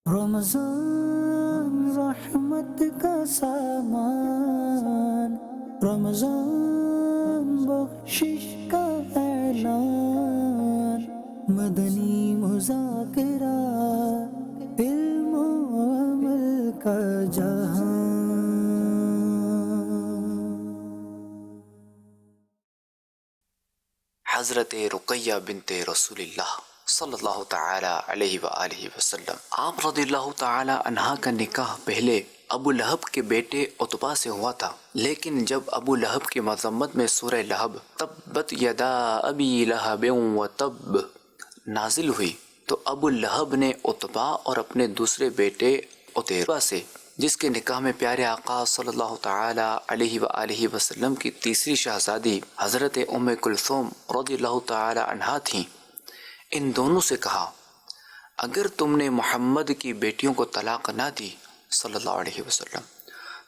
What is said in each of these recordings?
رمضان رحمت کا سامان، رمضان بخشش کا اعلان، مدنی مذاکرہ علم و عمل کا جہان۔ حضرت رقیہ بنت رسول اللہ صلی اللہ تعالی علیہ وآلہ وسلم، آپ رضی اللہ تعالی عنہا کا نکاح پہلے ابو لہب کے بیٹے عتبہ سے ہوا تھا، لیکن جب ابو لہب کی مذمت میں سورہ لہب تبت یدا ابی لہب وتب نازل ہوئی تو ابو لہب نے عتبہ اور اپنے دوسرے بیٹے عتیبہ سے، جس کے نکاح میں پیارے آقا صلی اللہ تعالی علیہ وآلہ وسلم کی تیسری شہزادی حضرت ام کلثوم رضی اللہ تعالی عنہا تھیں، ان دونوں سے کہا اگر تم نے محمد کی بیٹیوں کو طلاق نہ دی صلی اللہ علیہ وسلم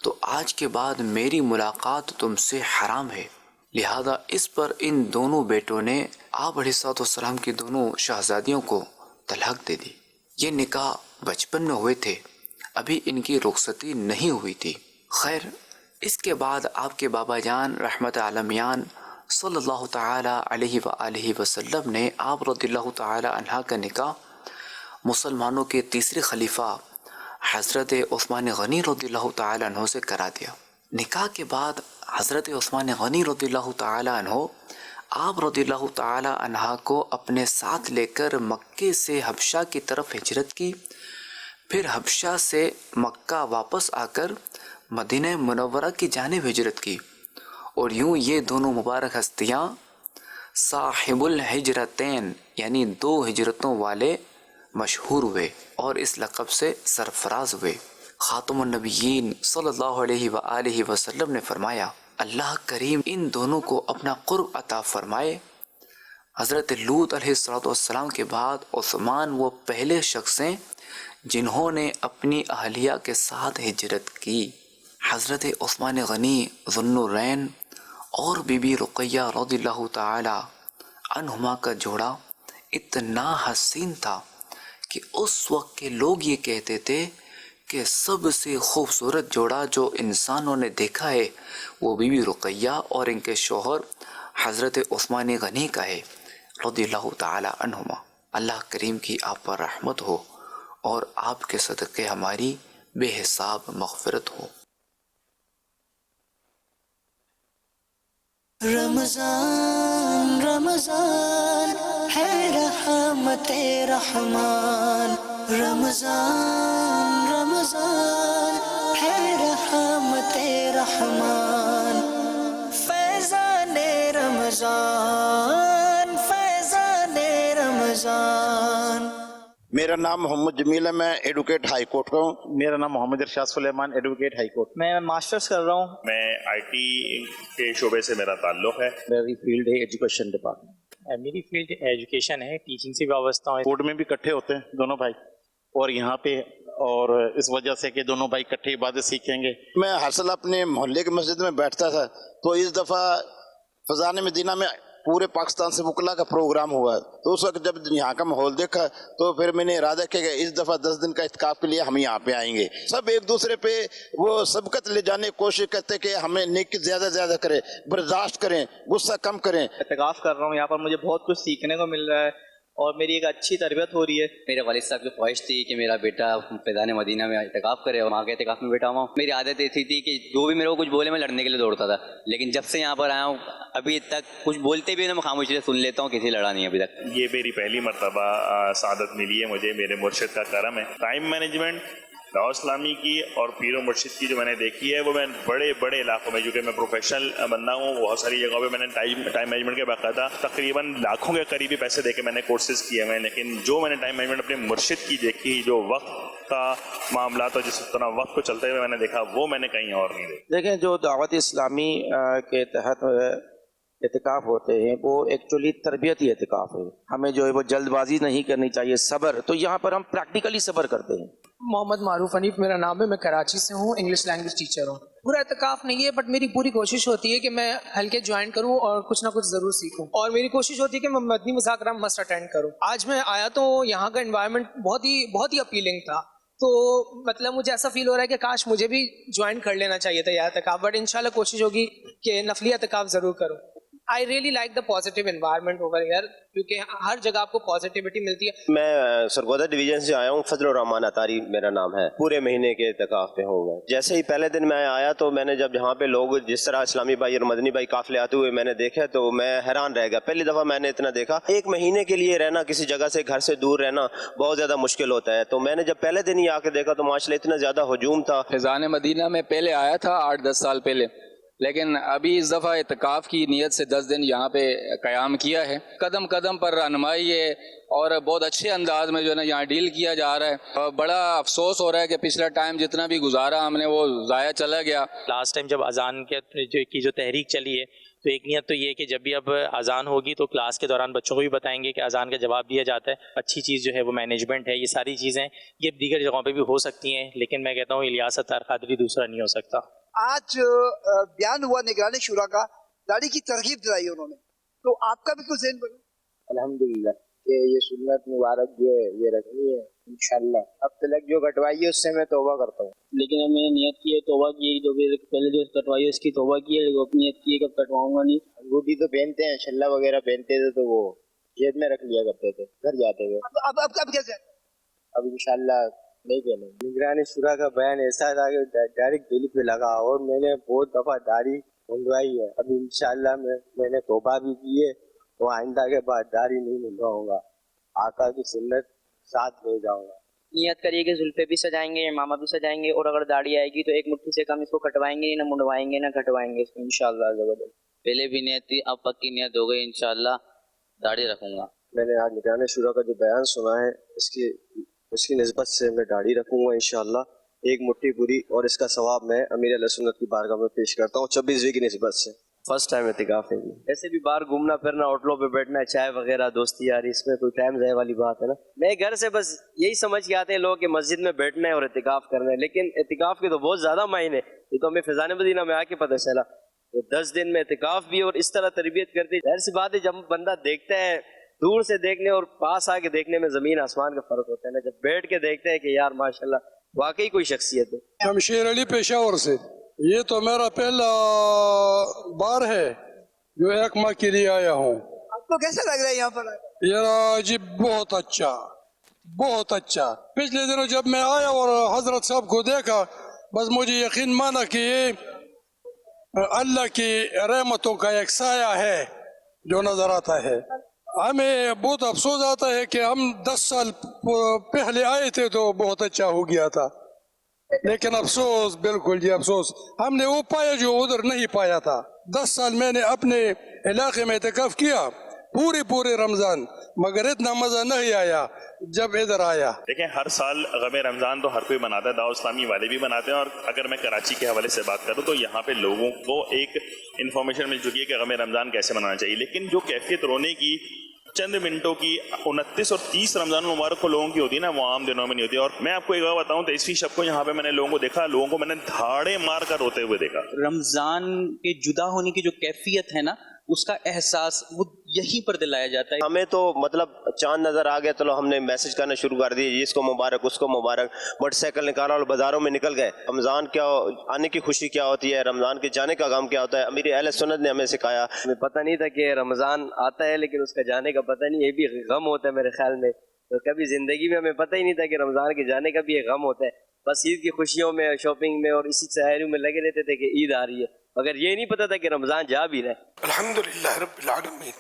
تو آج کے بعد میری ملاقات تم سے حرام ہے۔ لہذا اس پر ان دونوں بیٹوں نے آپ علیہ الصلوۃ والسلام کی دونوں شہزادیوں کو طلاق دے دی۔ یہ نکاح بچپن میں ہوئے تھے، ابھی ان کی رخصتی نہیں ہوئی تھی۔ خیر، اس کے بعد آپ کے بابا جان رحمت عالمیان صلی اللہ تعالی علیہ وآلہ وسلم نے آپ رضی اللہ تعالی عنہ کا نکاح مسلمانوں کے تیسرے خلیفہ حضرت عثمان غنی رضی اللہ تعالی عنہ سے کرا دیا۔ نکاح کے بعد حضرت عثمان غنی رضی اللہ تعالی عنہ آپ رضی اللہ تعالی عنہ کو اپنے ساتھ لے کر مکے سے حبشہ کی طرف ہجرت کی، پھر حبشہ سے مکہ واپس آ کر مدینہ منورہ کی جانب ہجرت کی، اور یوں یہ دونوں مبارک ہستیاں صاحب الہجرتین یعنی دو ہجرتوں والے مشہور ہوئے اور اس لقب سے سرفراز ہوئے۔ خاتم النبیین صلی اللہ علیہ وآلہ وسلم نے فرمایا اللہ کریم ان دونوں کو اپنا قرب عطا فرمائے۔ حضرت لوط علیہ السلام کے بعد عثمان وہ پہلے شخص ہیں جنہوں نے اپنی اہلیہ کے ساتھ ہجرت کی۔ حضرت عثمان غنی ذو النورین اور بی بی رقیہ رضی اللہ تعالی عنہما کا جوڑا اتنا حسین تھا کہ اس وقت کے لوگ یہ کہتے تھے کہ سب سے خوبصورت جوڑا جو انسانوں نے دیکھا ہے وہ بی بی رقیہ اور ان کے شوہر حضرت عثمان غنی کا ہے رضی اللہ تعالی عنہما۔ اللہ کریم کی آپ پر رحمت ہو اور آپ کے صدقے ہماری بے حساب مغفرت ہو۔ رمضان رمضان ہے رحمت رحمان، رمضان رمضان ہے رحمت رحمان، فیضان رمضان فیضان رمضان۔ میرا نام محمد جمیل ہے، میں ایڈوکیٹ ہائی کورٹ کا ہوں۔ میرا نام محمد ارشاد سلیمان، ایڈوکیٹ ہائی کورٹ۔ میں ماسٹرز کر رہا ہوں۔ میں آئی ٹی کے شعبے سے میرا تعلق ہے۔ میری فیلڈ ہے ایجوکیشن ڈپارٹمنٹ۔ میری فیلڈ ایجوکیشن ہے، ٹیچنگ سے وابستہ ہوں۔ کورٹ میں بھی اکٹھے ہوتے ہیں دونوں بھائی، اور یہاں پہ اور اس وجہ سے کہ دونوں بھائی اکٹھے عبادت سیکھیں گے۔ میں ہر سال اپنے محلے کی مسجد میں بیٹھتا تھا، تو اس دفعہ فضان مدینہ میں پورے پاکستان سے وکلا کا پروگرام ہوا، تو اس وقت جب یہاں کا ماحول دیکھا تو پھر میں نے ارادہ کیا کہ اس دفعہ 10 دن کا اعتکاف کے لیے ہم یہاں پہ آئیں گے۔ سب ایک دوسرے پہ وہ سبقت لے جانے کی کوشش کرتے کہ ہمیں نیکی زیادہ زیادہ کریں، برداشت کریں، غصہ کم کریں۔ اعتکاف کر رہا ہوں، یہاں پر مجھے بہت کچھ سیکھنے کو مل رہا ہے اور میری ایک اچھی تربیت ہو رہی ہے۔ میرے والد صاحب کی خواہش تھی کہ میرا بیٹا فیضان مدینہ میں اعتکاف کرے اور وہاں کے اعتکاف میں بیٹھا ہوا ہوں۔ میری عادت ایسی تھی کہ جو بھی میرے کو کچھ بولے میں لڑنے کے لیے دوڑتا تھا، لیکن جب سے یہاں پر آیا ہوں ابھی تک کچھ بولتے بھی میں خاموشی سے سن لیتا ہوں، کسی لڑا نہیں ابھی تک۔ یہ میری پہلی مرتبہ سعادت ملی ہے مجھے، میرے مرشد کا کرم ہے۔ ٹائم مینجمنٹ دعوت اسلامی کی اور پیر و مرشد کی جو میں نے دیکھی ہے وہ میں بڑے بڑے علاقوں میں، جو کہ میں پروفیشنل بندہ ہوں، بہت ساری جگہوں پہ میں نے ٹائم مینجمنٹ کے باقاعدہ تقریباً لاکھوں کے قریبی پیسے دے کے میں نے کورسز کیے ہوئے ہیں، لیکن جو میں نے ٹائم مینجمنٹ اپنے مرشد کی دیکھی، جو وقت کا معاملات اور جس طرح وقت کو چلتے ہوئے میں نے دیکھا، وہ میں نے کہیں اور نہیں دیکھا۔ دیکھیں، جو دعوت اسلامی کے تحت اعتکاف ہوتے ہیں وہ ایکچولی تربیتی اعتکاف ہے، ہمیں جو ہے وہ جلد بازی نہیں کرنی چاہیے، صبر۔ تو یہاں پر ہم پریکٹیکلی صبر کرتے ہیں۔ محمد معروف حنیف میرا نام ہے، میں کراچی سے ہوں، انگلش لینگویج ٹیچر ہوں۔ پورا اعتکاف نہیں ہے، بٹ میری پوری کوشش ہوتی ہے کہ میں حلقے جوائن کروں اور کچھ نہ کچھ ضرور سیکھوں، اور میری کوشش ہوتی ہے کہ میں مدنی مذاکرہ مسٹ اٹینڈ کروں۔ آج میں آیا تو یہاں کا انوائرمنٹ بہت ہی اپیلنگ تھا، تو مطلب مجھے ایسا فیل ہو رہا ہے کہ کاش مجھے بھی جوائن کر لینا چاہیے تھا یہ اعتکاف, بٹ انشاءاللہ کوشش ہوگی کہ نفلی اعتکاف ضرور کروں. I really like the positive environment over here, کیونکہ ہر جگہ آپ کو پازیٹیوٹی ملتی ہے. میں سرگودا ڈویژن سے آیا ہوں, فضل الرحمان اطاری میرا نام ہے. پورے مہینے کے اعتکاف پہ ہوں گے. جیسے ہی پہلے دن میں آیا تو میں نے جب یہاں پہ لوگ جس طرح اسلامی بھائی اور مدنی بھائی قافلے آتے ہوئے میں نے دیکھا تو میں حیران رہ گیا. پہلی دفعہ میں نے اتنا دیکھا. ایک مہینے کے لیے رہنا, کسی جگہ سے گھر سے دور رہنا بہت زیادہ مشکل ہوتا ہے. تو میں نے جب پہلے دن ہی آ کے دیکھا تو ماشاءاللہ اتنا زیادہ ہجوم تھا. فیضان مدینہ میں پہلے آیا تھا 8-10 سال پہلے, لیکن ابھی اس دفعہ اعتکاف کی نیت سے 10 دن یہاں پہ قیام کیا ہے. قدم قدم پر رہنمائی ہے اور بہت اچھے انداز میں جو ہے نا یہاں ڈیل کیا جا رہا ہے. اور بڑا افسوس ہو رہا ہے کہ پچھلا ٹائم جتنا بھی گزارا ہم نے وہ ضائع چلا گیا. لاسٹ ٹائم جب اذان کی جو تحریک چلی ہے تو ایک نیت تو یہ ہے کہ جب بھی اب اذان ہوگی تو کلاس کے دوران بچوں کو بھی بتائیں گے کہ اذان کا جواب دیا جاتا ہے. اچھی چیز جو ہے وہ مینجمنٹ ہے. یہ ساری چیزیں یہ دیگر جگہوں پہ بھی ہو سکتی ہیں, لیکن میں کہتا ہوں الیاس ستار قادری دوسرا نہیں ہو سکتا. آج بیان ہوا نگران شورا کا, داڑھی کی ترغیب دلائی انہوں نے, تو آپ کا بھی کچھ ذہن بنا؟ الحمدللہ کہ یہ سنت مبارک جو ہے یہ رکھنی ہے انشاءاللہ. اب تلک جو کٹوائی ہے اس سے میں توبہ کرتا ہوں, لیکن اب میں نے نیت کی ہے توبہ کی ہے, جو پہلے جو کٹوائی ہے اس کی توبہ کی ہے, وہ اپنی نیت کی ہے کہ کٹواؤں گا نہیں. انگوٹھی تو پہنتے ہیں, شلہ وغیرہ پہنتے تھے تو وہ جیب میں رکھ لیا کرتے تھے گھر جاتے ہوئے. اب کیا ذہن؟ اب انشاءاللہ نہیں پہنیں. نگران شورا کا بیان ایسا تھا کہ ڈائریکٹ دل پہ لگا, اور میں نے بہت دفعہ داڑھی منڈوائی ہے. اب انشاءاللہ میں نے توبہ بھی کی ہے, تو آئندہ کے بعد داڑھی نہیں منڈواؤں گا, آقا کی سنت ساتھ لے جاؤں گا. نیت کریے کہ زلفے بھی سجائیں گے, امامہ بھی سجائیں گے, اور اگر داڑھی آئے گی تو ایک مٹھی سے کم اس کو کٹوائیں گے, نہ منڈوائیں گے نہ کٹوائیں گے اس کو انشاءاللہ. پہلے بھی نیت تھی, اب پکی نیت ہو گئی, انشاءاللہ داڑھی رکھوں گا. میں نے آج نگران شورا کا جو بیان سنا ہے اس کی نسبت سے میں داڑھی رکھوں گا انشاءاللہ, ایک مٹھی پوری, اور اس کا ثواب میں امیر علیہ سنت کی بارگاہ میں پیش کرتا ہوں 26ویں کی نسبت سے. فرسٹ ٹائم اعتکاف ہے. ایسے بھی باہر گھومنا پھرنا, ہوٹلوں پہ بیٹھنا, چائے وغیرہ, دوستی یاری, اس میں کوئی ٹائم ضائع والی بات ہے نا. میں گھر سے بس یہی سمجھ کے آتے ہیں لوگ کہ مسجد میں بیٹھنا ہے اور اعتکاف کرنا ہے, لیکن اعتکاف کے تو بہت زیادہ معنی. یہ تو ہمیں فیضان مدینہ میں آ کے پتہ چلا. 10 دن میں اعتکاف بھی اور اس طرح تربیت کرتی. ظاہر سی بات ہے جب بندہ دیکھتا ہے دور سے دیکھنے اور پاس آ کے دیکھنے میں زمین آسمان کا فرق ہوتا ہے نا. جب بیٹھ کے دیکھتے ہیں کہ یار ماشاءاللہ واقعی کوئی شخصیت ہے. شمشیر علی پشاور سے. یہ تو میرا پہلا بار ہے جو ایک ماہ کے لیے آیا ہوں. آپ کو کیسا لگ رہا ہے یہاں پر؟ یہ جی بہت اچھا, بہت اچھا. پچھلے دنوں جب میں آیا اور حضرت صاحب کو دیکھا, بس مجھے یقین مانا کہ یہ اللہ کی رحمتوں کا ایک سایہ ہے جو نظر آتا ہے. ہمیں بہت افسوس آتا ہے کہ ہم 10 سال پہلے آئے تھے تو بہت اچھا ہو گیا تھا, لیکن افسوس, بالکل جی افسوس, ہم نے وہ پایا جو ادھر نہیں پایا تھا. 10 سال میں نے اپنے علاقے میں اعتکاف کیا پورے رمضان, مگر اتنا مزہ نہیں آیا جب ادھر آیا. دیکھیں ہر سال غم رمضان تو ہر کوئی مناتا ہے, دعوت اسلامی والے بھی مناتے ہیں, اور اگر میں کراچی کے حوالے سے بات کروں تو یہاں پہ لوگوں کو ایک انفارمیشن مل چکی ہے کہ غم رمضان کیسے منانا چاہیے. لیکن جو کیفیت رونے کی چند منٹوں کی 29 اور 30 رمضان مبارک کو لوگوں کی ہوتی ہے نا, وہ عام دنوں میں نہیں ہوتی. اور میں آپ کو ایک بات بتاؤں, 23ویں شب کو یہاں پہ میں نے لوگوں کو دیکھا, لوگوں کو میں نے دھاڑے مار کر روتے ہوئے دیکھا. رمضان کے جدا ہونے کی جو کیفیت ہے نا, اس کا احساس وہ یہیں پر دلایا جاتا ہے. ہمیں تو مطلب چاند نظر آ گیا, چلو ہم نے میسج کرنا شروع کر دی, اس کو مبارک اس کو مبارک, موٹر سائیکل نکالا اور بازاروں میں نکل گئے. رمضان کیا آنے کی خوشی کیا ہوتی ہے, رمضان کے جانے کا غم کیا ہوتا ہے, امیر اہل سنت نے ہمیں سکھایا. ہمیں پتہ نہیں تھا کہ رمضان آتا ہے لیکن اس کا جانے کا پتہ نہیں, یہ بھی غم ہوتا ہے میرے خیال میں. تو کبھی زندگی میں ہمیں پتہ ہی نہیں تھا کہ رمضان کے جانے کا بھی ایک غم ہوتا ہے. بس عید کی خوشیوں میں, شاپنگ میں اور اسی سیاحیوں میں لگے رہتے تھے کہ عید آ رہی ہے, مگر یہ نہیں پتا تھا کہ رمضان جا بھی رہے. الحمدللہ رب العالمین.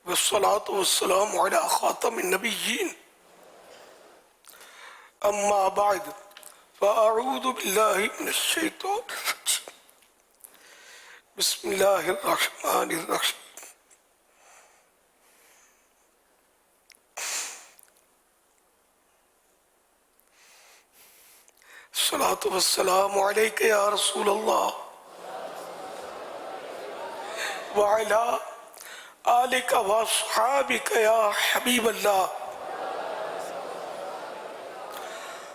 والصلاة والسلام على خاتم النبیین. اما بعد فاعوذ باللہ من الشیطان الرجیم. بسم اللہ الرحمن الرحیم. الصلاة والسلام علیک یا رسول اللہ وعلا آلک واصحابک یا حبیب اللہ.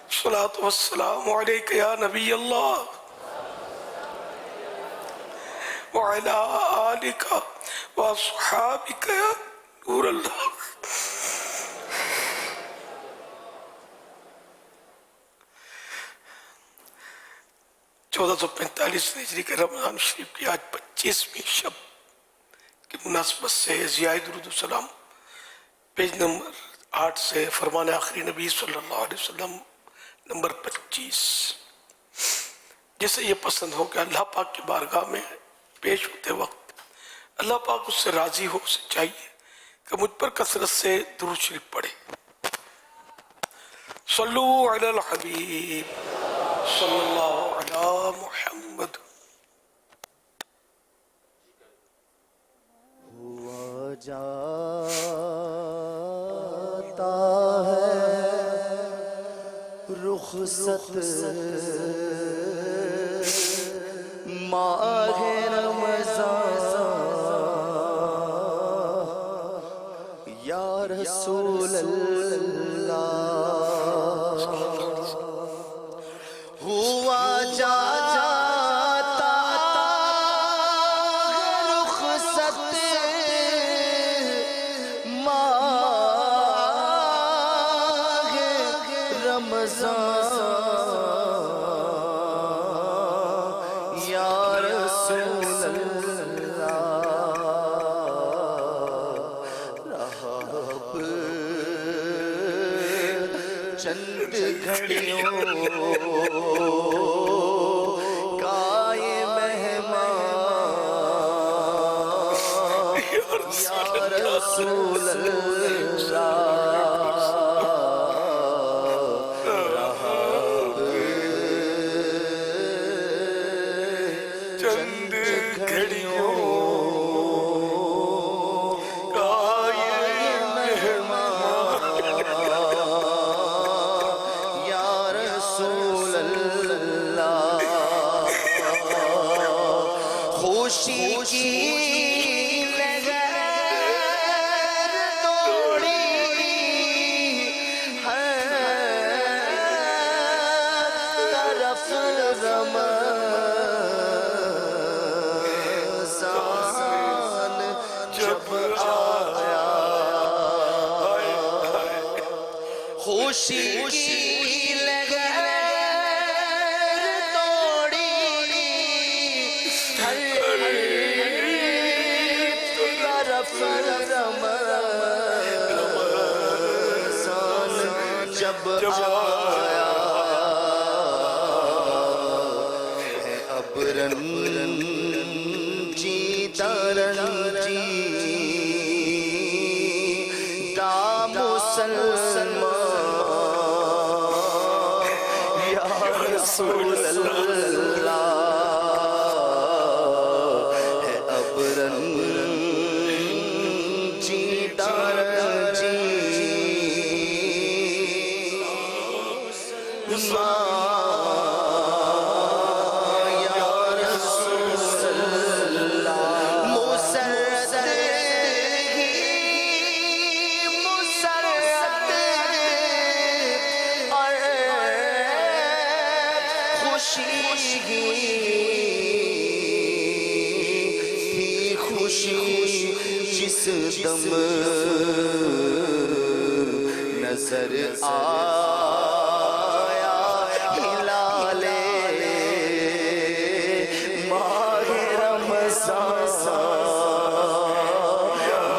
الصلاة والسلام علیک یا نبی اللہ وعلا آلک واصحابک یا نور اللہ. 1445 हिजरी के रमज़ान शरीफ की आज 25वीं शब की मुनासबत से ज़ियाए दुरूद सलाम पेज नंबर 8 से फरमान आखिरी नबी सल्लल्लाहु अलैहि वसल्लम नंबर 25। जिसे ये पसंद हो कि अल्लाह पाक की बारगाह में पेश होते वक्त अल्लाह पाक उससे राज़ी हो, उसे चाहिए कि मुझ पर कसरत से दुरूद शरीफ पढ़े। सल्लु अलल हबीब सल्लल्लाहु अला मुहम्मद। हुआ जाता है रुखसत माह रमज़ान या रसूल अल्लाह। हुआ जाता रुखसत माह रमज़ान या रसूल अल्लाह। चंद घड़ियों का ये मेहमान या रसूल अल्लाह। चंद घड़ियों का ये मेहमान या रसूल अल्लाह। खुशी की लहर दौड़ी हर तरफ रमज़ान जब आया। खुशी की लहर दौड़ी हर तरफ रमज़ान जब आया है। अब रंजी तरंजी दा मुसलमान या रसूल अल्लाह। है अब रंजी तरंजी या रसूल अल्लाह। मुसरत ही मुसरत और खुशी ही खुशी जिस दम नजर आया हिलाले माह रमज़ान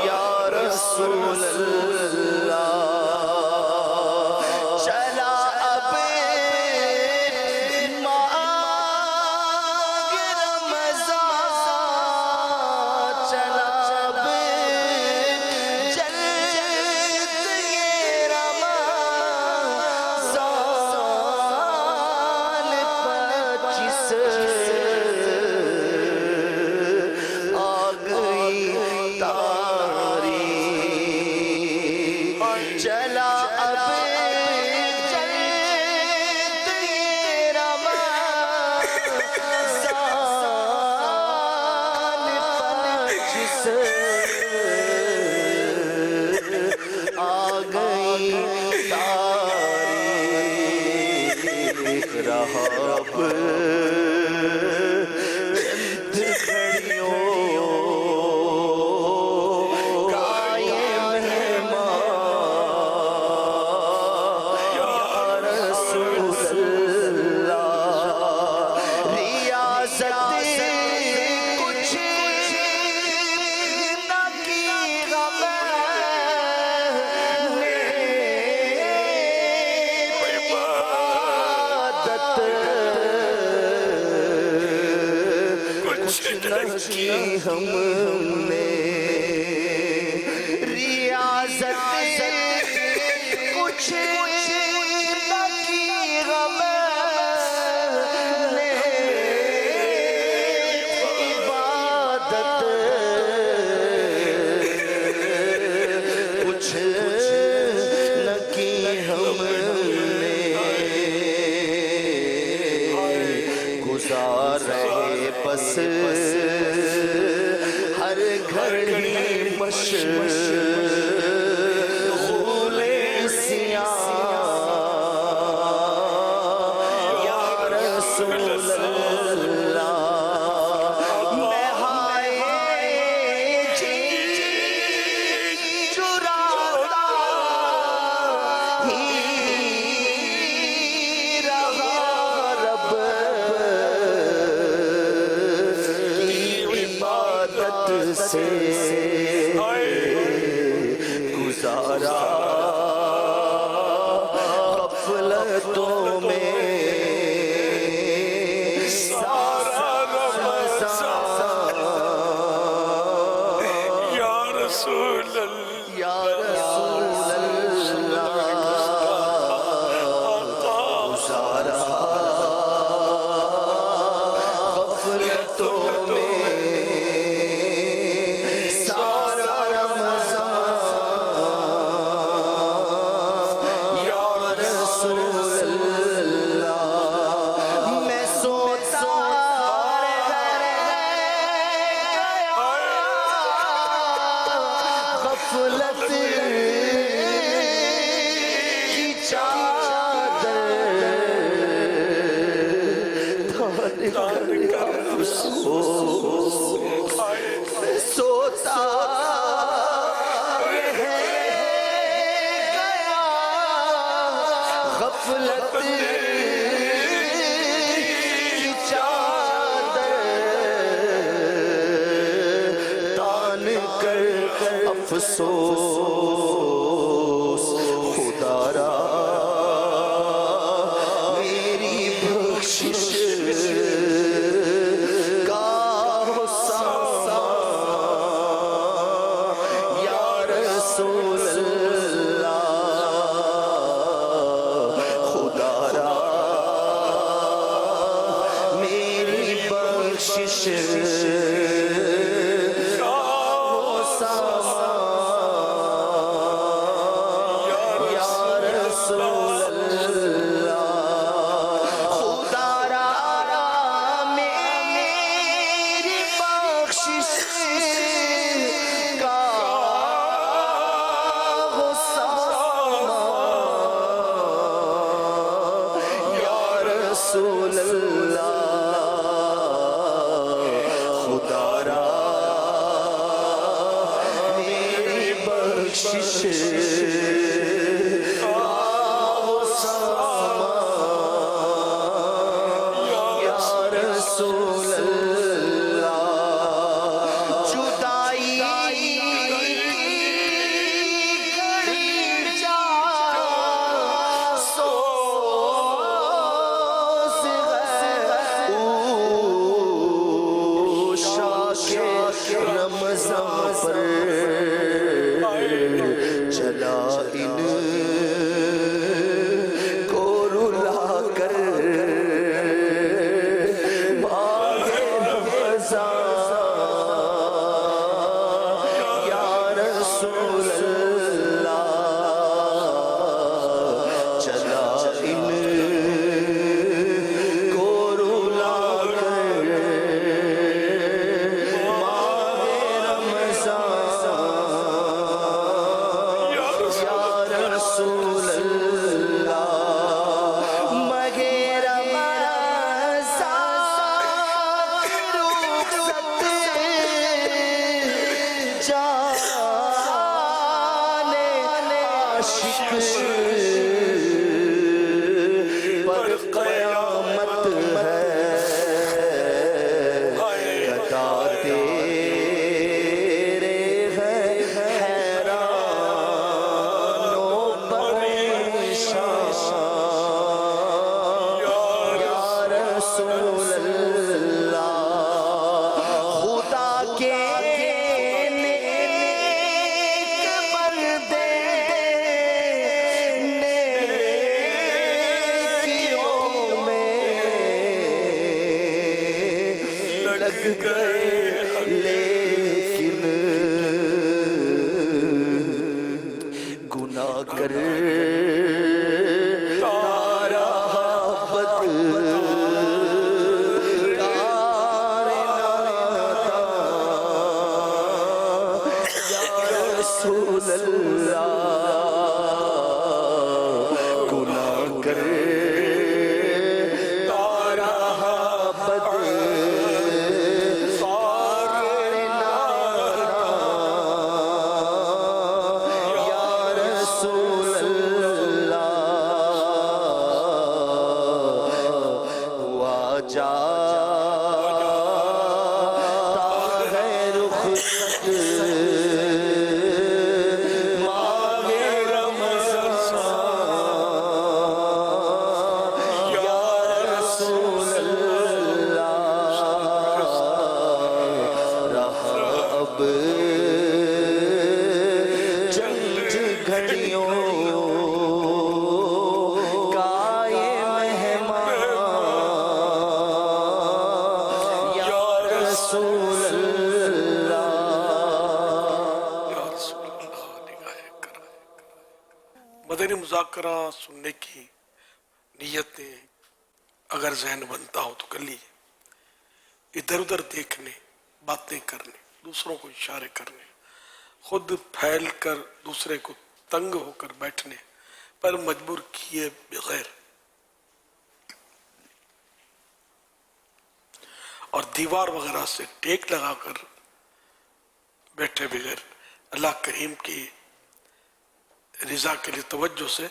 या रसूल अल्लाह। चला अब माह रमज़ान चला अब जल्द ये रमज़ान 25 आ गई तारीख। चला अब जल्द ये रमज़ान 25 आ गई तारीख। रहा चंद घड़ियों का ये मेहमान या रसूल अल्लाह। کی ہم نے ریاضت کچھ نہ کی غم نے عبادت کچھ نہ کی ہم نے گزار رہے بس ہر گھڑی مشغول سیاہ یا رسول اللہ میں ہائے جی چراتا ہی رہا رب کی عبادت سے گزارا غفلتوں میں سارا رمضان یا رسول اللہ یا رسول اللہ گزارا غفلتوں میں سارا رمضان یا رسول اللہ میں سوتا غفلت کی چادر تان کر افسوس سوتا رہ گیا غفلت کی چادر تان کر افسوس خدا را میری بخشش کا سامان یا رسول اللہ خدا را میری بخشش کا سامان یا رسول اللہ خدا را میری بخشش کا سامان یا رسول اللہ خدا را میری بخشش کا سامان یا رسول اللہ جدائی گھڑی جا سوز شاک رمضان پر چلا ان کو رلا کر ماہ رمضان یا رسول اللہ چلا ان کو رلا کر ماہ رمضان یا رسول اللہ مگر رمضان رخصت جان عاشق پر قیامت ہے گدا تیرے ہیں حیران و پریشان یا رسول اللہ गए लेकिन गुनाह कर तारा मदनी मुज़ाकरा सुनने की नीयत ने अगर जहन बनता हो तो कर लीजिए। इधर उधर देखने, बातें करने, दूसरों को इशारे करने, खुद फैल कर दूसरे को तंग होकर बैठने पर मजबूर किए बगैर और दीवार वगैरह से टेक लगाकर बैठे बगैर अल्लाह करीम की रिजा के लिए तवज्जो से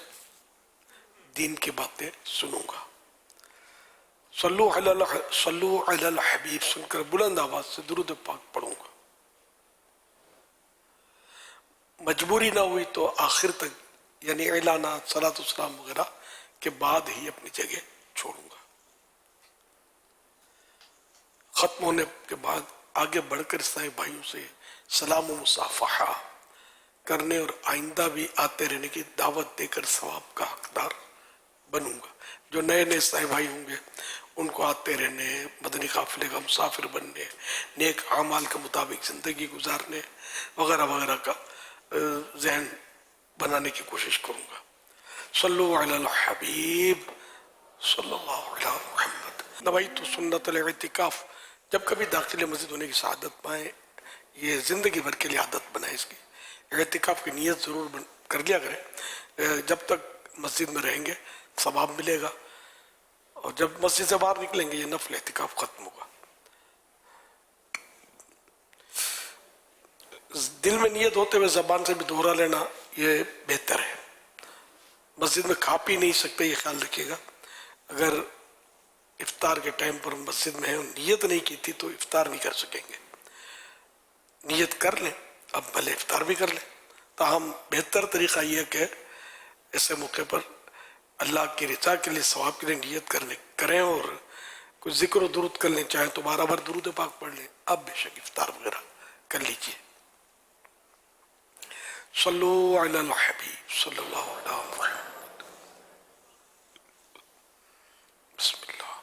दीन की बातें सुनूंगा। सल्लु अलल हबीब सुनकर बुलंद आवाज से दुरूद पाक पढ़ूंगा। मजबूरी ना हुई तो आखिर तक यानी ऐलानात सलात सलाम वगैरह के बाद ही अपनी जगह छोड़ूंगा। खत्म होने के बाद आगे बढ़कर ईसाई भाइयों से सलाम व मुसाफहा करने और आइंदा भी आते रहने की दावत देकर सवाब का हकदार बनूंगा। जो नए नए ईसाई भाई होंगे उनको आते रहने, मदनी काफिले का मुसाफिर बनने, नेक आमाल के मुताबिक ज़िंदगी गुजारने वगैरह वगैरह का जहन बनाने की कोशिश करूंगा। सल्लु अलल हबीब सल्लल्लाहु अलैहि मुहम्मद। नवैतु सुन्नतल इतिकाफ, जब कभी दाखिल मस्जिद होने की सआदत पाए, ये ज़िंदगी भर के लिए आदत बनाए। इसकी इतिकाफ की नीयत ज़रूर कर लिया करें। जब तक मस्जिद में रहेंगे सवाब मिलेगा और जब मस्जिद से बाहर निकलेंगे ये नफल इतिकाफ खत्म होगा। दिल में नियत होते हुए जबान से भी दोहरा लेना ये बेहतर है। मस्जिद में खा पी नहीं सकते, ये ख्याल रखिएगा। अगर इफ्तार के टाइम पर मस्जिद में है और नियत नहीं की थी तो इफ्तार नहीं कर सकेंगे। नियत कर लें, अब भले इफ्तार भी कर लें। तो हम बेहतर तरीका ये है कि ऐसे मौके पर अल्लाह की रिजा के लिए सवाब के लिए नियत करें और कुछ जिक्र और दुरूद कर लें। चाहे तो 12 बार दुरूद पाक पढ़ लें। अब बेशक इफ्तार वगैरह कर लीजिए। सल्लु अलल हबीब सल्लल्लाहु अलैहि मुहम्मद। बिस्मिल्लाह।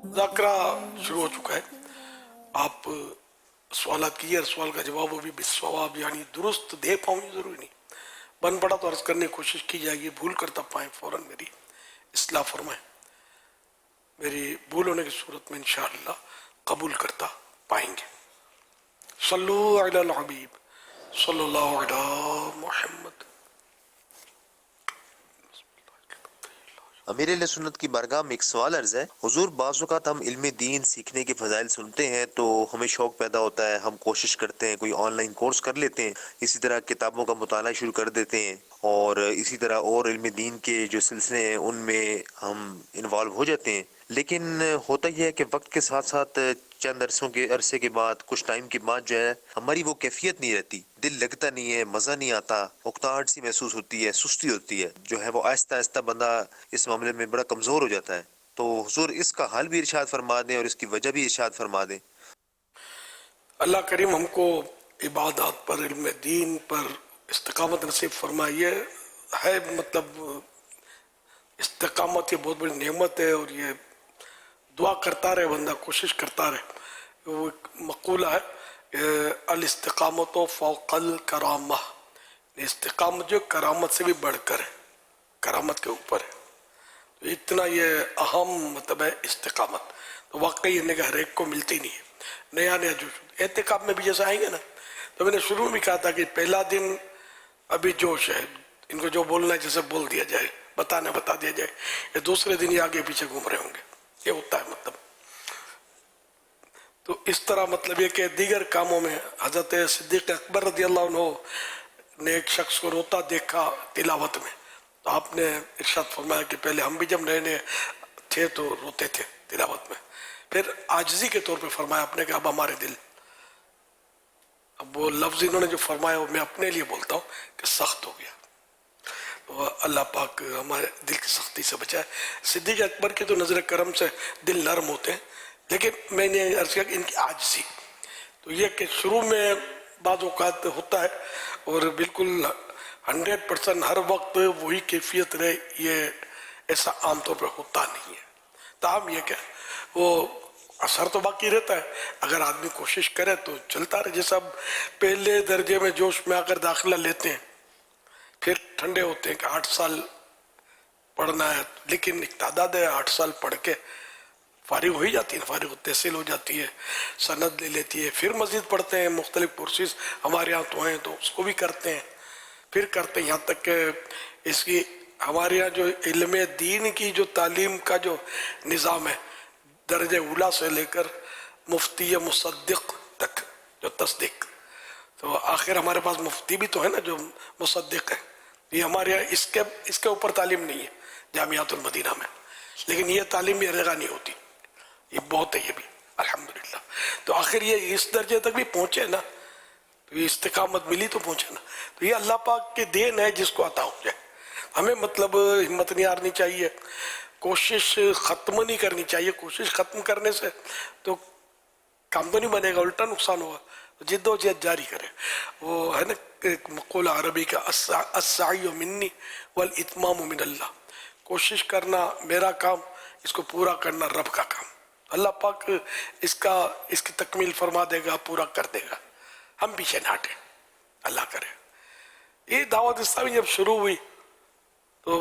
मुज़ाकरा शुरू हो चुका है। आप सवाल कीजिए और सवाल का जवाब वो भी बिस्सवाब यानी दुरुस्त दे पाऊँ जरूरी नहीं। बन पड़ा तो अर्ज करने की कोशिश की जाएगी। भूल करता पाए फौरन मेरी इस्लाह फरमाएं। मेरी भूल होने की सूरत में इंशाअल्लाह कबूल करता पाएंगे। सल्लु अलल हबीब सल्लल्लाहु अलैहि मुहम्मद। अमीर सुन्नत की बारगाह में एक सवाल अर्ज है। हुजूर, बाज़ औक़ात हम इल्म दीन सीखने के फ़ज़ाइल सुनते हैं तो हमें शौक़ पैदा होता है, हम कोशिश करते हैं, कोई ऑनलाइन कोर्स कर लेते हैं, इसी तरह किताबों का मुताला शुरू कर देते हैं और इसी तरह और इल्म दीन के जो सिलसिले हैं उनमें हम इन्वॉल्व हो जाते हैं। लेकिन होता यह है कि वक्त के साथ साथ चंद अरसे के बाद, कुछ टाइम के बाद जो है हमारी वो कैफियत नहीं रहती, दिल लगता नहीं है, मज़ा नहीं आता, उकताहट सी महसूस होती है, सुस्ती होती है, जो है वो आहिस्ता आहिस्ता बंदा इस मामले में बड़ा कमज़ोर हो जाता है। तो हुजूर इसका हाल भी इरशाद फरमा दें और इसकी वजह भी इरशाद फरमा दें। अल्लाह करीम हमको इबादत पर, इल्म दीन पर इस्तिकामत नसीब फरमाए। ये है मतलब इस्तिकामत ये बहुत बड़ी नेमत है, और ये दुआ करता रहे बंदा, कोशिश करता रहे। वो एक मकूला है, अल इस्तिकामत फौकल करामा, इस्तिकामत जो करामत से भी बढ़कर है, करामत के ऊपर है। तो इतना ये अहम मतलब है इस्तिकामत। तो वाकई ये हर एक को मिलती नहीं है। नया नया जो एहतिकाफ में भी जैसे आएंगे ना, तो मैंने शुरू में कहा था कि पहला दिन अभी जोश है, इनको जो बोलना है जैसे बोल दिया जाए, बता दिया जाए, ये दूसरे दिन ही आगे पीछे घूम रहे होंगे, ये होता है मतलब। तो इस तरह मतलब ये कि दीगर कामों में हजरत सिद्दीक अकबर रज़ी अल्लाह अन्हु ने एक शख्स को रोता देखा तिलावत में, तो आपने इरशाद फरमाया कि पहले हम भी जब नए नए थे तो रोते थे तिलावत में, फिर आजिज़ी के तौर पे फरमाया आपने कि अब हमारे दिल, अब वो लफ्ज़ इन्होंने जो फरमाया वो मैं अपने लिए बोलता हूँ कि सख्त हो गया। तो अल्लाह पाक हमारे दिल की सख्ती से बचाए। सिद्दीक अकबर के तो नज़र करम से दिल नरम होते हैं, लेकिन मैंने अर्ज़ किया कि इनकी आजिज़ी, तो ये कि शुरू में बाज़ औक़ात होता है और बिल्कुल 100% हर वक्त वही कैफियत रहे, ये ऐसा आमतौर पर होता नहीं है। ताहम ये क्या वो असर तो बाकी रहता है, अगर आदमी कोशिश करे तो चलता रहे। जैसे अब पहले दर्जे में जोश में आकर दाखिला लेते हैं, फिर ठंडे होते हैं कि 8 साल पढ़ना है, लेकिन एक तादाद है 8 साल पढ़ के फारिग हो ही जाती है, फारिग तहसील हो जाती है, सनद ले लेती है, फिर मस्जिद पढ़ते हैं, मुख्तलिफ कोर्सेज हमारे यहाँ तो हैं तो उसको भी करते हैं, फिर करते हैं, यहाँ तक कि इसकी हमारे यहाँ जो इल्म दीन की जो तालीम का जो निज़ाम है, दर्जे उला से लेकर मुफ्ती मुसद्दिक तक जो तस्दीक, तो आखिर हमारे पास मुफ्ती भी तो है ना जो मुसद्दिक है, ये हमारे यहाँ इसके ऊपर तालीम नहीं है जामियातुल मदीना में, लेकिन ये तालीम भी हर जगह नहीं होती, ये बहुत है ये भी अल्हम्दुलिल्लाह। तो आखिर ये इस दर्जे तक भी पहुंचे ना, तो ये इस्तिकामत मिली तो पहुंचे ना, तो ये अल्लाह पाक के देन है जिसको अता हो जाए। हमें मतलब हिम्मत नहीं हारनी चाहिए, कोशिश ख़त्म नहीं करनी चाहिए। कोशिश ख़त्म करने से तो काम तो नहीं बनेगा, उल्टा नुकसान होगा। जिद्दोजहद जारी करे, वो है ना एक मक़ूल अरबी का, अस्साई मिन्नी वल इत्माम मिनल्लाह, कोशिश करना मेरा काम, इसको पूरा करना रब का काम। अल्लाह पाक इसकी तकमील फरमा देगा, पूरा कर देगा, हम पीछे ना हटें, अल्लाह करे। ये दावत इस्लामी जब शुरू हुई तो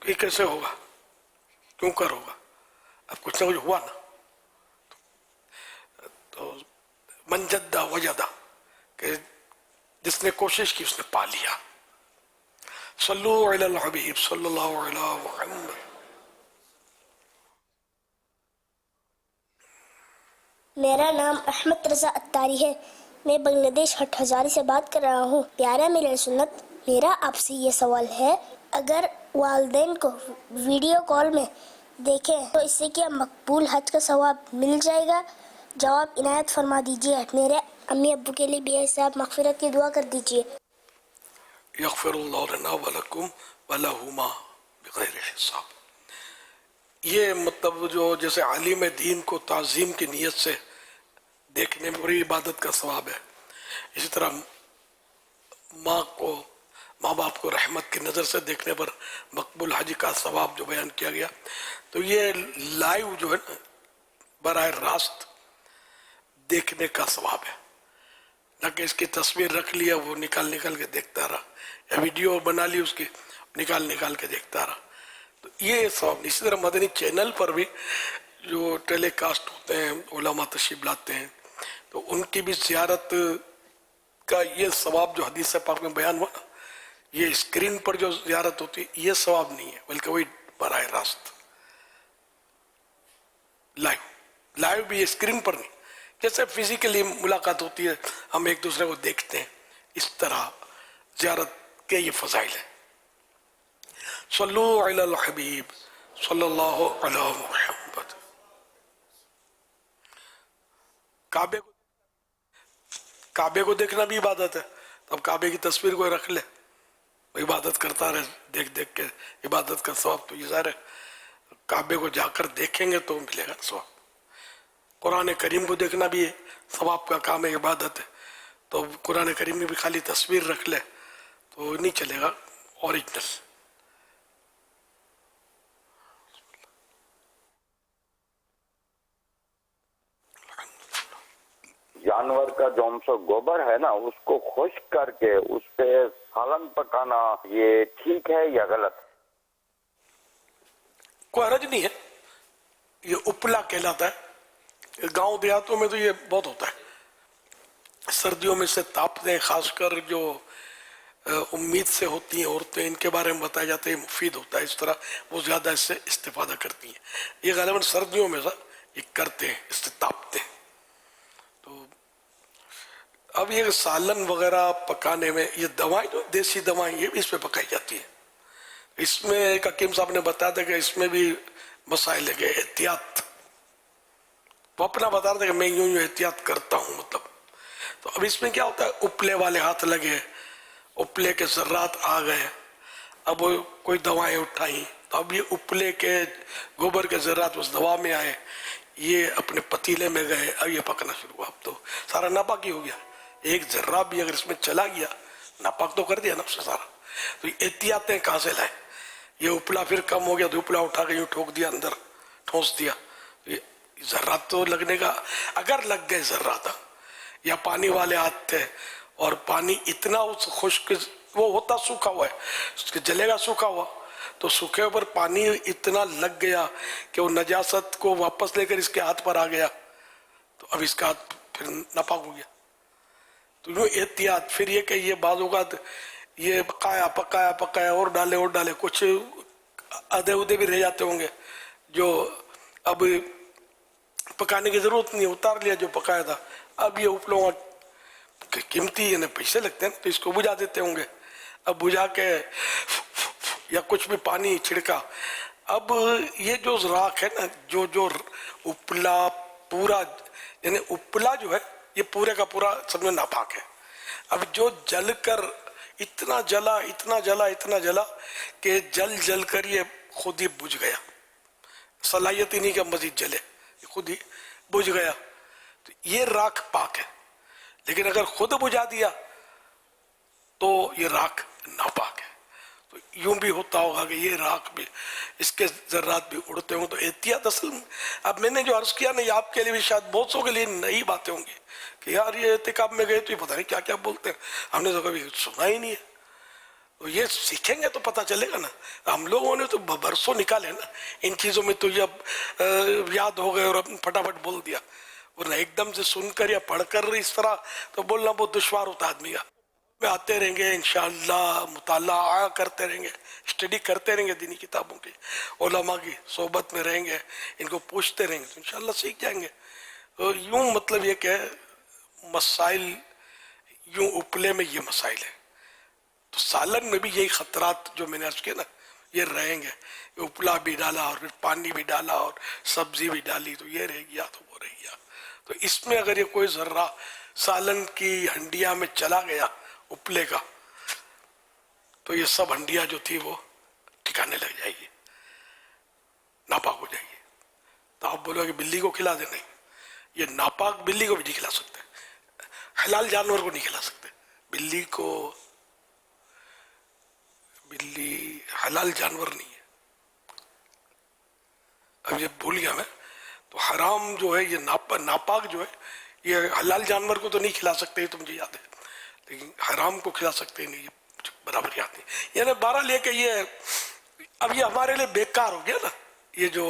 ये कैसे होगा, क्यों कर होगा, अब कुछ ना कुछ हुआ ना। तो मनजद्दा वजदा कि जिसने कोशिश की उसने पा लिया। सल्लु अलल हबीब सल्लल्लाहु अलैहि मुहम्मद। मेरा नाम अहमद रज़ा अत्तारी है, मैं बांग्लादेश हटहज़ारी से बात कर रहा हूँ। प्यारा मेरे सुन्नत, मेरा आपसे ये सवाल है, अगर वालिदैन को वीडियो कॉल में देखें तो इससे क्या मकबूल हज का सवाब मिल जाएगा? जवाब इनायत फरमा दीजिए। मेरे अम्मी अब्बू के लिए भी ऐसे आप मग़फ़िरत की दुआ कर दीजिए। यग़फ़िरुल्लाहु लना व लकुम व लहुमा बिग़ैरि हिसाब। ये मतलब जो जैसे आलिम दीन को ताज़ीम की नीयत से देखने में बड़ी इबादत का सवाब है, इसी तरह माँ बाप को रहमत की नज़र से देखने पर मकबूल हज का सवाब जो बयान किया गया, तो ये लाइव जो है ना बराह रास्त देखने का सवाब है, न कि इसकी तस्वीर रख लिया वो निकाल के देखता रहा, या वीडियो बना ली उसकी निकाल के देखता रहा, तो ये सवाब। इसी तरह मदनी चैनल पर भी जो टेलीकास्ट होते हैं, उलमा तशरीफ लाते हैं, तो उनकी भी ज़ियारत का ये सवाब जो हदीस पाक में बयान हुआ ना, ये स्क्रीन पर जो ज़ियारत होती है ये सवाब नहीं है, बल्कि वही बराह रास्त लाइव भी, स्क्रीन पर नहीं। जैसे फिजिकली मुलाकात होती है, हम एक दूसरे को देखते हैं, इस तरह ज़ियारत के ये फ़ज़ाइल है। सल्लु अलल हबीब सल्लल्लाहु अलैहि मुहम्मद। काबे को देखना भी इबादत है, तो अब काबे की तस्वीर कोई रख ले, वो इबादत करता रहे, देख के इबादत का सवाब तो ये ज़ाहिर है। काबे को जाकर देखेंगे तो मिलेगा सवाब। कुरान करीम को देखना भी सवाब का काम है, इबादत है। तो कुरान करीम में भी खाली तस्वीर रख ले तो नहीं चलेगा, ओरिजिनल। जानवर का जो हमसे गोबर है ना, उसको खुश्क करके उस पे सालन पकाना, ये ठीक है या गलत? कोई हरज नहीं है, ये उपला कहलाता है। गांव देहातों में तो ये बहुत होता है, सर्दियों में से तापते हैं, खासकर जो उम्मीद से होती हैं औरतें, इनके बारे में बताया जाता है मुफीद होता है, इस तरह वो ज्यादा इससे इस्तेफादा करती हैं। ये गालिबन सर्दियों में ये करते हैं, इससे तापते हैं। तो अब ये सालन वगैरह पकाने में ये दवाएं, जो देसी दवाएं, ये भी इस पे पकाई जाती है। इसमें एक हकीम साहब ने बताया था कि इसमें भी मसाइल है, एहतियात। वो अपना बता रहे थे कि मैं यूं यूं एहतियात करता हूं, मतलब। तो अब इसमें क्या होता है, उपले वाले हाथ लगे, उपले के जर्रात आ गए, अब कोई दवाएं उठाई, तो अब ये उपले के गोबर के जर्रात उस दवा में आए, ये अपने पतीले में गए, अब ये पकना शुरू हुआ। अब तो सारा नापाकी हो गया, एक जर्रा भी अगर इसमें चला गया, नापाक तो कर दिया ना उससे सारा। तो एहतियातें कहाँ से लाए? ये उपला फिर कम हो गया तो उपला उठा के यूं ठोक दिया, अंदर ठोस दिया। ये जर्रात तो लगने का, अगर लग गए जर्रात, या पानी वाले हाथ थे और पानी इतना उस खुश्क, वो होता सूखा हुआ है, उसके जलेगा सूखा हुआ, तो सूखे ऊपर पानी इतना लग गया कि वो नजासत को वापस लेकर इसके हाथ पर आ गया, तो अब इसका हाथ फिर नापाक हो गया। तो यूं एहतियात, फिर ये कि ये बाजू का ये पकाया पकाया पकाया और डाले, कुछ आधे उधे भी रह जाते होंगे जो अब पकाने की जरूरत नहीं, उतार लिया जो पकाया था। अब ये उपलों कीमती है, पैसे लगते हैं, तो इसको बुझा देते होंगे। अब बुझा के या कुछ भी पानी छिड़का, अब ये जो राख है ना, जो उपला पूरा, यानी उपला जो है ये पूरे का पूरा समझो नापाक है। अब जो जल कर इतना जला कि जल कर ये खुद ही बुझ गया, सलाहियत ही नहीं कि मजीद जले, ये खुद ही बुझ गया, तो ये राख पाक है। लेकिन अगर खुद बुझा दिया तो ये राख नापाक है। तो यूं भी होता होगा कि ये राख भी, इसके जर्रात भी उड़ते होंगे। तो एहतियात असल में, अब मैंने जो अर्ज किया ना, ये आपके लिए भी शायद बहुत सौ के लिए नई बातें होंगी कि यार ये एहतिकाब में गए तो ये पता नहीं क्या क्या बोलते हैं, हमने तो कभी सुना ही नहीं है। तो ये सीखेंगे तो पता चलेगा ना। हम लोगों ने तो बरसों निकाले ना इन चीज़ों में, तो जब याद हो गए और अपने फटाफट बोल दिया, वरना एकदम से सुनकर या पढ़कर इस तरह तो बोलना बहुत दुश्वार होता आदमी का। में आते रहेंगे इंशाअल्लाह, मुताला करते रहेंगे, स्टडी करते रहेंगे दीनी किताबों की, उलमा की सोबत में रहेंगे, इनको पूछते रहेंगे तो इंशाअल्लाह सीख जाएंगे। तो यूं मतलब ये कि मसाइल, यूं उपले में ये मसाइल है, तो सालन में भी यही खतरात जो मैंने अर्ज किया ना, ये रहेंगे। उपला भी डाला और फिर पानी भी डाला और सब्जी भी डाली, तो ये रह गया तो वो रह गया। तो इसमें अगर ये कोई जर्रा सालन की हंडिया में चला गया उपले का, तो ये सब हंडिया जो थी वो ठिकाने लग जाएगी, नापाक हो जाएगी। तो आप बोलोगे बिल्ली को खिला दे, नहीं, ये नापाक बिल्ली को भी नहीं खिला सकते, हलाल जानवर को नहीं खिला सकते। बिल्ली हलाल जानवर नहीं है। अब ये भूल गया मैं, तो हराम जो है ये नापाक जो है, ये हलाल जानवर को तो नहीं खिला सकते, ये तो मुझे याद है, लेकिन हराम को खिला सकते नहीं, ये बराबर याद नहीं। यानी 12 लेके ये, अब ये हमारे लिए बेकार हो गया ना, ये जो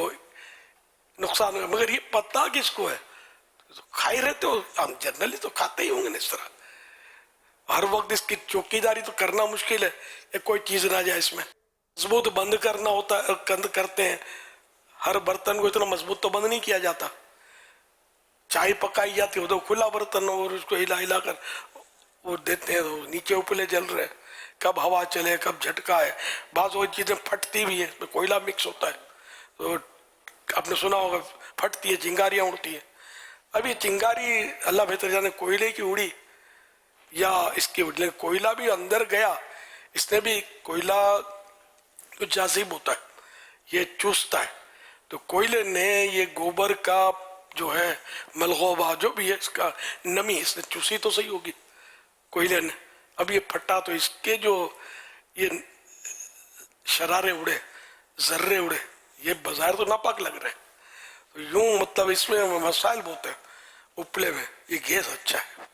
नुकसान है। मगर ये पता किसको है? तो खा ही रहते हो, हम जनरली तो खाते ही होंगे इस तरह। हर वक्त इसकी चौकीदारी तो करना मुश्किल है, ये कोई चीज ना जाए इसमें। मजबूत बंद करना होता है, बंद करते हैं, हर बर्तन को इतना मजबूत तो बंद नहीं किया जाता। चाय पकाई जाती है तो खुला बर्तन और उसको हिला हिला कर वो देते हैं, तो नीचे उपले जल रहे हैं, कब हवा चले कब झटका है, बाज़ वो चीजें फटती भी है, इसमें कोयला मिक्स होता है, तो आपने सुना होगा फटती है, चिंगारियां उड़ती है। अब ये चिंगारी अल्लाह बेहतर जाने कोयले की उड़ी या इसकी उड़ने, कोयला भी अंदर गया, इसने भी, कोयला तो जाजिब होता है, ये चूसता है, तो कोयले ने ये गोबर का जो है मलगोबा जो भी है, इसका नमी इसने चूसी तो सही होगी, कोयले ने, अब ये फटा तो इसके जो ये शरारे उड़े, जर्रे उड़े, ये बाजार तो नापाक लग रहे हैं, तो यूं मतलब इसमें मसाइल बहुत है उपले में। ये गैस अच्छा है,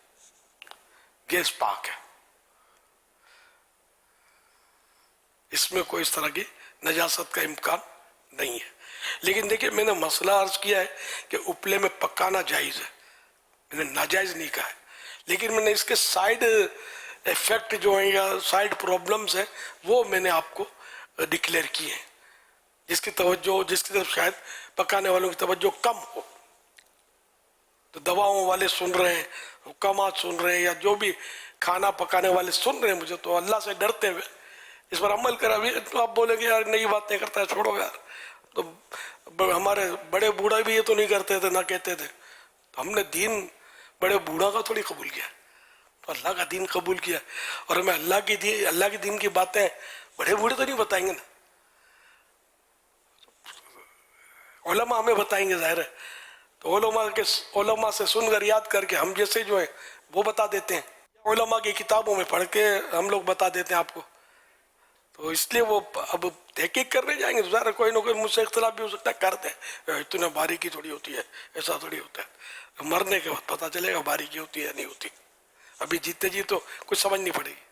गैस पाक है, इसमें कोई इस तरह की नजासत का इम्कान नहीं है। लेकिन देखिए मैंने मसला अर्ज किया है कि उपले में पकाना जायज़ है, मैंने नाजायज़ नहीं कहा है, लेकिन मैंने इसके साइड इफेक्ट जो है या साइड प्रॉब्लम्स हैं वो मैंने आपको डिक्लेयर किए हैं, जिसकी तरफ शायद पकाने वालों की तवज्जो कम हो। तो दवाओं वाले सुन रहे हैं, हुक्कामात सुन रहे हैं, या जो भी खाना पकाने वाले सुन रहे हैं मुझे, तो अल्लाह से डरते हुए इस पर अमल करा भी। तो आप बोलेंगे यार नई बातें करता है, छोड़ो यार, तो हमारे बड़े बूढ़ा भी ये तो नहीं करते थे ना कहते थे, तो हमने दीन बड़े बूढ़ा का थोड़ी कबूल किया, तो अल्लाह का दीन कबूल किया। और हमें अल्लाह की दीन की बातें बड़े बूढ़े तो नहीं बताएंगे ना, उलमा हमें बताएंगे, जाहिर है। तो उलमा से सुनकर याद करके हम जैसे जो है वो बता देते हैं, उलमा की किताबों में पढ़ के हम लोग बता देते हैं आपको। तो इसलिए वो अब तहकीक करने जाएंगे तो ज़रा कोई ना कोई मुझसे इख्तलाफ भी हो सकता है, करते हैं इतने बारीकी थोड़ी होती है, ऐसा थोड़ी होता है, तो मरने के बाद पता चलेगा बारीकी होती है नहीं होती। अभी जीते जी तो कुछ समझ नहीं पड़ेगी।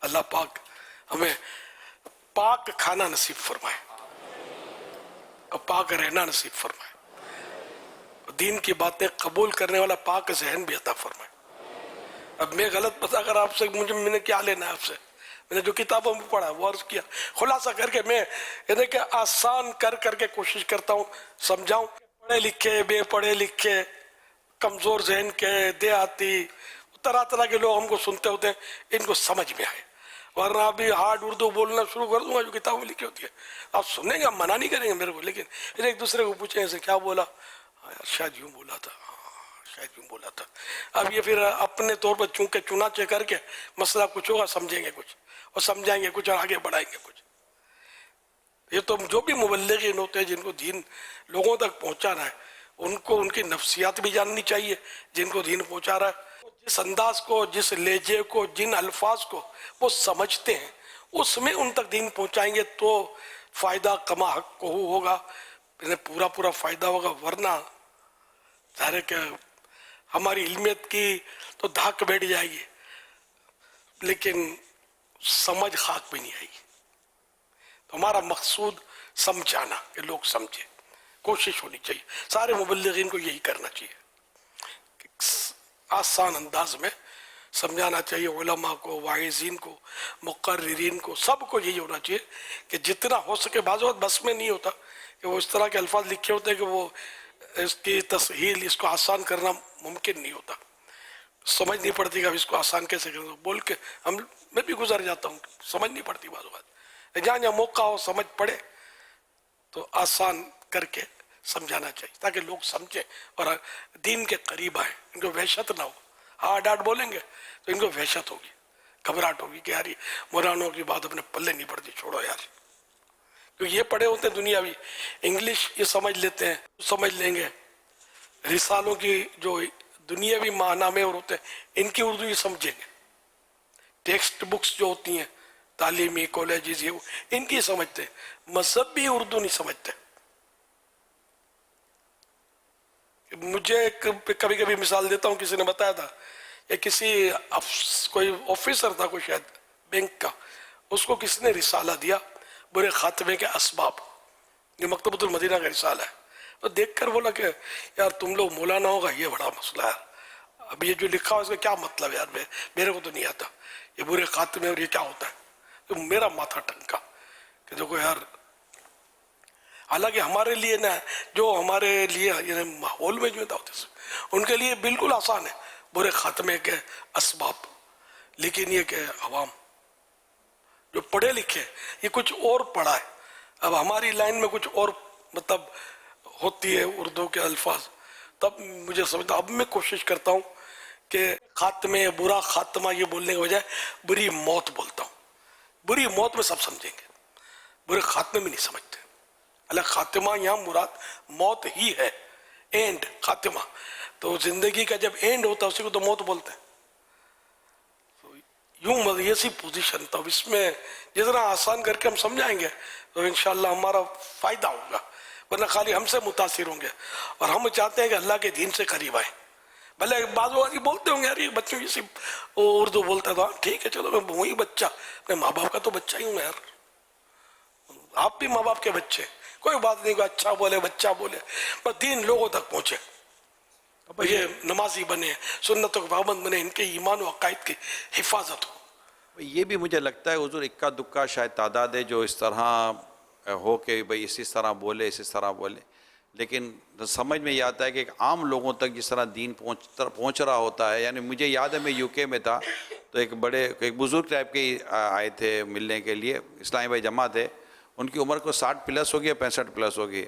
अल्लाह पाक हमें पाक खाना नसीब फरमाए और पाक रहना नसीब फरमाए, दीन की बातें कबूल करने वाला पाक जहन भी अता फरमाए। अब मैं गलत बता कर आपसे मैंने क्या लेना है आपसे, मैंने जो किताबों में पढ़ा वो अर्ज किया, खुलासा करके मैं यानी कि आसान कर करके कोशिश करता हूँ समझाऊं। पढ़े लिखे बेपढ़े लिखे, कमजोर जहन के, देहाती, तरह तरह के लोग हमको सुनते होते हैं, इनको समझ में आए। वरना अभी हार्ड उर्दू बोलना शुरू कर दूंगा जो किताबें लिखी होती है, आप सुनेंगे, आप मना नहीं करेंगे मेरे को, लेकिन फिर एक दूसरे को पूछे ऐसे क्या बोला, शायद यूं बोला था, शायद यूं बोला था। अब ये फिर अपने तौर पर चूंकि चुनाचे करके मसला कुछ होगा, समझेंगे कुछ और समझाएंगे कुछ और आगे बढ़ाएंगे कुछ। ये तो जो भी मुबल्लिगीन होते हैं जिनको दीन लोगों तक पहुंचाना है, उनको उनकी नफ्सियात भी जाननी चाहिए जिनको दीन पहुंचा रहा है। जिस अंदाज को, जिस लहजे को, जिन अल्फाज को वो समझते हैं, उसमें उन तक दीन पहुंचाएंगे तो फायदा कमा हक को होगा, पूरा पूरा फायदा होगा। वरना सारे क्या हमारी इल्मियत की तो धाक बैठ जाएगी, लेकिन समझ खाक भी नहीं आएगी। तो हमारा मकसूद समझाना, कि लोग समझे, कोशिश होनी चाहिए। सारे मुबल्लिगीन को यही करना चाहिए, आसान अंदाज में समझाना चाहिए। उलमा को, वाइज़ीन को, मुक़र्रिरीन को, सबको यही होना चाहिए कि जितना हो सके। बाज़ वक़्त बस में नहीं होता कि वो इस तरह के अल्फाज लिखे होते हैं कि वो इसकी तसहील, इसको आसान करना मुमकिन नहीं होता, समझ नहीं पड़ती कि अब इसको आसान कैसे करें। तो बोल के मैं भी गुजर जाता हूँ, समझ नहीं पड़ती बाज़ वक़्त। जहाँ जहाँ मौका हो, समझ पड़े, तो आसान करके समझाना चाहिए ताकि लोग समझें और दीन के करीब आए, इनको वहशत ना हो। हार्ड हार्ड बोलेंगे तो इनको वहशत होगी, घबराहट होगी कि यार ये मौलानों की बात अपने पल्ले नहीं पड़ती, छोड़ो यार। क्योंकि ये पढ़े होते हैं दुनियावी, इंग्लिश ये समझ लेते हैं, समझ लेंगे। रिसालों की जो दुनियावी माहनामे और होते हैं, इनकी उर्दू ये समझेंगे। टेक्स्ट बुक्स जो होती हैं तालीमी कॉलेजेस, ये इनकी समझते, मजहबी उर्दू नहीं समझते। मुझे कभी कभी मिसाल देता हूँ, किसी ने बताया था या किसी कोई ऑफिसर था, कोई शायद बैंक का, उसको किसी ने रिसाला दिया बुरे खात्मे के असबाब, ये मकतबतुल मदीना का रिसाला है। तो देखकर बोला कि यार तुम लोग मौलाना होगा, ये बड़ा मसला है। अब ये जो लिखा है इसका क्या मतलब यार, मेरे को तो नहीं आता ये बुरे खात्मे और ये क्या होता है। तो मेरा माथा टंका कि देखो यार, हालांकि हमारे लिए ना, जो हमारे लिए माहौल में जो होते उनके लिए बिल्कुल आसान है बुरे खात्मे के असबाब, लेकिन ये कि अवाम जो पढ़े लिखे ये कुछ और पढ़ा है। अब हमारी लाइन में कुछ और मतलब होती है उर्दू के अल्फाज, तब मुझे समझता, अब मैं कोशिश करता हूँ कि खात्मे, बुरा खात्मा ये बोलने के बजाय बुरी मौत बोलता हूँ। बुरी मौत में सब समझेंगे, बुरे खात्मे में नहीं समझते। अल्लाह खात्मा यहाँ मुराद मौत ही है, एंड खात्मा। तो जिंदगी का जब एंड होता है उसी को तो मौत बोलते हैं। यूं ये सी पोजीशन, तो अब इसमें जितना आसान करके हम समझाएंगे तो इंशाल्लाह हमारा फायदा होगा, वरना खाली हमसे मुतासिर होंगे। और हम चाहते हैं कि अल्लाह के दीन से करीब आए। भले बाजू वाली बोलते होंगे यार ये बच्चों की सिर्फ उर्दू बोलता था, ठीक है चलो मैं वही बच्चा, मैं माँ बाप का तो बच्चा ही हूँ यार, आप भी माँ बाप के बच्चे, कोई बात नहीं, कोई अच्छा बोले बच्चा बोले, पर दीन लोगों तक पहुंचे, ये नमाजी बने, सुन्नतों के पाबंद बने, इनके ईमान व अकायद की हिफाजत हो। ये भी मुझे लगता है हुजूर इक्का दुक्का शायद तादाद है जो इस तरह हो के भाई इसी तरह बोले इसी तरह बोले, लेकिन समझ में ये आता है कि एक आम लोगों तक जिस तरह दीन पहुंच रहा होता है। यानी मुझे याद है मैं यूके में था तो एक बुजुर्ग टाइप के आए थे मिलने के लिए, इस्लामी भाई जमा थे, उनकी उम्र को 60 प्लस होगी या 65 प्लस होगी,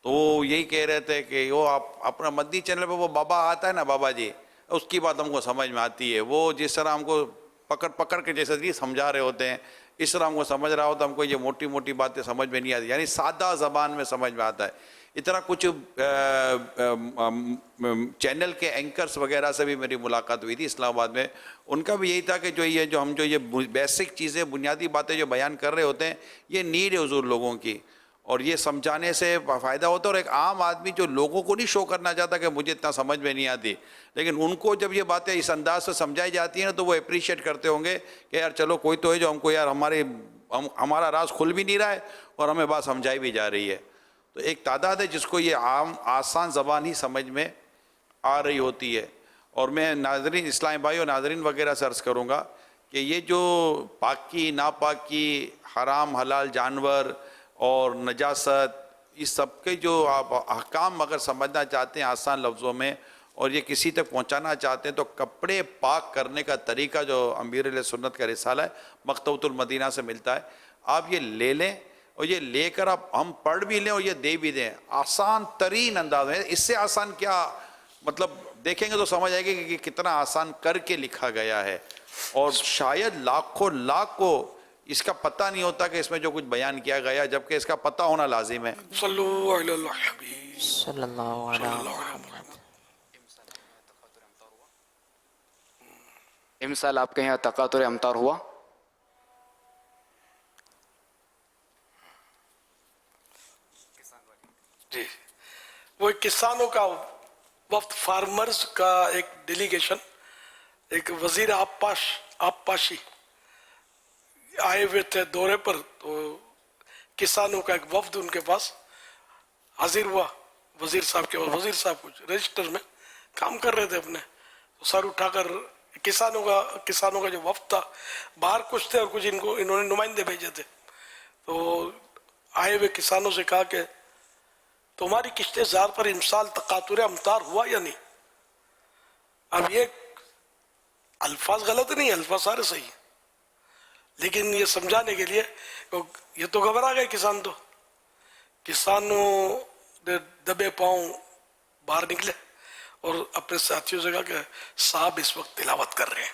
तो वो यही कह रहे थे कि वो आप अपना मदनी चैनल पे वो बाबा आता है ना बाबा जी, उसकी बात हमको समझ में आती है, वो जिस तरह हमको पकड़ के जैसे कि समझा रहे होते हैं इस तरह हमको समझ रहा होता, हमको ये मोटी मोटी बातें समझ में नहीं आती, यानी सादा ज़बान में समझ में आता है। इतना कुछ चैनल के एंकर्स वगैरह से भी मेरी मुलाकात हुई थी इस्लामाबाद में, उनका भी यही था कि जो ये बेसिक चीज़ें बुनियादी बातें जो बयान कर रहे होते हैं ये नीड है हुजूर लोगों की, और ये समझाने से फ़ायदा होता है। और एक आम आदमी जो लोगों को नहीं शो करना चाहता कि मुझे इतना समझ में नहीं आती, लेकिन उनको जब ये बातें इस अंदाज से समझाई जाती हैं ना तो वो अप्रिशिएट करते होंगे कि यार चलो कोई तो है जो हमको यार हमारा राज खुल भी नहीं रहा है और हमें बात समझाई भी जा रही है। तो एक तादाद है जिसको ये आसान ज़बान ही समझ में आ रही होती है। और मैं नाज़रीन इस्लामी भाई और नाज़रीन वगैरह से अर्ज़ करूँगा कि ये जो पाकी नापाकी हराम हलाल जानवर और नजासत इस सब के जो आप अहकाम अगर समझना चाहते हैं आसान लफ्ज़ों में और ये किसी तक पहुंचाना चाहते हैं तो कपड़े पाक करने का तरीका जो अमीर सुन्नत का रिसाला है मकतबतुल मदीना से मिलता है, आप ये ले लें और ये लेकर आप हम पढ़ भी लें और ये दे भी दें, आसान तरीन अंदाज में। इससे आसान क्या मतलब देखेंगे तो समझ आएगी कि कितना आसान करके लिखा गया है, और शायद लाखों लाख को इसका पता नहीं होता कि इसमें जो कुछ बयान किया गया, जबकि इसका पता होना लाजिम है। इमसाल आपके यहाँ तकातुर अमतार हुआ? जी, वो किसानों का वफ्द, फार्मर्स का एक डेलीगेशन, एक वजीर आबपाशी आए हुए थे दौरे पर, तो किसानों का एक वफ्द उनके पास हाजिर हुआ वजीर साहब के पास। वजीर साहब कुछ रजिस्टर में काम कर रहे थे अपने, तो सर उठाकर किसानों का जो वफ्द था, बाहर कुछ थे और कुछ इन्होंने नुमाइंदे भेजे थे, तो आए हुए किसानों से कहा कि तुम्हारी किश्ते जार पर इमसाल तकातुर अमतार हुआ या नहीं। अब ये अल्फाज गलत नहीं, अल्फाज सारे सही है, लेकिन ये समझाने के लिए ये तो घबरा गए किसान, तो किसानों ने दबे पांव बाहर निकले और अपने साथियों से कहा कि साहब इस वक्त तिलावत कर रहे हैं।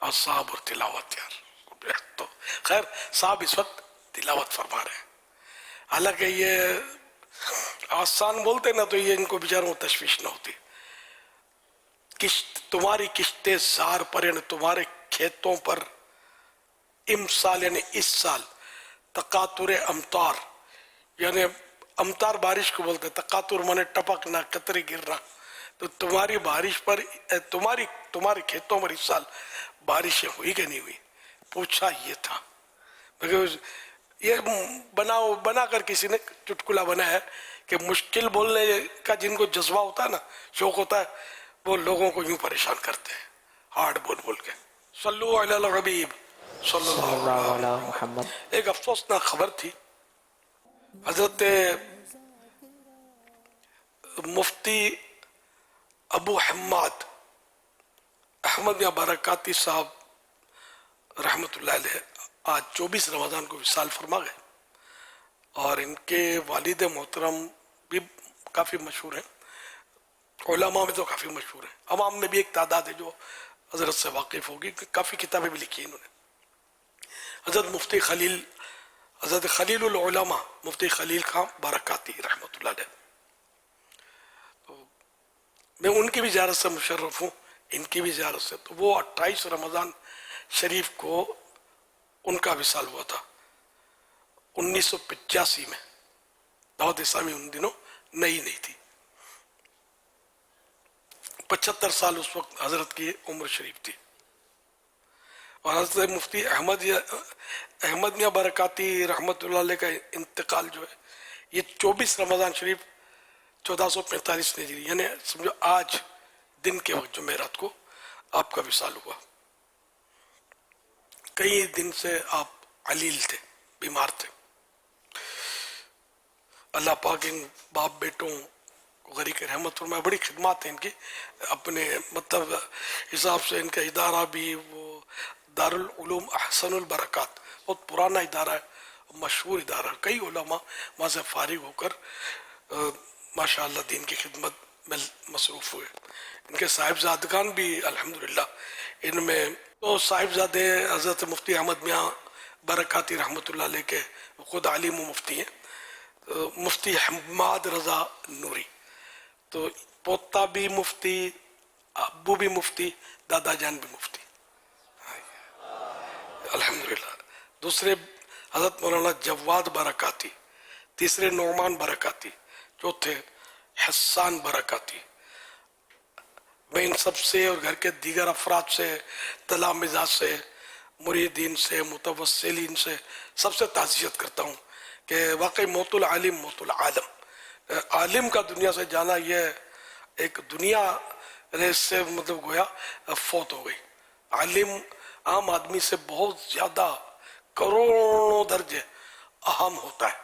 और साहब और तिलावत यार, तो खैर साहब इस वक्त तिलावत फरमा रहे हैं। हालांकि ये आसान बोलते ना तो ये इनको बेचारों को तशवीश न होती। तुम्हारी किश्ते जार पर यानी तुम्हारे खेतों पर इमसाल यानी इस साल, तकातुर अमतार यानी अमतार बारिश को बोलते, तकातुर माने टपकना, कतरे गिरना, तो तुम्हारी बारिश पर तुम्हारे खेतों पर इस साल बारिशें हुई कि नहीं हुई, पूछा ये था। ये बनाकर किसी ने चुटकुला बनाया है कि मुश्किल बोलने का जिनको जज्बा होता है ना, शौक होता है, वो लोगों को यूं परेशान करते हैं हार्ड बोल के। सल्लु अला हबीब सल्लल्लाहु अलैहि मुहम्मद। एक अफसोसनाक खबर थी, हजरत मुफ्ती अबू हम्माद अहमद या बरकाती साहब रहमतुल्लाह अलैह आज 24 रमज़ान को विसाल फरमा गए, और इनके वालिद मोहतरम भी काफ़ी मशहूर हैं, उलमा में तो काफ़ी मशहूर हैं, अवाम में भी एक तादाद है जो हजरत से वाकिफ़ होगी, काफ़ी किताबें भी लिखी इन्होंने। हजरत खलील उलमा मुफ्ती खलील खां बरकाती रहमतुल्लाह अलैह, तो मैं उनकी भी ज़ियारत से मुशर्रफ हूँ, इनकी भी ज़ियारत से। तो वो 28 रमज़ान शरीफ को उनका विसाल हुआ था 1985 में। दावत इस्लामी उन दिनों नई नहीं थी। 75 साल उस वक्त हजरत की उम्र शरीफ थी। और हजरत मुफ्ती अहमद मियाँ बरकाती रहमतुल्लाह अलैह का इंतकाल जो है ये 24 रमज़ान शरीफ 1445 हिजरी, यानी समझो आज दिन के वक्त जुमेरात को आपका विसाल हुआ। कई दिन से आप अलील थे, बीमार थे। अल्लाह पाक इन बाप बेटों को गरी के रहमत फरमाए। बड़ी खिदमत है इनकी, अपने मतलब हिसाब से इनका इदारा भी वो दारुल उलूम अहसनुल बरकात बहुत पुराना इदारा है, मशहूर इदारा। कई उलमा वहाँ से फारिग होकर माशाअल्लाह दीन की खिदमत में मसरूफ़ हुए। इनके साहिबजादगान भी अल्हम्दुलिल्लाह, इनमें तो साहिबजादे हज़रत मुफ्ती अहमद मियाँ बरकाती रहमतुल्लाह अलैह के खुद आलिम व मुफ्ती हैं, मुफ्ती हम्माद रज़ा नूरी, तो पोता भी मुफ्ती, अब्बू भी मुफ्ती, दादा जान भी मुफ्ती अल्हम्दुलिल्लाह। दूसरे हज़रत मौलाना जवाद बरकाती, तीसरे नौमान बरकाती, चौथे हसान बरकाती। मैं इन सब से और घर के दीगर अफराद से, तला मिजाज से, मुरीदीन से, मुतवस्सिलीन से सबसे ताज़ियत करता हूँ कि वाकई मौतुल आलिम मौतुल आलम, आलिम का दुनिया से जाना यह एक दुनिया रेस से मतलब गोया फौत हो गई। आलिम आम आदमी से बहुत ज़्यादा करोड़ों दर्जे अहम होता है।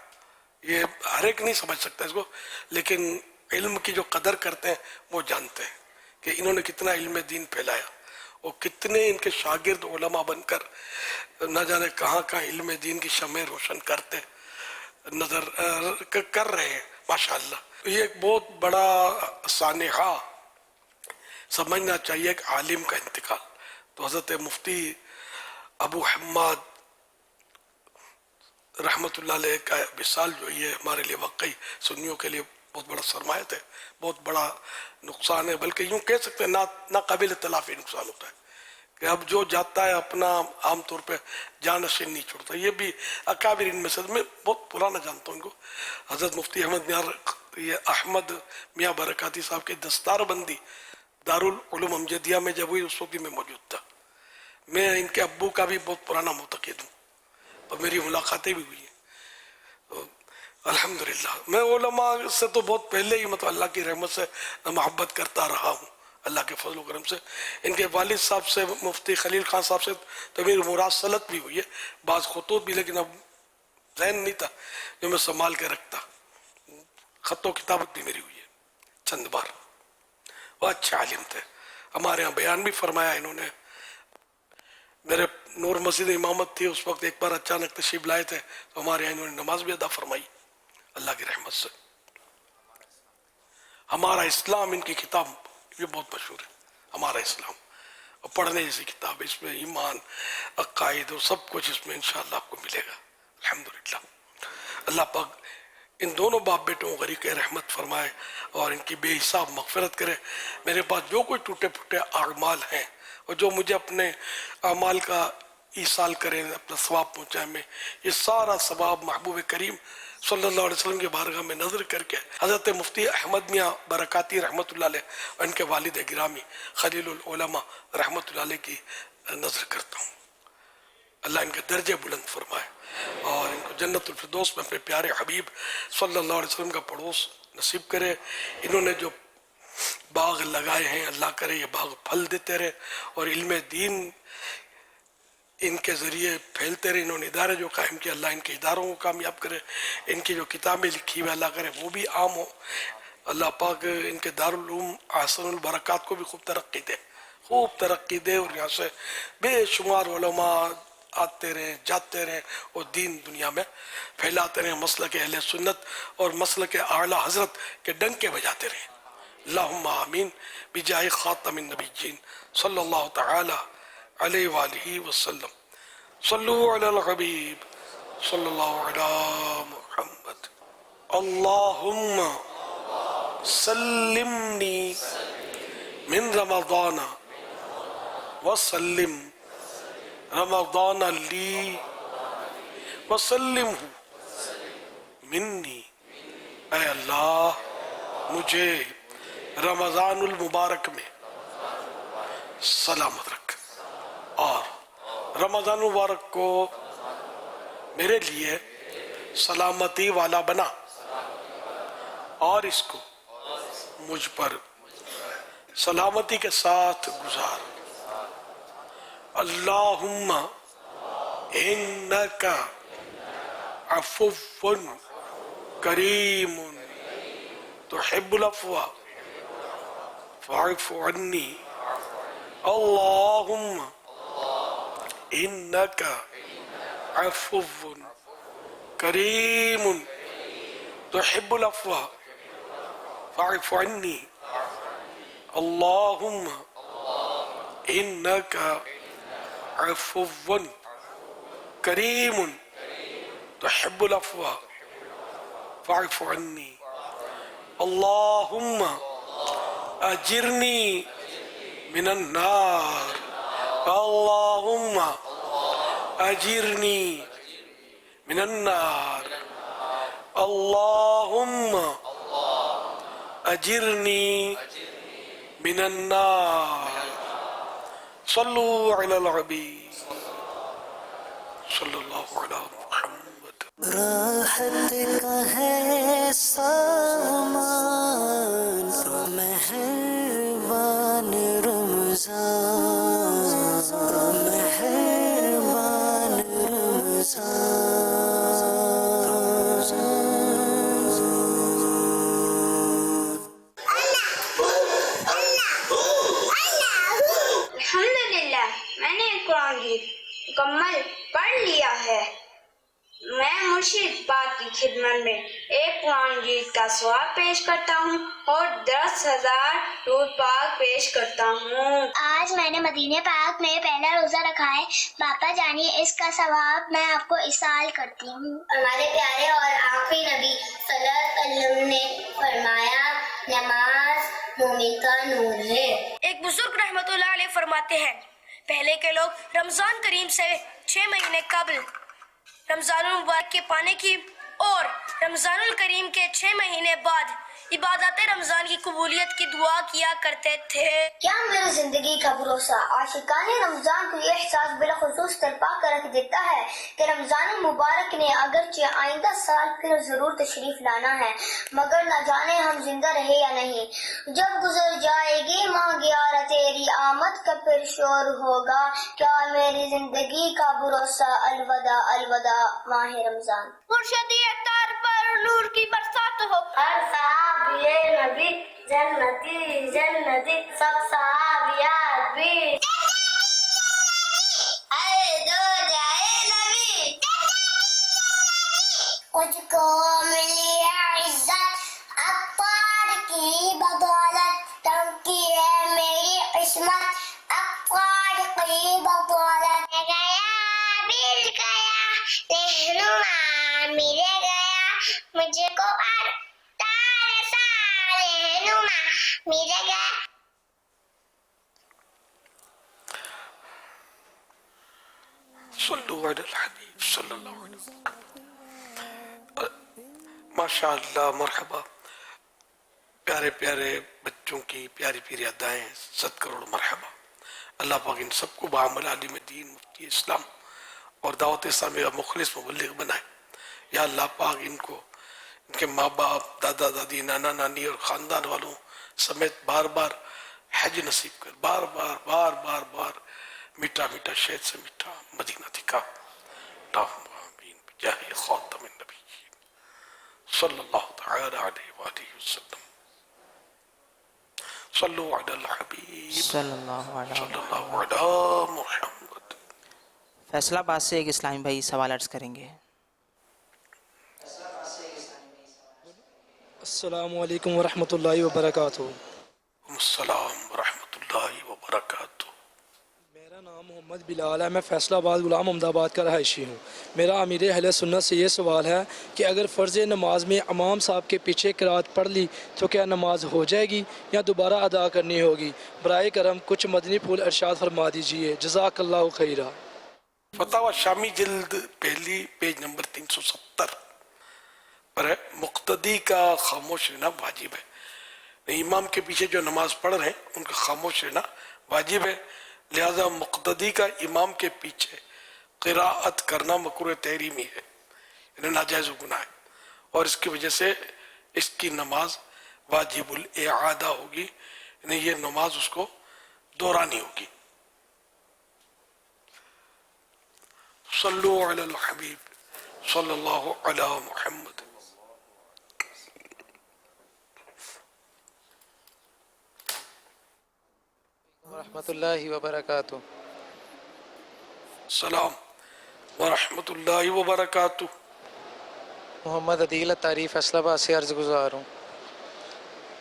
ये हर एक नहीं समझ सकता इसको, लेकिन इल्म की जो कदर करते हैं वो जानते हैं कि इन्होंने कितना इल्म दीन फैलाया और कितने इनके शागिर्द उलमा बनकर न जाने कहाँ कहाँ इल्म दीन की शमें रोशन करते नजर कर रहे हैं माशाअल्लाह। ये एक बहुत बड़ा सानेहा समझना चाहिए कि आलिम का इंतकाल। तो हज़रत मुफ्ती अबू हम्माद रहमतुल्लाह अलैह का विसाल जो ये हमारे लिए वाकई सुन्नियों के लिए बहुत बड़ा सरमायत है, बहुत बड़ा नुकसान है, बल्कि यूँ कह सकते हैं ना काबिल तलाफी नुकसान होता है कि अब जो जाता है अपना आमतौर पे जानशीन नहीं छोड़ता। ये भी अकाबिर इनमें से मैं बहुत पुराना जानता हूँ इनको। हज़रत मुफ्ती अहमद मियाँ बरकाती साहब की दस्तारबंदी दारुल उलूम अमजदिया में जब हुई उस वक्त भी मैं मौजूद था। मैं इनके अब्बू का भी बहुत पुराना मुतक़िद हूँ और मेरी मुलाकातें भी हुई हैं। तो अल्हम्दुलिल्लाह मैं उलमा से तो बहुत पहले ही मतलब अल्लाह की रहमत से मोहब्बत करता रहा हूँ, अल्लाह के फजल करम से। इनके वालिद साहब से मुफ्ती खलील खान साहब से तो मेरी मुरासलत भी हुई है, बाज़ खुतूत भी, लेकिन अब ज़हन नहीं था जो मैं संभाल के रखता। ख़त किताबत भी मेरी हुई है चंद बार। वो अच्छे आलिम थे, हमारे यहाँ बयान भी फरमाया इन्होंने। मेरे नूर मस्जिद इमामत थी उस वक्त, एक बार अचानक तशरीफ लाए थे तो हमारे यहाँ इन्होंने नमाज भी अदा फरमाई अल्लाह की रहमत से। हमारा इस्लाम इनकी किताब ये बहुत मशहूर है, हमारा इस्लाम, और पढ़ने जैसी किताब। इसमें ईमान अकायद और सब कुछ इसमें इंशाअल्लाह आपको मिलेगा अल्हम्दुलिल्लाह। अल्लाह पाक इन दोनों बाप बेटों को गरीक रहमत फरमाए और इनकी बेहिसाब मगफिरत करे। मेरे पास जो कोई टूटे फूटे आमाल हैं और जो मुझे अपने अमाल का ईसाल करें, अपना सवाब पहुँचाए, में ये सारा सवाब महबूब करीम सल्लल्लाहु अलैहि वसल्लम के बारगाह में नजर करके हज़रत मुफ्ती अहमद मियाँ बरकाती रहमतुल्लाह अलैह और इनके वालिद गिरामी खलीलुल उलमा रहमतुल्लाह अलैह की नजर करता हूँ। अल्लाह इनके दर्जे बुलंद फरमाए और इनको जन्नतुल फिरदौस में अपने प्यारे हबीब सल्लल्लाहु अलैहि वसल्लम का पड़ोस नसीब करे। इन्होंने जो बाग लगाए हैं अल्लाह करे ये बाग फल देते रहे और इल्म दीन इनके ज़रिए फैलते रहे। इन्होंने इदारे जो कायम किया अल्लाह इनके इदारों को कामयाब करे। इनकी जो किताबें लिखी हुई अल्लाह करे वो भी आम हो। अल्लाह पाक इनके दारुल उलूम अहसनुल बरकात को भी खूब तरक्की दे, खूब तरक्की दे और यहाँ से बेशुमार उलमा आते रहे जाते रहे और दीन दुनिया में फैलाते रहे। मसलक अहले सुन्नत और मसलक आला हज़रत के डंके बजाते रहे। अल्लाहुम्मा आमीन बिजाहि खातमिन नबिय्यीन सल्लल्लाहु तआला अलैहि वालिहि वसल्लम। सल्लु अलल हबीब सल्लल्लाहु अला मुहम्मद। अल्लाहुम्मा सल्लिमनी मिन रमज़ान वसल्लिम रमज़ान ली वसल्लिम मिन्नी, ऐ अल्लाह मुझे रमज़ानुल मुबारक में सलामत रख और रमज़ान मुबारक को मेरे लिए सलामती वाला बना और इसको मुझ पर सलामती के साथ गुजार। अल्लाहुम्मा इन्नका अफ़ुव्वुन करीमुन तुहिब्बुल अफ़्वा फ़अफ़ु अन्नी। अल्लाहुम्मा इन्नका अफ़ुव्वुन करीमुन तुहिब्बुल अफ़्वा फ़अफ़ु अन्नी। अल्लाहुम्मा इन्नका अफ़ुव्वुन करीमुन तुहिब्बुल अफ़्वा फ़अफ़ु अन्नी। अल्लाहुम्मा अजिरनी मिनन नार। अल्लाहुम्मा अजिरनी मिनन नार। अल्लाहुम्मा अजिरनी मिनन नार। सल्लु अलल हबीब सल्लल्लाहु अलैहि मुहम्मद। राहत का है सामान मेहरबान रमज़ान, मेहरबान अल्हम्दुलिल्लाह, मैंने कुरान मुकम्मल पढ़ लिया है। मैं मुर्शिद पाक की खिदमत में एक कुरान गीत का सवाब पेश करता हूँ और 10,000 दूध पाक पेश करता हूँ। आज मैंने मदीने पाक में पहला रोजा रखा है। पापा जानिए इसका सवाब मैं आपको इसाल करती हूँ। हमारे प्यारे और आखिरी नबी सल्लल्लाहु अलैहि वसल्लम ने फरमाया, नमाज मोमिन का नूर है। एक बुजुर्ग रहमतुल्लाह अलैह फरमाते हैं, पहले के लोग रमजान करीम से 6 महीने कबल रमजानुल मुबारक के पाने की और रमजानुल करीम के 6 महीने बाद इबादत रमजान की कबूलियत की दुआ किया करते थे। क्या मेरी जिंदगी का भरोसा आशिकाने रमजान को ये एहसास बिलखुसूस तड़पा कर रख देता है कि रमजान मुबारक ने अगरचे आइंदा साल फिर जरूर तशरीफ लाना है, मगर न जाने हम जिंदा रहे या नहीं। जब गुजर जाएगी माह 11 तेरी आमद का फिर शोर होगा, क्या मेरी जिंदगी का भरोसा अलविदा अलविदा माह रमजान। मुर्शिदी अतार पर नूर की बरसात हो, हर सहाबिये नबी जन्नती जन्नती सब सहाबियात भी। आए दो जाए नबी, मुझको मिली है इज्जत अख्तार की बदौलत, टंकी है मेरी किस्मत अख्तार की बदौलत। गया मिल गया रहनुमा मिल गया मुझको मिलेगा। सल्लु अलल हबीब सल्लल्लाहु अलैहि वसल्लम। माशाअल्लाह, मरहबा। प्यारे प्यारे बच्चों की प्यारी प्यारी अदाएं, 7 करोड़ मरहबा। अल्लाह पाक इन सबको बामल आलिम दीन, मुफ्ती इस्लाम और दावत इस्लामी का मुखलिस मुबल्लिग बनाए। या अल्लाह पाक इनको इनके माँ बाप, दादा दादी, नाना नानी और ख़ानदान वालों समेत बार बार हज नसीब कर, बार बार बार बार बार मीठा मीठा शहद से मीठा मदीना दिखा। जाहे खातमुन नबिय्यीन सल्लल्लाहु तआला अलैहि वसल्लम। सल्लु अलल हबीब सल्लल्लाहु अलैहि मुहम्मद। फैसलाबाद से एक इस्लामी भाई सवाल अर्ज करेंगे। अस्सलामु अलैकुम वरहमतुल्लाहि वबरकातुहू। अस्सलाम वरहमतुल्लाहि वबरकातुहू। मेरा नाम मोहम्मद बिलाल है, मैं फैसलाबाद गुलाम अहमदाबाद का रहायशी हूँ। मेरा अमीर अहले सुन्नत से ये सवाल है कि अगर फ़र्ज़ नमाज में इमाम साहब के पीछे क़िराअत पढ़ ली तो क्या नमाज हो जाएगी या दोबारा अदा करनी होगी? बराए करम कुछ मदनी फूल इरशाद फरमा दीजिए, जज़ाकल्लाहु खैरा। फतावा शामी जिल्द पहली पेज नंबर 370 पर है, मुक्तदी का खामोश रहना वाजिब है। इमाम के पीछे जो नमाज पढ़ रहे हैं उनका खामोश रहना वाजिब है, लिहाजा मुक्तदी का इमाम के पीछे क़िराअत करना मकरूह तहरीमी है, यानी नाजायज़ गुनाह है, और इसकी वजह से इसकी नमाज वाजिबुल इआदा होगी, यानी ये नमाज उसको दोहरानी होगी। सल्लु अलल हबीब सल्लल्लाहु अला मुहम्मद। रहमतुल्लाहि व बरकातुहू। सलाम व रहमतुल्लाहि व बरकातुहू। मोहम्मद अदील अत्तारी फैसलाबाद से अर्ज़ गुज़ार हूँ।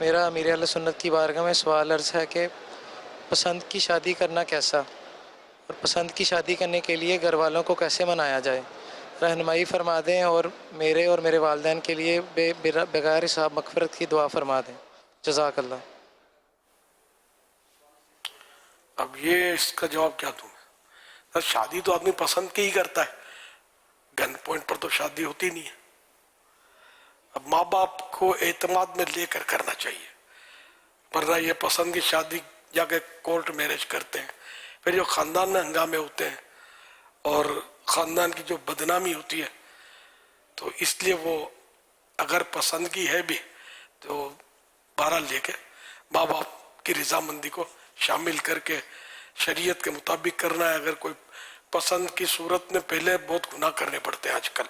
मेरा अमीर अहले सुन्नत की बारगाह में सवाल अर्ज़ है कि पसंद की शादी करना कैसा, और पसंद की शादी करने के लिए घर वालों को कैसे मनाया जाए, रहनुमाई फरमा दें, और मेरे वालिदैन के लिए बगैर हिसाब मग़फ़िरत की दुआ फरमा दें। जज़ाकल्लाह। अब ये इसका जवाब क्या दूँ? तो शादी तो आदमी पसंद की ही करता है, गन पॉइंट पर तो शादी होती नहीं है। अब माँ बाप को एतमाद में लेकर करना चाहिए, वरना ये पसंद की शादी जाके कोर्ट मैरिज करते हैं, फिर जो ख़ानदान में हंगामे होते हैं और ख़ानदान की जो बदनामी होती है, तो इसलिए वो अगर पसंद की है भी तो बहरहाल लेके माँ बाप की रजामंदी को शामिल करके शरीयत के मुताबिक करना है। अगर कोई पसंद की सूरत में पहले बहुत गुनाह करने पड़ते हैं आजकल,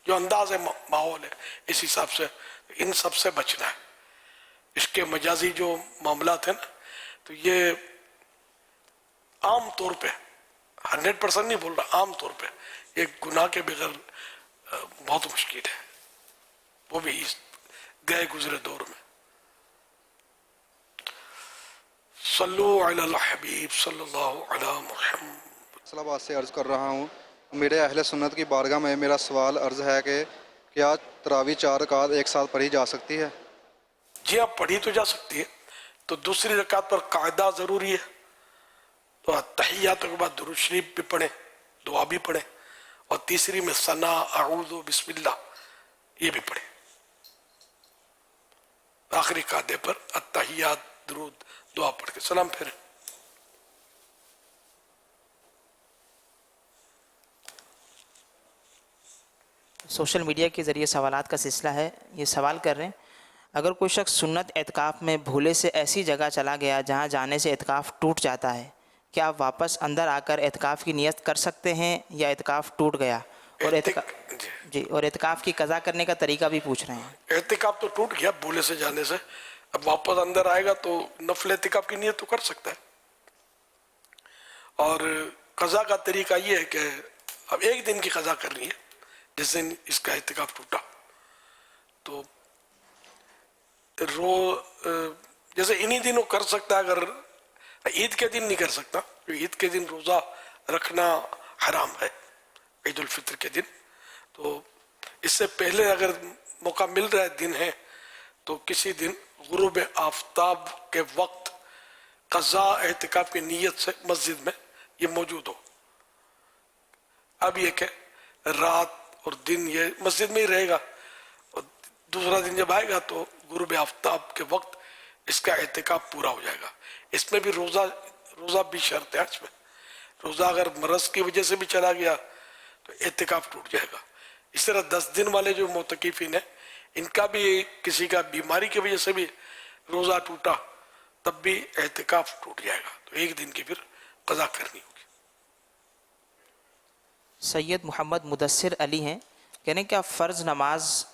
जो अंदाज है माहौल है, इस हिसाब से इन सब से बचना है। इसके मजाजी जो मामला थे ना, तो ये आम तौर पे 100% नहीं बोल रहा, आम तौर पे एक गुनाह के बगैर बहुत मुश्किल है, वो भी इस गए गुजरे दौर में। सल्लु अलल हबीब सल्लल्लाहु अला मुहम्मद। इस्लामाबाद से अर्ज़ कर रहा हूँ। मेरे अहले सुन्नत की बारगाह में मेरा सवाल अर्ज़ है कि क्या तरावी 4 रकात एक साथ पढ़ी जा सकती है? जी हाँ, पढ़ी तो जा सकती है। तो दूसरी रकात पर कायदा ज़रूरी है, तो तहियात के बाद दुरूद शरीफ भी पढ़ें, दुआ भी पढ़ें, और तीसरी में सना अऊज़ु बिस्मिल्लाह ये भी पढ़ें। आखिरी कायदे पर अत्तहियात दुरूद दुआ पढ़ के सलाम फिर। सोशल मीडिया के ज़रिए सवालात का सिलसिला है। ये सवाल कर रहे हैं, अगर कोई शख्स सुन्नत एतकाफ़ में भूले से ऐसी जगह चला गया जहाँ जाने से एतकाफ़ टूट जाता है, क्या आप वापस अंदर आकर एतकाफ़ की नियत कर सकते हैं, या एतकाफ़ टूट गया और एतकाफ़ की कज़ा करने का तरीका भी पूछ रहे हैं। एतकाफ़ तो टूट गया भूले से जाने से, अब वापस अंदर आएगा तो नफल एतकाफ़ की नियत तो कर सकता है। और कज़ा का तरीका ये है कि अब एक दिन की कज़ा करनी है, जिस दिन इसका एतकाफ़ टूटा, तो जैसे इन्हीं दिनों कर सकता है। अगर ईद के दिन नहीं कर सकता, क्योंकि ईद के दिन रोज़ा रखना हराम है, ईद उल फितर के दिन। तो इससे पहले अगर मौका मिल रहा है, दिन है, तो किसी दिन गुरूब आफ्ताब के वक्त कज़ा एहतिकाफ की नीयत से मस्जिद में ये मौजूद हो। अब ये कि रात और दिन ये मस्जिद में ही रहेगा, और दूसरा दिन जब आएगा तो गुरूब आफ्ताब के वक्त इसका एहतिकाफ पूरा हो जाएगा। इसमें भी रोज़ा भी शर्त है। इसमें रोज़ा अगर मरज की वजह से भी चला गया तो एहतिकाफ टूट जाएगा। इस तरह 10 दिन वाले जो मोतकीफिन है, इनका भी किसी का बीमारी की वजह से भी रोज़ा टूटा, तब भी एहतिकाफ टूट जाएगा, तो एक दिन की फिर कज़ा करनी होगी। सैयद मोहम्मद मुदस्सिर अली हैं, कह रहे हैं क्या फ़र्ज़ नमाज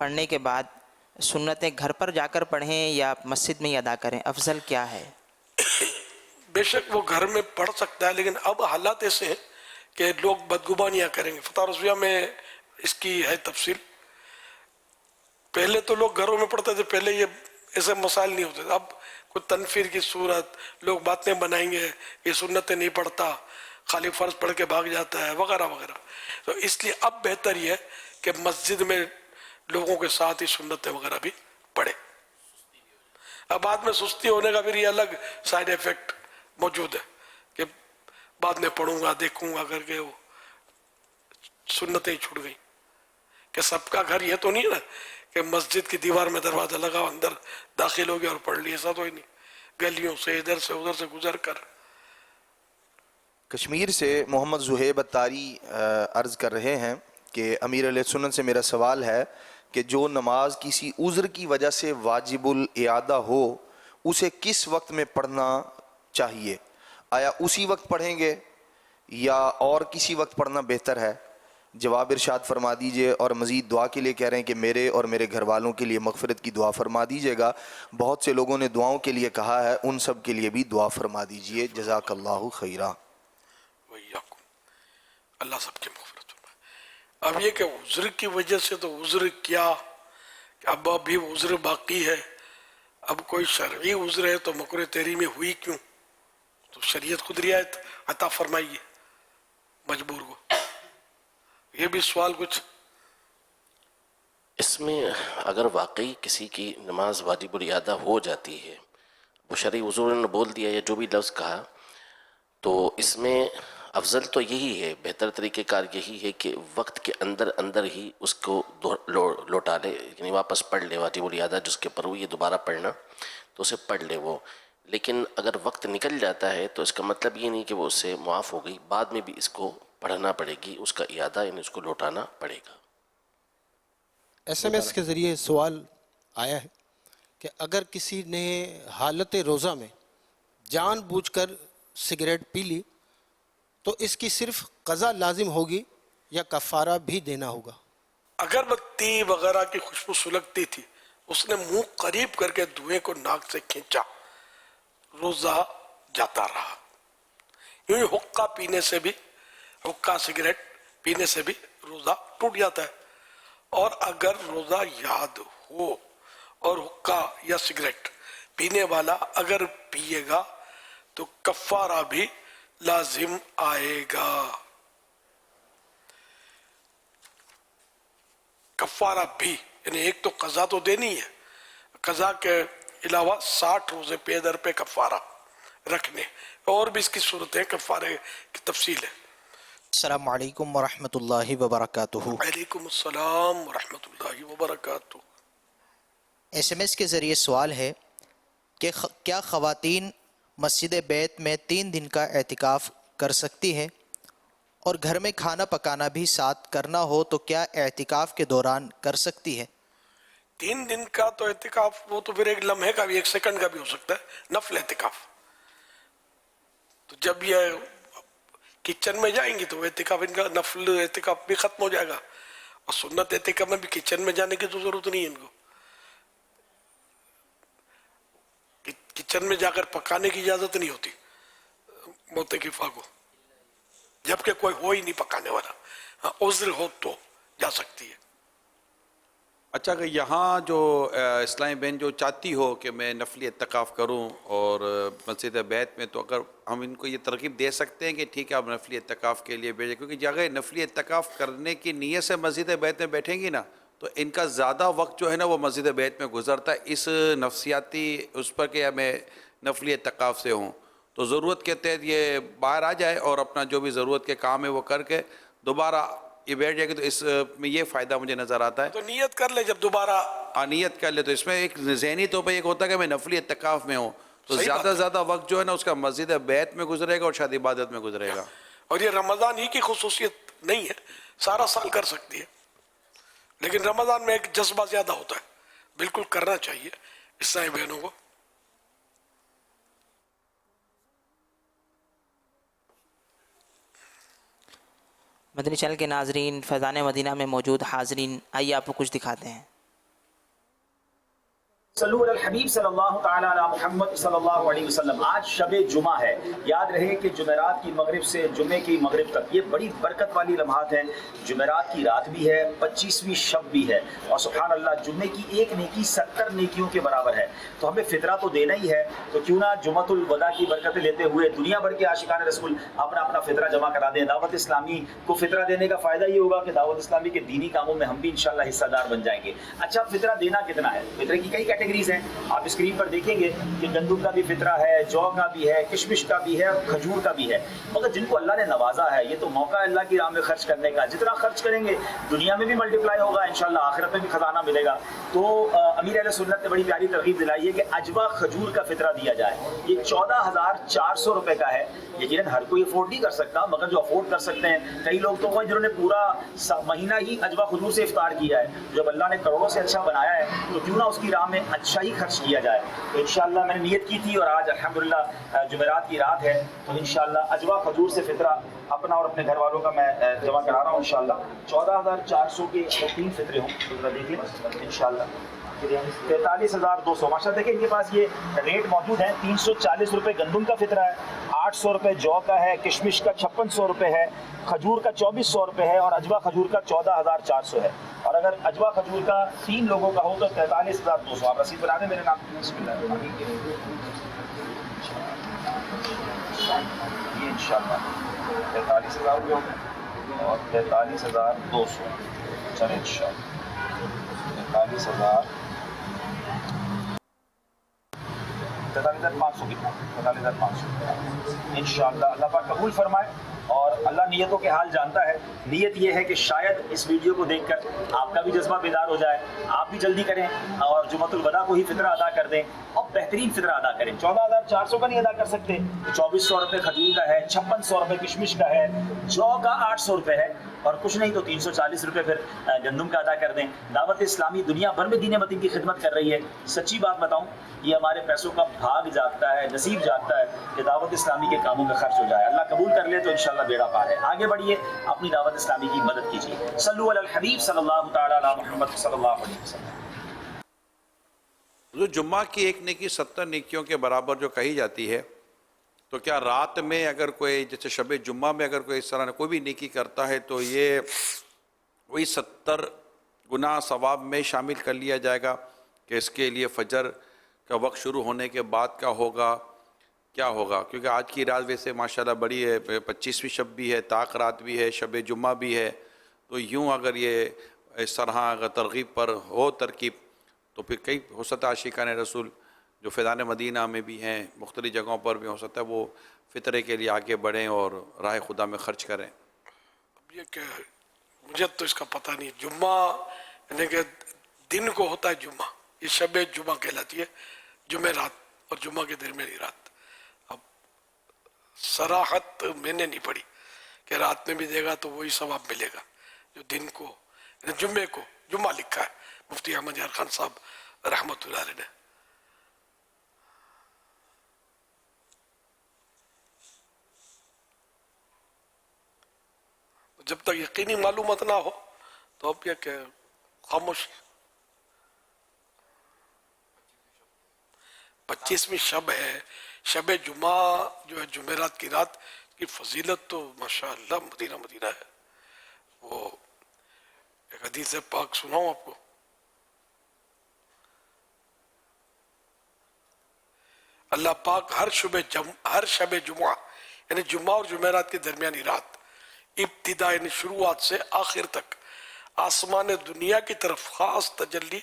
पढ़ने के बाद सुन्नतें घर पर जाकर पढ़ें या मस्जिद में ही अदा करें, अफजल क्या है? बेशक वो घर में पढ़ सकता है, लेकिन अब हालात ऐसे हैं कि लोग बदगुमानियाँ करेंगे। फतवा रज़विया में इसकी है तफसील। पहले तो लोग घरों में पढ़ते थे, पहले ये ऐसे मसाइल नहीं होते थे। अब कोई तनफीर की सूरत, लोग बातें बनाएंगे, ये सुन्नतें नहीं पढ़ता, खाली फ़र्ज पढ़ के भाग जाता है, वगैरह वगैरह। तो इसलिए अब बेहतर ये है कि मस्जिद में लोगों के साथ ही सुन्नतें वगैरह भी पढ़े। अब बाद में सुस्ती होने का फिर ये अलग साइड इफेक्ट मौजूद है कि बाद में पढ़ूंगा देखूंगा करके वो सुन्नतें छूट गई कि सबका घर ये तो नहीं ना कि मस्जिद की दीवार में दरवाजा लगा अंदर दाखिल हो गया और पढ़ लिया, ऐसा तो ही नहीं, गलियों से इधर से उधर से गुजर कर। कश्मीर से मोहम्मद जुहेब अत्तारी अर्ज़ कर रहे हैं कि अमीर अहले सुन्नत से मेरा सवाल है कि जो नमाज किसी उज़्र की वजह से वाजिबुल इयादा हो उसे किस वक्त में पढ़ना चाहिए? आया उसी वक्त पढ़ेंगे या और किसी वक्त पढ़ना बेहतर है? जवाब इरशाद फरमा दीजिए। और मज़ीद दुआ के लिए कह रहे हैं कि मेरे और मेरे घर वालों के लिए मग़फ़िरत की दुआ फरमा दीजिएगा। बहुत से लोगों ने दुआओं के लिए कहा है, उन सब के लिए भी दुआ फरमा दीजिए। जज़ाकल्लाहु खैरा। अल्लाह सबके मग़फ़िरत फरमाए। अब ये कि उज़्र की वजह से, तो उज़्र क्या, अब अभी उज़्र बाकी है, अब कोई शरई उज़्र है तो मकरूह तहरीम में हुई क्यों? तो शरीयत खुद रियायत अता फरमाइए मजबूर को। ये भी सवाल कुछ इसमें अगर वाकई किसी की नमाज वाजिबुल इयादा हो जाती है, वो शरई उज़्र ने बोल दिया या जो भी लफ्ज़ कहा, तो इसमें अफजल तो यही है, बेहतर तरीक़ेकार यही है कि वक्त के अंदर अंदर ही उसको लौटा ले, यानी वापस पढ़ ले वाजिबुल इयादा जिसके पर हुई है दोबारा पढ़ना, तो उसे पढ़ ले वो। लेकिन अगर वक्त निकल जाता है तो इसका मतलब ये नहीं कि वो उससे मुआफ़ हो गई, बाद में भी इसको पढ़ना पड़ेगी, उसका इयादा यानी उसको लौटाना पड़ेगा। SMS के ज़रिए सवाल आया है कि अगर किसी ने हालत रोज़ा में जानबूझकर सिगरेट पी ली तो इसकी सिर्फ क़ज़ा लाजिम होगी या कफ़ारा भी देना होगा? अगरबत्ती वगैरह की खुशबू सुलगती थी, उसने मुंह करीब करके धुएं को नाक से खींचा, रोज़ा जाता रहा। यूं ही हुक्का पीने से भी, हुक्का सिगरेट पीने से भी रोज़ा टूट जाता है। और अगर रोज़ा याद हो और हुक्का या सिगरेट पीने वाला अगर पिएगा तो कफ़ारा भी लाजिम आएगा। कफ़ारा भी यानी एक तो क़ज़ा तो देनी है, क़ज़ा के अलावा 60 रोज़े पे दर पे कफ़ारा रखने, और भी इसकी सूरतें कफ़ारे की तफसील है। अस्सलामु अलैकुम वरहमतुल्लाहि वबरकातुहू। वालेकुम अस्सलाम वरहमतुल्लाहि वबरकातुहू। SMS के ज़रिए सवाल है कि क्या ख़वातीन मस्जिद बैत में 3 दिन का एतिकाफ़ कर सकती हैं और घर में खाना पकाना भी साथ करना हो तो क्या एतिकाफ़ के दौरान कर सकती है? 3 दिन का तो एतिकाफ़ वो तो फिर एक लम्हे का भी, 1 सेकंड का भी हो सकता है, नफल एतिकाफ़। तो जब ये किचन में जाएंगी तो एतिकाफ़ इनका नफल एतिकाफ़ भी ख़त्म हो जाएगा, और सुन्नत एतिकाफ़ में भी किचन में जाने की तो ज़रूरत नहीं है इनको। किचन में जाकर पकाने की इजाज़त नहीं होती मोतकिफ़ा को, जबकि कोई हो ही नहीं पकाने वाला। हाँ, उज़्र हो तो जा सकती है। अच्छा, कि यहाँ जो इस्लामी बहन जो चाहती हो कि मैं नफली इत्तिकाफ़ करूँ और मस्जिद बैत में, तो अगर हम इनको ये तरकीब दे सकते हैं कि ठीक है आप नफली इत्तिकाफ़ के लिए भेजें, क्योंकि अगर नफली इत्तिकाफ़ करने की नीयत से मस्जिद बैत में बैठेंगी ना तो इनका ज़्यादा वक्त जो है ना वो मस्जिद बैत में गुजरता है, इस नफसियाती उस पर कि मैं नफली इत्तिकाफ़ से हूँ। तो ज़रूरत के तहत ये बाहर आ जाए और अपना जो भी ज़रूरत के काम है वो करके दोबारा ये बैठ जाएगी, तो इसमें ये फ़ायदा मुझे नज़र आता है। तो नियत कर ले, जब दोबारा नियत कर ले तो इसमें एक ज़हनी तौर पर एक होता है कि मैं नफली इत्तिकाफ़ में हूँ, तो ज़्यादा से ज़्यादा वक्त जो है ना उसका मस्जिद बैत में गुजरेगा और शादी इबादत में गुजरेगा। और ये रमज़ान ही की खुसूसियत नहीं है, सारा साल कर सकती है, लेकिन रमज़ान में एक जज्बा ज़्यादा होता है, बिल्कुल करना चाहिए इस्लामी बहनों को। मदनी चैनल के नाजरीन, फैज़ान मदीना में मौजूद हाजरीन, आइए आपको कुछ दिखाते हैं। सल्लु अलल हबीब सल्लल्लाहु तआला अला मुहम्मद सल्लल्लाहु अलैहि वसल्लम। आज शब जुमा है, याद रहे कि जुमेरात की मगरिब से जुमे की मगरिब तक ये बड़ी बरकत वाली लम्हात हैं। जुमेरात की रात भी है, 25वीं शब भी है, और सुभान अल्लाह जुम्मे की एक नेकी 70 नेकियों के बराबर है। तो हमें फितरा तो देना ही है, तो क्यों ना जुमतुल वदा की बरकतें लेते हुए दुनिया भर के आशिकान रसूल अपना अपना फितरा जमा करा दें। दावत इस्लामी को फितरा देने का फ़ायदा ये होगा कि दावत इस्लामी के दीनी कामों में हम भी इंशाल्लाह हिस्सेदार बन जाएंगे। अच्छा, फितरा देना कितना है? फितरे की कई कैटेगरी کیٹیگریز ہیں. آپ اسکرین پر دیکھیں گے کہ گندم کا بھی فطرہ ہے, جو کا بھی ہے, کشمش کا بھی ہے, اور کھجور کا بھی ہے. مگر جن کو اللہ نے نوازا ہے, یہ تو موقع ہے اللہ کی راہ میں خرچ کرنے کا. جتنا خرچ کریں گے دنیا میں بھی ملٹیپلائی ہوگا, انشاءاللہ آخرت میں بھی خزانہ ملے گا. تو امیر اہل سنت نے بڑی پیاری ترغیب دلائی ہے کہ اجوا کھجور کا فطرہ دیا جائے. یہ 14,400 روپے کا ہے. یقیناً ہر کوئی افورڈ نہیں کر سکتا, مگر جو افورڈ کر سکتے ہیں, کئی لوگ تو وہ جنہوں نے پورا مہینہ ہی اجوا کھجور سے افطار کیا ہے. جب اللہ نے کروڑوں سے اچھا بنایا ہے تو کیوں نہ اس کی راہ میں اچھا ہی خرچ کیا جائے. تو انشاءاللہ میں نے نیت کی تھی, اور آج الحمدللہ جمعرات کی رات ہے, تو انشاءاللہ اجوا کھجور سے فطرہ اپنا اور اپنے گھر والوں کا میں جمع کرا رہا ہوں. انشاءاللہ 14,400 کے 3 فطرے ہوں. ذرا دیکھیں انشاءاللہ 43,200. ماشاءاللہ دیکھیں ان کے پاس یہ ریٹ موجود ہیں. 340 روپے گندم کا فطرہ ہے, 800 روپے جو کا ہے, کشمش کا 5600 روپے ہے, کھجور کا 2400 روپے ہے, اور اجوا کھجور کا 14,400 ہے. اور اگر اجوا کھجور کا 3 لوگوں کا ہو تو 43,200. آپ رسید بنا دیں میرے نام. بسم اللہ الرحمن الرحیم. یہ انشاءاللہ 43,000 روپے ہوگا اور 43,200. چلیں انشاءاللہ 43,500 کتنا 43,500 انشاءاللہ. اللہ پاک قبول فرمائے. اور اللہ نیتوں کے حال جانتا ہے. نیت یہ ہے کہ شاید اس ویڈیو کو دیکھ کر آپ کا بھی جذبہ بیدار ہو جائے, آپ بھی جلدی کریں اور جمعۃ الوداع کو ہی فطرہ ادا کر دیں, اور بہترین فطرہ ادا کریں. 14,400 کا نہیں ادا کر سکتے, 2400 روپے کھجور کا ہے, 5600 روپے کشمش کا ہے, جو کا 800 روپے ہے, اور کچھ نہیں تو 340 روپے پھر گندم کا ادا کر دیں. دعوت اسلامی دنیا بھر میں دین متین کی خدمت کر رہی ہے. سچی بات بتاؤں, یہ ہمارے پیسوں کا بھاگ جاگتا ہے, نصیب جاگتا ہے کہ دعوت اسلامی کے کاموں میں خرچ ہو جائے. اللہ قبول کر لے تو انشاءاللہ بیڑا پار ہے. آگے بڑھیے, اپنی دعوت اسلامی کی مدد کیجیے. صلو علی الحبیب صلی اللہ تعالی علی محمد صلی اللہ علیہ وسلم. جو جمعہ کی ایک نیکی 70 نیکیوں کے برابر جو کہی جاتی ہے, تو کیا رات میں اگر کوئی جیسے شب جمعہ میں اگر کوئی اس طرح کوئی بھی نیکی کرتا ہے تو یہ وہی 70 گناہ ثواب میں شامل کر لیا جائے گا, کہ اس کے لیے فجر کا وقت شروع ہونے کے بعد کا ہوگا, کیا ہوگا؟ کیونکہ آج کی رات ویسے ماشاءاللہ بڑی ہے, 25ویں شب بھی ہے, طاق رات بھی ہے, شب جمعہ بھی ہے. تو یوں اگر یہ اس طرح اگر ترغیب پر ہو ترکیب, تو پھر کئی ہو سکتا ہے عاشقان رسول جو فیضان مدینہ میں بھی ہیں, مختلف جگہوں پر بھی ہو سکتا ہے وہ فطرے کے لیے آگے بڑھیں اور راہ خدا میں خرچ کریں. اب یہ کہ مجھے تو اس کا پتہ نہیں. جمعہ یعنی کہ دن کو ہوتا ہے جمعہ, یہ شب جمعہ کہلاتی ہے, جمعہ رات اور جمعہ کے درمیانی رات. اب صراحت میں نے نہیں پڑھی کہ رات میں بھی دے گا تو وہی ثواب ملے گا جو دن کو, یعنی جمعے کو جمعہ لکھا ہے مفتی احمد یار خان صاحب رحمۃ اللہ علیہ نے. جب تک یقینی معلومات نہ ہو تو اب یہ کہ خاموشی. 25ویں شب ہے, شب جمعہ جو ہے جمعرات کی رات کی فضیلت تو ماشاءاللہ مدینہ مدینہ ہے. وہ ایک حدیث پاک سناؤں آپ کو. اللہ پاک ہر شب جمعہ یعنی جمعہ اور جمعرات کے درمیانی رات ابتدا یعنی شروعات سے آخر تک آسمان دنیا کی طرف خاص تجلی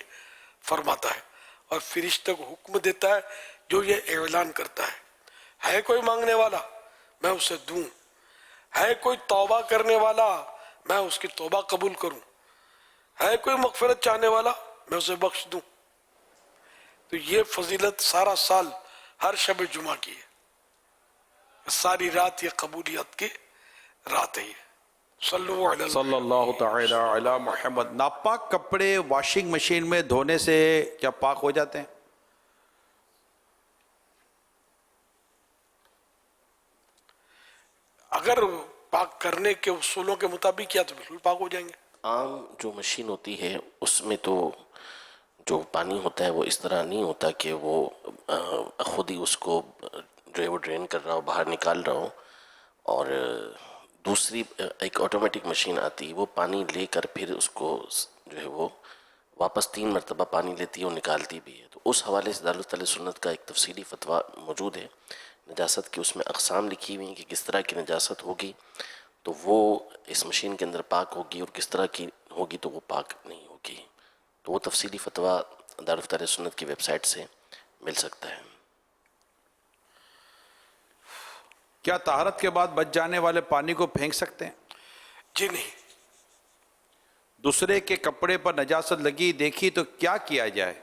فرماتا ہے اور فرشتے کو حکم دیتا ہے جو یہ اعلان کرتا ہے کوئی مانگنے والا میں اسے دوں, ہے کوئی توبہ کرنے والا میں اس کی توبہ قبول کروں, ہے کوئی مغفرت چاہنے والا میں اسے بخش دوں. تو یہ فضیلت سارا سال ہر شب جمعہ کی ہے, ساری رات یہ قبولیت کی رات ہے. صلی اللہ تعالی علی محمد. ناپاک کپڑے واشنگ مشین میں دھونے سے کیا پاک ہو جاتے ہیں؟ اگر پاک کرنے کے اصولوں کے مطابق کیا تو بالکل پاک ہو جائیں گے. عام جو مشین ہوتی ہے اس میں تو جو پانی ہوتا ہے وہ اس طرح نہیں ہوتا کہ وہ خود ہی اس کو جو ہے وہ ڈرین کر رہا ہو, باہر نکال رہا ہو, اور دوسری ایک آٹومیٹک مشین آتی ہے وہ پانی لے کر پھر اس کو جو ہے وہ واپس 3 مرتبہ پانی لیتی ہے اور نکالتی بھی ہے. تو اس حوالے سے دارالحدیث اہل سنت کا ایک تفصیلی فتویٰ موجود ہے. نجاست کی اس میں اقسام لکھی ہوئی ہیں کہ کس طرح کی نجاست ہوگی تو وہ اس مشین کے اندر پاک ہوگی, اور کس طرح کی ہوگی تو وہ پاک نہیں ہوگی. تو وہ تفصیلی فتویٰ دارالفتہ سنت کی ویب سائٹ سے مل سکتا ہے۔ کیا طہارت کے بعد بچ جانے والے پانی کو پھینک سکتے ہیں؟ جی نہیں۔ دوسرے کے کپڑے پر نجاست لگی دیکھی تو کیا کیا جائے؟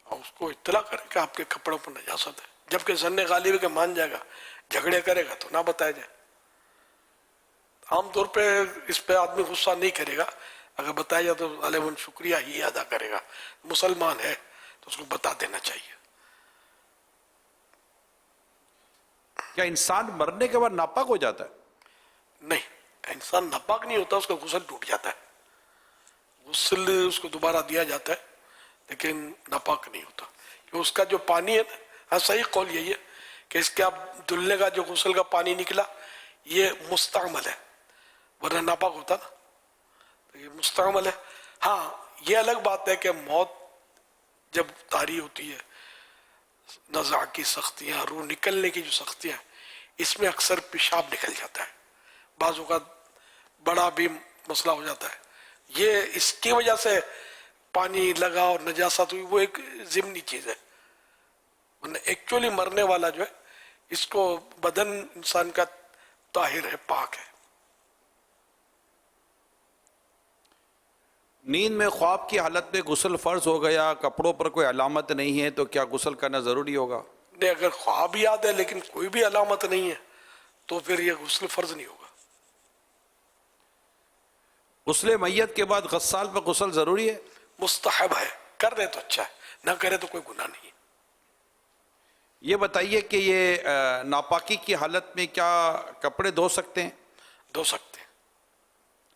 اس کو اطلاع کرے کہ آپ کے کپڑوں پر نجاست ہے، جبکہ ظن غالب کے مان جائے گا، جھگڑے کرے گا تو نہ بتایا جائے۔ عام طور پہ اس پہ آدمی غصہ نہیں کرے گا، اگر بتایا جائے تو غالباً شکریہ ہی ادا کرے گا۔ مسلمان ہے تو اس کو بتا دینا چاہیے۔ کیا انسان مرنے کے بعد ناپاک ہو جاتا ہے؟ نہیں، انسان ناپاک نہیں ہوتا، اس کا غسل ٹوٹ جاتا ہے، غسل اس کو دوبارہ دیا جاتا ہے لیکن ناپاک نہیں ہوتا، کہ اس کا جو پانی ہے نا، ہاں صحیح قول یہی ہے کہ اس کے اب دھلنے کا جو غسل کا پانی نکلا یہ مستعمل ہے، ورنہ ناپاک ہوتا نا، تو یہ مستعمل ہے۔ ہاں یہ الگ بات ہے کہ موت جب طاری ہوتی ہے، نزع کی سختیاں، روح نکلنے کی جو سختیاں ہیں، اس میں اکثر پیشاب نکل جاتا ہے، بعض اوقات بڑا بھی مسئلہ ہو جاتا ہے، یہ اس کی وجہ سے پانی لگا اور نجاست ہوئی، وہ ایک ضمنی چیز ہے، ورنہ ایکچولی مرنے والا جو ہے اس کو بدن انسان کا طاہر ہے، پاک ہے۔ نیند میں خواب کی حالت میں غسل فرض ہو گیا، کپڑوں پر کوئی علامت نہیں ہے تو کیا غسل کرنا ضروری ہوگا؟ نہیں، اگر خواب یاد ہے لیکن کوئی بھی علامت نہیں ہے تو پھر یہ غسل فرض نہیں ہوگا۔ غسل میت کے بعد غسال پر غسل ضروری ہے؟ مستحب ہے، کر رہے تو اچھا ہے، نہ کرے تو کوئی گناہ نہیں ہے۔ یہ بتائیے کہ یہ ناپاکی کی حالت میں کیا کپڑے دھو سکتے ہیں؟ دھو سکتے ہیں۔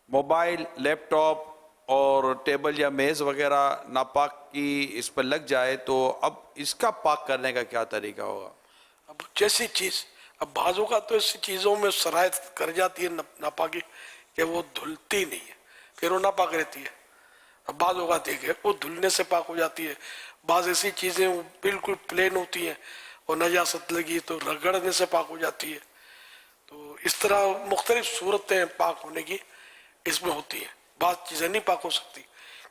موبائل، لیپ ٹاپ اور ٹیبل یا میز وغیرہ ناپاک کی اس پر لگ جائے تو اب اس کا پاک کرنے کا کیا طریقہ ہوگا؟ اب جیسی چیز، اب بعضوں کا تو ایسی چیزوں میں شرائط کر جاتی ہے ناپاکی کہ وہ دھلتی نہیں ہے، پھر وہ ناپاک رہتی ہے۔ اب بعض اوقات یہ کہ وہ دھلنے سے پاک ہو جاتی ہے، بعض ایسی چیزیں وہ بالکل پلین ہوتی ہیں اور نجاست لگی تو رگڑنے سے پاک ہو جاتی ہے، تو اس طرح مختلف صورتیں پاک ہونے کی اس میں ہوتی ہیں، بعض چیزیں نہیں پاک ہو سکتی۔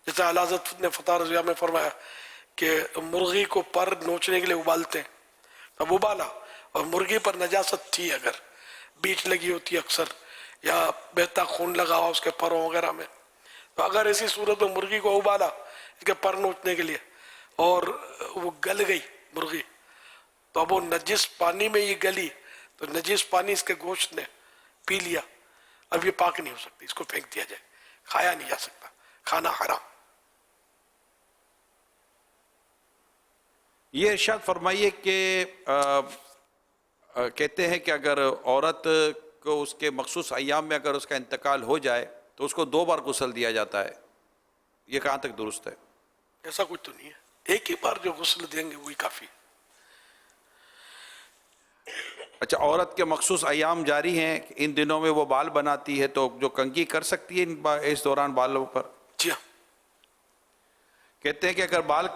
جیسے اعلیٰ حضرت نے فتح رضویہ میں فرمایا کہ مرغی کو پر نوچنے کے لیے ابالتے ہیں، اب ابالا اور مرغی پر نجاست تھی، اگر بیچ لگی ہوتی ہے اکثر یا بہتا خون لگا ہوا اس کے پروں وغیرہ میں، تو اگر ایسی صورت میں مرغی کو ابالا اس کے پر نوچنے کے لیے اور وہ گل گئی مرغی، تو اب وہ نجس پانی میں یہ گلی تو نجس پانی اس کے گوشت نے پی لیا، اب یہ پاک نہیں ہو سکتی، اس کو پھینک دیا جائے، کھایا نہیں جا سکتا، کھانا حرام۔ یہ ارشاد فرمائیے کہ کہتے ہیں کہ اگر عورت کو اس کے مخصوص ایام میں اگر اس کا انتقال ہو جائے تو اس کو 2 بار غسل دیا جاتا ہے، یہ کہاں تک درست ہے؟ ایسا کچھ تو نہیں ہے، ایک ہی بار جو غسل دیں گے وہی کافی۔ اچھا، عورت کے مخصوص ایام جاری ہیں، ان دنوں میں وہ بال بناتی ہے تو جو کنگھی کر سکتی ہے اس دوران بالوں پر؟ جی ہاں۔ کہتے ہیں کہ اگر بال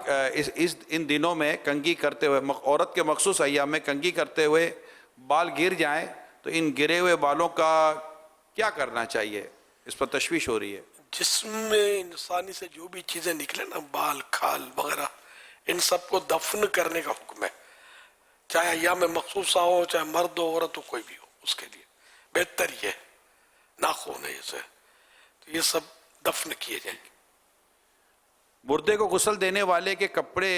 ان دنوں میں کنگھی کرتے ہوئے، عورت کے مخصوص ایام میں کنگھی کرتے ہوئے بال گر جائیں تو ان گرے ہوئے بالوں کا کیا کرنا چاہیے؟ اس پر تشویش ہو رہی ہے۔ جسم میں انسانی سے جو بھی چیزیں نکلے نا، بال، کھال وغیرہ، ان سب کو دفن کرنے کا حکم ہے، چاہے ایام مخصوصہ ہو، چاہے مرد ہو عورت ہو، کوئی بھی ہو، اس کے لیے بہتر یہ ناخن ہے، اسے تو یہ سب دفن کیے جائیں گے۔ مردے کو غسل دینے والے کے کپڑے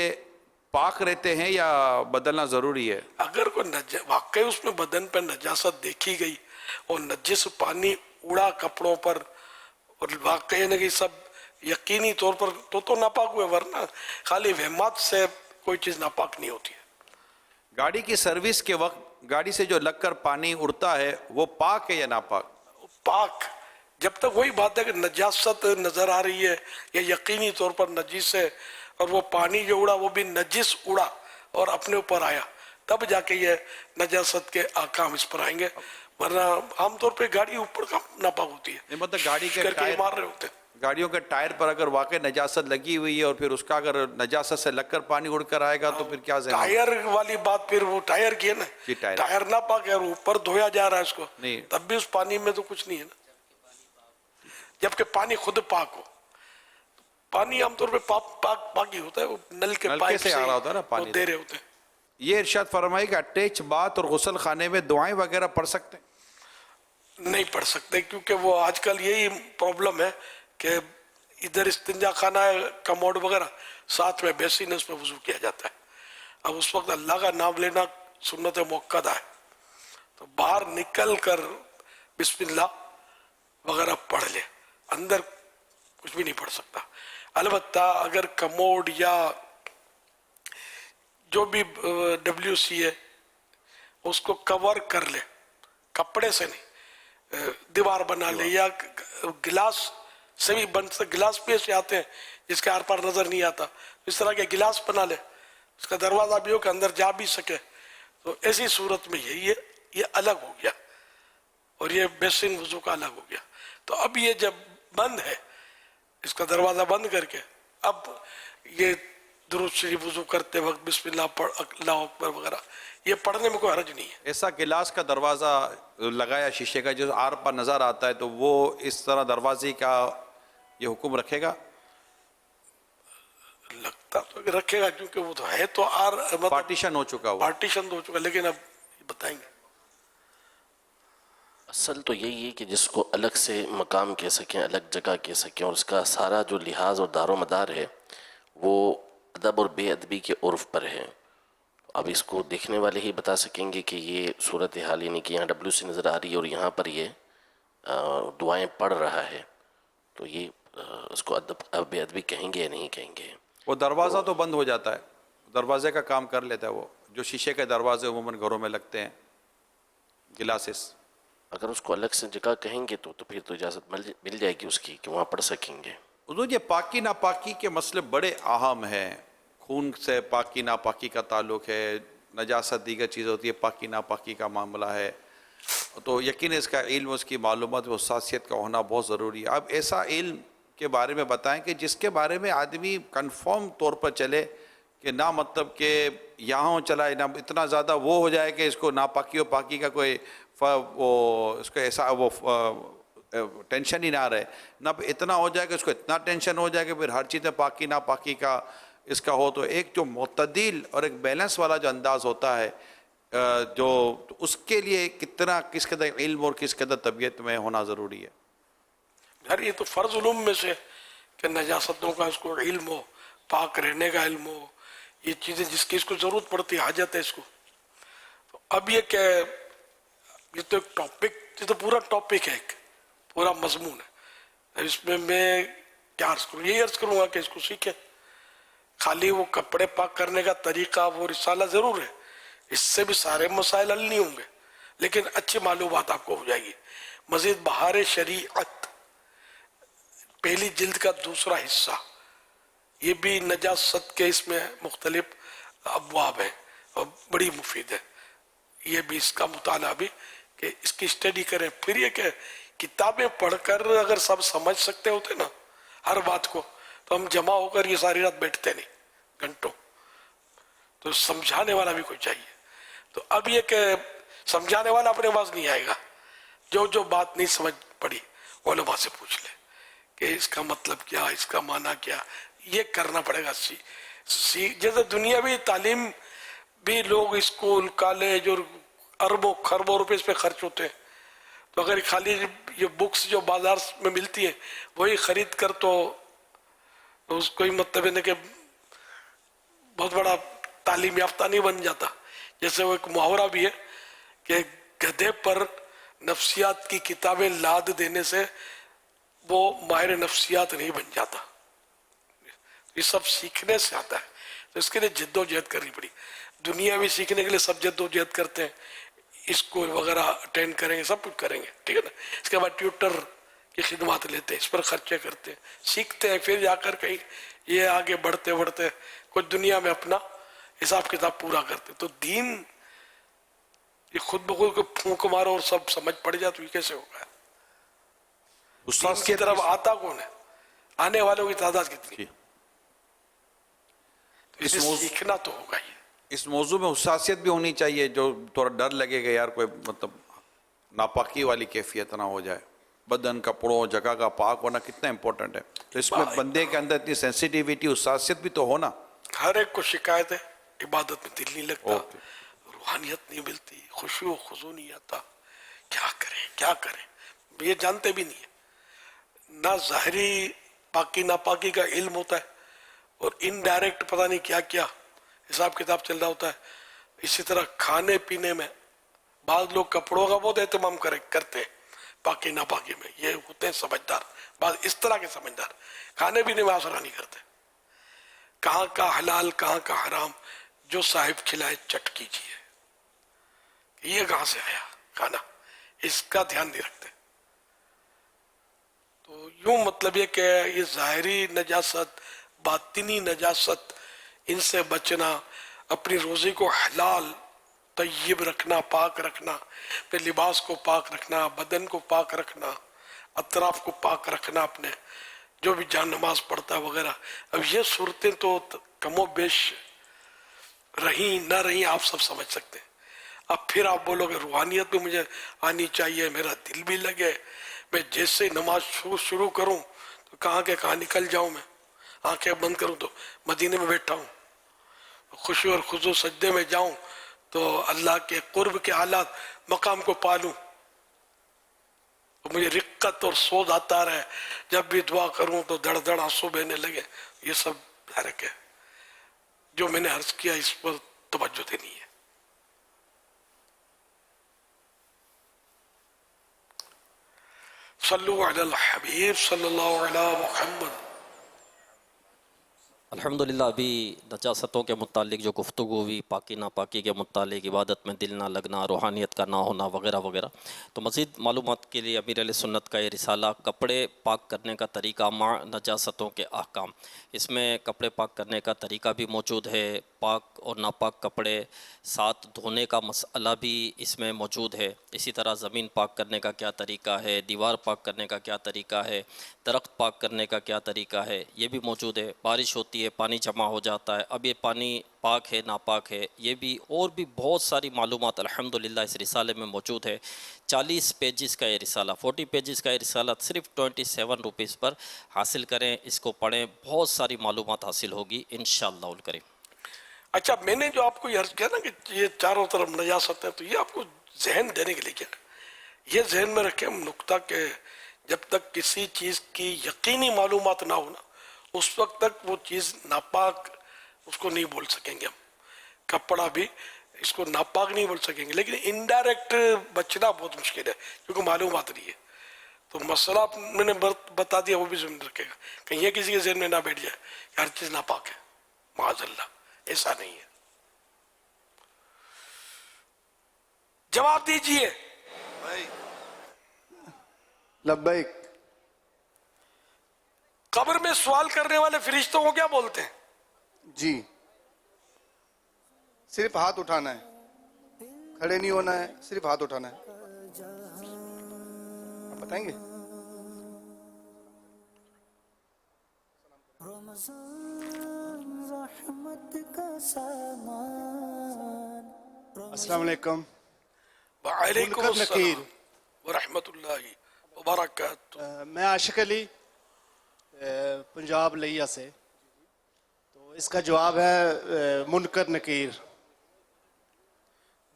پاک رہتے ہیں یا بدلنا ضروری ہے؟ اگر کوئی واقعی اس میں بدن پر نجاست دیکھی گئی اور نجس پانی اڑا کپڑوں پر اور واقعی نہیں سب یقینی طور پر تو ناپاک ہوئے، ورنہ خالی وہمات سے کوئی چیز ناپاک نہیں ہوتی ہے۔ گاڑی کی سروس کے وقت گاڑی سے جو لگ کر پانی اڑتا ہے وہ پاک ہے یا ناپاک؟ پاک، جب تک وہی بات ہے کہ نجاست نظر آ رہی ہے یا یقینی طور پر نجس ہے اور وہ پانی جو اڑا وہ بھی نجس اڑا اور اپنے اوپر آیا، تب جا کے یہ نجاست کے احکام اس پر آئیں گے، ورنہ عام طور پہ گاڑی اوپر کا ناپاک ہوتی ہے، مطلب گاڑی کے کر کے مار رہے ہوتے ہیں۔ گاڑیوں کے ٹائر پر اگر واقع نجاست لگی ہوئی ہے اور پھر اس کا اگر نجاست سے لگ کر پانی اڑ کر آئے گا تو پھر کیا ذہن؟ ٹائر والی بات پھر وہ ٹائر کی ہے نا، جی ٹائر ٹائر نہ پاک ہے اور اوپر دھویا جا رہا ہے اس کو، نہیں، تب بھی اس پانی میں تو کچھ نہیں ہے نا، جبکہ پانی خود پاک ہو۔ पानी आमतौर पे पाकी होता है, वो नल के पाइप से आ रहा होता है ना वो पानी दे रहे होते हैं। ये इरशाद फरमाई कि अटैच बाथ और गुस्ल खाने में दुआएं वगैरह पढ़ सकते हैं? नहीं पढ़ सकते, क्योंकि वो आजकल यही प्रॉब्लम है कि इधर इस्तिंजा खाना है, कमोड वगैरह, साथ में बेसिन है, उसमें वजू किया जाता है। अब उस वक्त अल्लाह का नाम लेना सुन्नत मुक्कदा है, तो बाहर निकल कर बिस्मिल्लाह वगैरह पढ़ ले, अंदर कुछ भी नहीं पढ़ सकता। अलबत्ता अगर कमोड या जो भी WC है उसको कवर कर ले, कपड़े से नहीं, दीवार बना ले, या गिलास से भी बन सकते, गिलास भी ऐसे आते हैं जिसके आर पार नजर नहीं आता, इस तरह के गिलास बना ले, उसका दरवाजा भी हो कि अंदर जा भी सके, तो ऐसी सूरत में ये अलग हो गया, और ये बेसिन वजू का अलग हो गया। तो अब ये जब बंद है, इसका दरवाजा बंद करके अब ये दुरूद शरीफ वजू करते वक्त बिस्मिल्लाह पढ़, अल्लाह अकबर वगैरह, ये पढ़ने में कोई हर्ज नहीं है। ऐसा गिलास का दरवाजा लगाया शीशे का जो आर पार नजर आता है, तो वो इस तरह दरवाजे का ये हुक्म रखेगा? लगता तो रखेगा, क्योंकि वो तो है तो मतलब पार्टीशन हो चुका, पार्टीशन तो हो चुका, लेकिन अब बताएंगे। असल तो यही है कि जिसको अलग से मकाम कह सकें, अलग जगह कह सकें, और उसका सारा जो लिहाज और दारो मदार है वो अदब और बेअदबी के उर्फ पर है। अब इसको देखने वाले ही बता सकेंगे कि ये सूरत हाल, यानी कि यहाँ WC नज़र आ रही है और यहाँ पर ये दुआएं पढ़ रहा है, तो ये इसको अदब बेअदबी कहेंगे या नहीं कहेंगे? वो दरवाज़ा तो बंद हो जाता है, दरवाजे का काम कर लेता है वो, जो शीशे के दरवाजे उमूमन घरों में लगते हैं, गिलासेस। अगर उसको अलग से जगह कहेंगे तो फिर तो इजाज़त मिल जाएगी उसकी कि वहाँ पढ़ सकेंगे। हुज़ूर, ये पाकी नापाकी के मसले बड़े अहम हैं। खून से पाकी नापाकी का ताल्लुक़ है, नजासत दीगर चीज़ होती है, पाकी नापाकी का मामला है, तो यकीन इसका इल्म, उसकी मालूमात व हसासियत का होना बहुत ज़रूरी है। अब ऐसा इल्म के बारे में बताएं कि जिसके बारे में आदमी कन्फर्म तौर पर चले कि ना मतलब कि यहाँ चला है, ना इतना ज़्यादा वो हो जाए कि इसको नापाकी और पाकी का कोई वो इसको ऐसा वो टेंशन ही ना रहे, ना इतना हो जाए कि उसको इतना टेंशन हो जाए कि फिर हर चीज़ पाकी नापाकी का इसका हो। तो एक जो मुतदिल और एक बैलेंस वाला जो अंदाज़ होता है, जो तो उसके लिए कितना किस कदर इल्म और किस कदर तबीयत में होना ज़रूरी है। यार ये तो फ़र्ज़ उलूम में से कि नजासतों का इसको इल्म हो, पाक रहने का इल्म हो, ये चीज़ें जिसकी इसको ज़रूरत पड़ती है, हाजत है इसको। तो अब ये क्या, ये तो एक टॉपिक, ये तो पूरा टॉपिक है, एक पूरा मजमून है। इसमें मैं क्या अर्ज़ करूँ, यही अर्ज़ करूँगा कि इसको सीखें। खाली वो कपड़े पाक करने का तरीका, वो रिसाला ज़रूर है, इससे भी सारे मसाइल हल नहीं होंगे, लेकिन अच्छी मालूमात आपको हो जाएगी। मज़ीद बहार शरीअत, पहली जिल्द का दूसरा हिस्सा, ये भी नजासत के इसमें मुख्तलिफ अबवाब हैं और बड़ी मुफीद है। ये भी इसका मुताला भी कि इसकी स्टडी करें। फिर ये कि किताबें पढ़कर अगर सब समझ सकते होते ना हर बात को, तो हम जमा होकर ये सारी रात बैठते नहीं घंटों। तो समझाने वाला भी कोई चाहिए। तो अब ये कि समझाने वाला अपने पास नहीं आएगा, जो बात नहीं समझ पड़ी उलमा से पूछ ले कि इसका मतलब क्या, इसका माना क्या, ये करना पड़ेगा। जैसे दुनियावी तालीम भी लोग स्कूल, कॉलेज और अरबों खरबों रुपए इस पे खर्च होते हैं, तो अगर खाली ये बुक्स जो बाजार में मिलती है वही खरीद कर तो उसको ही मतलब है कि बहुत बड़ा तालीम याफ्ता नहीं बन जाता। जैसे वो एक मुहावरा भी है कि गधे पर नफ्सियात की किताबें लाद देने से वो माहिर नफ्सियात नहीं बन जाता। ये सब सीखने से आता है, तो इसके लिए जिद्दोजहद करनी पड़ी। दुनिया भी सीखने के लिए सब जिद्दोजहद करते हैं, स्कूल वगैरह अटेंड करेंगे, सब कुछ करेंगे, ठीक है ना। इसके बाद ट्यूटर की खिदमत लेते हैं, इस पर खर्चे करते हैं, सीखते हैं, फिर जाकर कहीं ये आगे बढ़ते बढ़ते कुछ दुनिया में अपना हिसाब किताब पूरा करते। तो दीन ये खुद बखुद को फूंक मारो और सब समझ पड़ जाए तो ये कैसे होगा? उसकी तरफ आता कौन है? आने वालों की तादाद कितनी? तो इसे सीखना तो होगा ही। इस मौजू में हुसासियत भी होनी चाहिए, जो थोड़ा डर लगेगा यार कोई मतलब नापाकी वाली कैफियत ना हो जाए। बदन, कपड़ों, जगह का पाक होना कितना इंपॉर्टेंट है। تو اس میں بندے کے اندر اتنی سینسیٹیوٹی حساسیت بھی تو ہونا. ہر ایک کو شکایت ہے عبادت میں دل نہیں لگتا, روحانیت نہیں ملتی, خشوع و خضوع نہیں آتا, کیا کریں یہ جانتے بھی نہیں ہیں. نہ ظاہری پاکی ناپاکی کا علم ہوتا ہے اور انڈائریکٹ پتہ نہیں کیا کیا حساب کتاب چل رہا ہوتا ہے. اسی طرح کھانے پینے میں بعض لوگ کپڑوں کا بہت اہتمام کرتے ہیں پاکی ناپاکی میں, یہ ہوتے ہیں سمجھدار, بعض اس طرح کے سمجھدار. کھانے پینے میں آسرا نہیں کرتے, کہاں کا حلال کہاں کا حرام, جو صاحب کھلائے چٹ کیجیے, یہ کہاں سے آیا کھانا, اس کا دھیان نہیں رکھتے. تو یوں مطلب یہ کہ یہ ظاہری نجاست باطنی نجاست ان سے بچنا, اپنی روزی کو حلال طیب رکھنا, پاک رکھنا, پھر لباس کو پاک رکھنا, بدن کو پاک رکھنا, اطراف کو پاک رکھنا, اپنے جو بھی جان نماز پڑھتا ہے وغیرہ. اب یہ صورتیں تو کم و بیش رہیں نہ رہیں آپ سب سمجھ سکتے ہیں. اب پھر آپ بولو کہ روحانیت بھی مجھے آنی چاہیے, میرا دل بھی لگے, میں جیسے نماز شروع کروں تو کہاں کے کہاں نکل جاؤں, میں آنکھیں بند کروں تو مدینے میں بیٹھا ہوں, خشوع اور خضوع سجدے میں جاؤں تو اللہ کے قرب کے حالات مقام کو پالوں, تو مجھے رقت اور سوز آتا رہے, جب بھی دعا کروں تو دڑ دڑ آنسو بہنے لگے. یہ سب حرک ہے. جو میں نے عرض کیا اس پر توجہ دینی ہے. صلو علی الحبیب صلی اللہ علی محمد. الحمدللہ ابھی نجاستوں کے متعلق جو گفتگو ہوئی, پاکی ناپاکی کے متعلق, عبادت میں دل نہ لگنا, روحانیت کا نہ ہونا وغیرہ وغیرہ, تو مزید معلومات کے لیے امیر علیہ سنت کا یہ رسالہ کپڑے پاک کرنے کا طریقہ مع نجاستوں کے احکام, اس میں کپڑے پاک کرنے کا طریقہ بھی موجود ہے, پاک اور ناپاک کپڑے ساتھ دھونے کا مسئلہ بھی اس میں موجود ہے. اسی طرح زمین پاک کرنے کا کیا طریقہ ہے, دیوار پاک کرنے کا کیا طریقہ ہے, درخت پاک کرنے کا کیا طریقہ ہے, یہ بھی موجود ہے. بارش ہوتی ہے, پانی جمع ہو جاتا ہے, اب یہ پانی پاک ہے ناپاک ہے, یہ بھی, اور بھی بہت ساری معلومات الحمدللہ اس رسالے میں موجود ہے. 40 پیجز کا یہ رسالہ, 40 پیجز کا یہ رسالہ صرف 27 روپیز پر حاصل کریں, اس کو پڑھیں, بہت ساری معلومات حاصل ہوگی انشاءاللہ الکریم. اچھا, میں نے جو آپ کو یہ عرض کیا نا کہ یہ چاروں طرف نجاست ہے, تو یہ آپ کو ذہن دینے کے لیے کیا, یہ ذہن میں رکھیں نقطہ کہ جب تک کسی چیز کی یقینی معلومات نہ ہونا اس وقت تک وہ چیز ناپاک اس کو نہیں بول سکیں گے ہم. کپڑا بھی اس کو ناپاک نہیں بول سکیں گے, لیکن انڈائریکٹ بچنا بہت مشکل ہے کیونکہ معلومات نہیں ہے. تو مسئلہ میں نے بتا دیا, وہ بھی ذہن رکھے گا, کہیں یہ کسی کے ذہن میں نہ بیٹھ جائے کہ ہر چیز ناپاک ہے. معاذ اللہ, ایسا نہیں ہے. جواب دیجئے. لبیک. قبر میں سوال کرنے والے فرشتوں کو کیا بولتے ہیں؟ جی, صرف ہاتھ اٹھانا ہے, کھڑے نہیں ہونا ہے, صرف ہاتھ اٹھانا ہے. آپ بتائیں گے؟ السلام علیکم. وعلیکم السلام ورحمۃ اللہ وبرکاتہ. میں عاشق علی پنجاب لیا سے, تو اس کا جواب ہے منکر نکیر.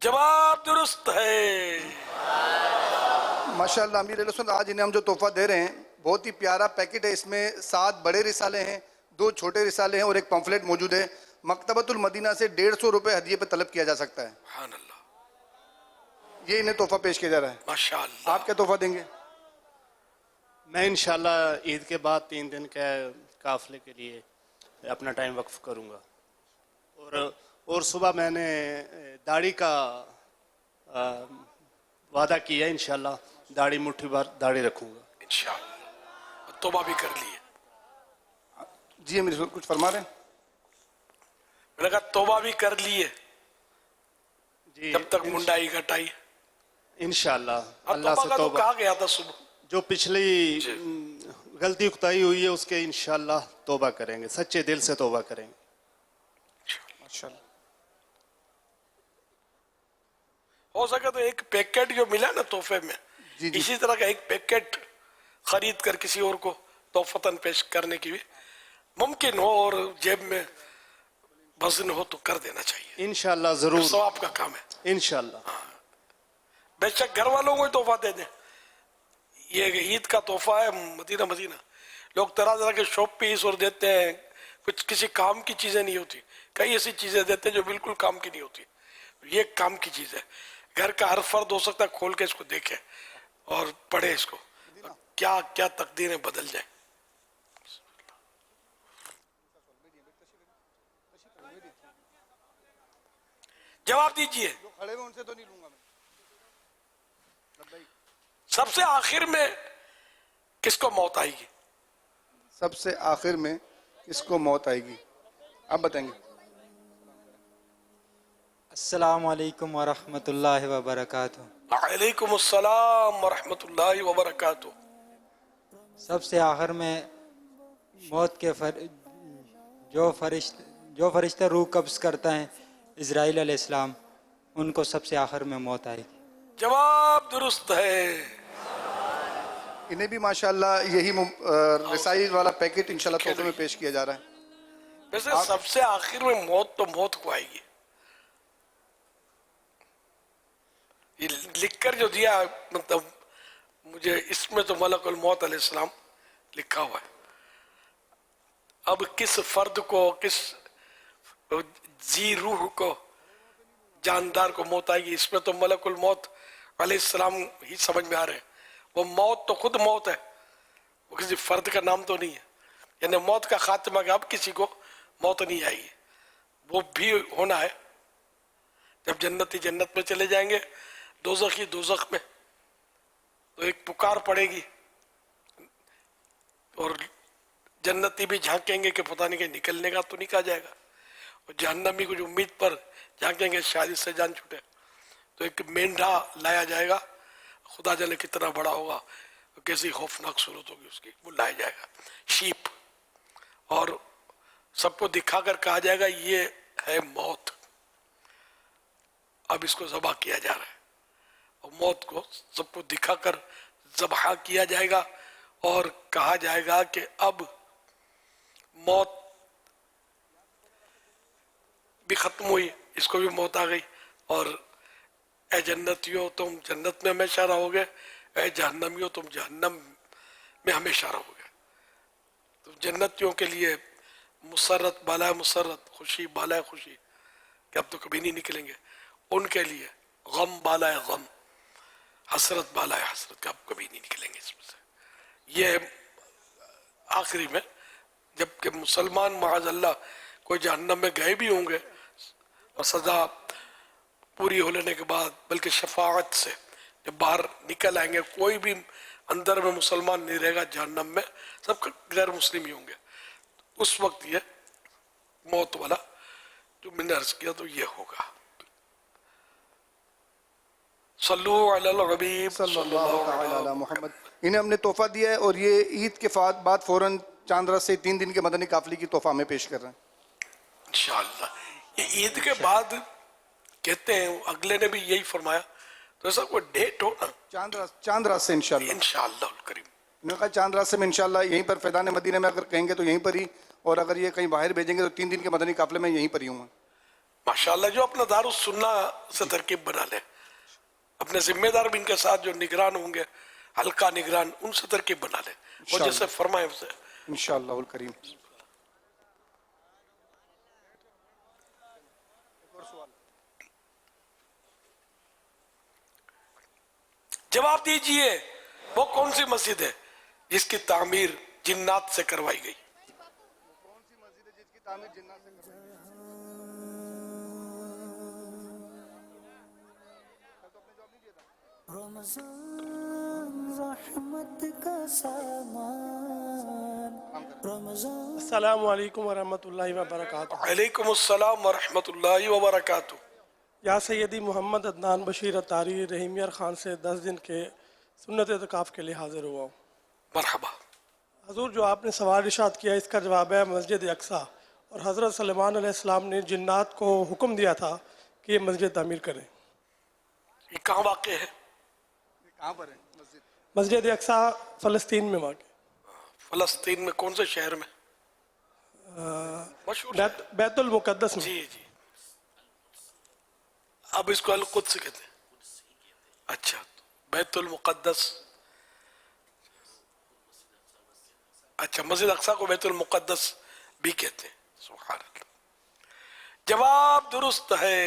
جواب درست ہے. ماشاءاللہ امیر علیہ سنت, آج انہیں ہم جو تحفہ دے رہے ہیں بہت ہی پیارا پیکٹ ہے. اس میں 7 بڑے رسالے ہیں, 2 چھوٹے رسالے ہیں اور ایک پمفلیٹ موجود ہے. مکتبۃ المدینہ سے 150 روپے ہدیے پہ طلب کیا جا سکتا ہے. سبحان اللہ. یہ انہیں تحفہ پیش کیا جا رہا ہے. ماشاءاللہ. آپ کیا تحفہ دیں گے؟ میں انشاءاللہ عید کے بعد 3 دن کے قافلے کے لیے اپنا ٹائم وقف کروں گا, اور صبح میں نے داڑھی کا وعدہ کیا, انشاءاللہ داڑھی مٹھی بھر داڑھی رکھوں گا انشاءاللہ. توبہ بھی کر لیے. جی امیر کچھ فرما رہے ہیں؟ میں نے کہا توبہ بھی کر لیے جب تک منڈائی کٹائی. انشاءاللہ اللہ سے توبہ. کہا گیا تھا صبح جو پچھلی غلطی اختائی ہوئی ہے اس کے انشاءاللہ توبہ کریں گے, سچے دل سے توبہ کریں گے. ماشاءاللہ. ہو سکے تو ایک پیکٹ جو ملا نا تحفے میں, اسی طرح کا ایک پیکٹ خرید کر کسی اور کو तोहफतन पेश करने की भी मुमकिन हो और जेब में वजन हो तो कर देना चाहिए। इंशाल्लाह जरूर, सवाब का काम है। इंशाल्लाह। बेशक घर वालों को ही तोहफा दे दें, ये ईद का तोहफा है। मदीना मदीना लोग तरह तरह के शॉप पीस और देते हैं, कुछ किसी काम की चीजें नहीं होती, कई ऐसी चीजें देते हैं जो बिल्कुल काम की नहीं होती। ये काम की चीज है। घर का हर फर्द हो सकता है खोल के इसको देखे और पढ़े इसको, क्या क्या तकदीरें बदल जाए। जवाब दीजिए। खड़े हुए उनसे तो नहीं लूंगा मैं। सबसे आखिर में किसको मौत आएगी? सबसे आखिर में किसको मौत आएगी आप बताएंगे? अस्सलामु अलैकुम व रहमतुल्लाहि व बरकातुहू। वालेकुम अस्सलाम व रहमतुल्लाहि व बरकातुहू। सबसे आखिर में मौत के जो फरिश्ते रूह कब्ज़ करते हैं इज़राइल अलैहिस्सलाम, उनको सबसे आखिर में मौत आएगी। जवाब दुरुस्त है। इन्हें भी माशाल्लाह यही रसाई वाला पैकेट इंशाल्लाह तोहफे में पेश किया जा रहा है। वैसे सबसे आखिर में मौत तो मौत को आएगी। ये लिखकर जो दिया, मतलब मुझे इसमें तो मलकुल मौत अलैहिस्सलाम लिखा हुआ है। अब किस फर्द को, किस जी रूह को, जानदार को मौत आएगी, इसमें तो मलकुल मौत अलैहिस्सलाम ही समझ में आ रहे हैं। वो मौत तो खुद मौत है, वो किसी फर्द का नाम तो नहीं है। यानी मौत का खात्मा कि अब किसी को मौत नहीं आएगी, वो भी होना है। जब जन्नती जन्नत में चले जाएंगे, दोज़खी दोज़ख में, तो एक पुकार पड़ेगी और जन्नती भी झांकेंगे कि पता नहीं कि निकलने का तो नहीं कहा जाएगा, और जहन्नमी को जो उम्मीद पर झांकेंगे शादी से जान छूटे। तो एक मेंढा लाया जाएगा, खुदा जाने कितना बड़ा होगा, कैसी खौफनाक सूरत होगी उसकी, वो लाया जाएगा शीप, और सबको दिखाकर कहा जाएगा ये है मौत, अब इसको ज़बह किया जा रहा है। और मौत को सबको दिखाकर ज़बह किया जाएगा और कहा जाएगा कि अब मौत भी खत्म हुई, इसको भी मौत आ गई, और ए जन्नतियों तुम जन्नत में हमेशा रहोगे, ए जहन्नमियों तुम जहन्नम में हमेशा रहोगे। तो जन्नतियों के लिए मुसरत बाला मुसरत, खुशी बाला खुशी, कि अब तो कभी नहीं निकलेंगे। उनके लिए गम बाला गम, हसरत बाला हसरत, कि अब कभी नहीं निकलेंगे इसमें से। ये आखिरी में जबकि मुसलमान माअज़ल्लाह कोई जहन्नम में गए भी होंगे और सज़ा पूरी हो लेने के बाद, बल्कि शफाअत से जब बाहर निकल आएंगे, कोई भी अंदर में मुसलमान नहीं रहेगा जहन्नम में, सब गैर मुस्लिम ही होंगे। उस वक्त ये मौत वाला जो मैंने अर्ज किया तो ये होगा। सल्लु अलल हबीब सल्लल्लाहु अलैहि मोहम्मद। इन्हें हमने तोहफा दिया है और ये ईद के बाद फौरन चांद रात से 3 दिन के मदनी काफिले की तोहफा हमें पेश कर रहे हैं इंशाअल्लाह। ये ईद के बाद कहते हैं, अगले ने भी यही फरमाया, तो ऐसा कोई डेट हो ना? चांद रात से इंशाअल्लाह। इंशाअल्लाह करीम। इन्होंने कहा चांद रात से में इंशाअल्लाह यहीं पर फैदान मदीना में अगर कहेंगे तो यहीं पर ही, और अगर ये कहीं बाहर भेजेंगे तो 3 दिन के मदनी काफिले में यहीं पर ही हूँ। माशाअल्लाह, जो अपना दारुस सुन्ना से तरकीब बना ले, अपने जिम्मेदार भी इनके साथ जो निगरान होंगे, हल्का निगरान, उनसे तरकीब बना ले, वो जैसे फरमाए उसे इंशाअल्लाह करीम। जवाब दीजिए, वो कौन सी मस्जिद है जिसकी तामीर जिन्नात से करवाई गई? कौन सी मस्जिद है जिसकी तामीर जिन्नात से करवाई गई? अस्सलामु अलैकुम वरहमतुल्लाहि वबरकातुहू। वालेकुम अस्सलाम वरहमतुल्लाहि वबरकातुहू। या सैयदी मोहम्मद अदनान बशीर अतारी रहीमियर खान से 10 दिन के सुन्नत एतकाफ़ के लिए हाजिर हुआ हूँ। मरहबा। हजूर, जो आपने सवाल इरशाद किया इसका जवाब है मस्जिद अक्सा, और हज़रत सलेमान अलैहिस्सलाम ने जिन्नात को हुक्म दिया था कि ये मस्जिद तामीर करें। ये कहाँ वाक़ है? कहाँ पर है मस्जिद अक्सा फ़लस्तीन में वाक़। फलस्तीन में कौन से शहर में? बैतुल मुकद्दस में। जी जी, अब इसको अल कुद्स कहते हैं। अच्छा, बैतुल मुकद्दस, अच्छा मस्जिद अक्सा को बैतुल मुकद्दस भी कहते हैं। सुभान अल्लाह, जवाब दुरुस्त है।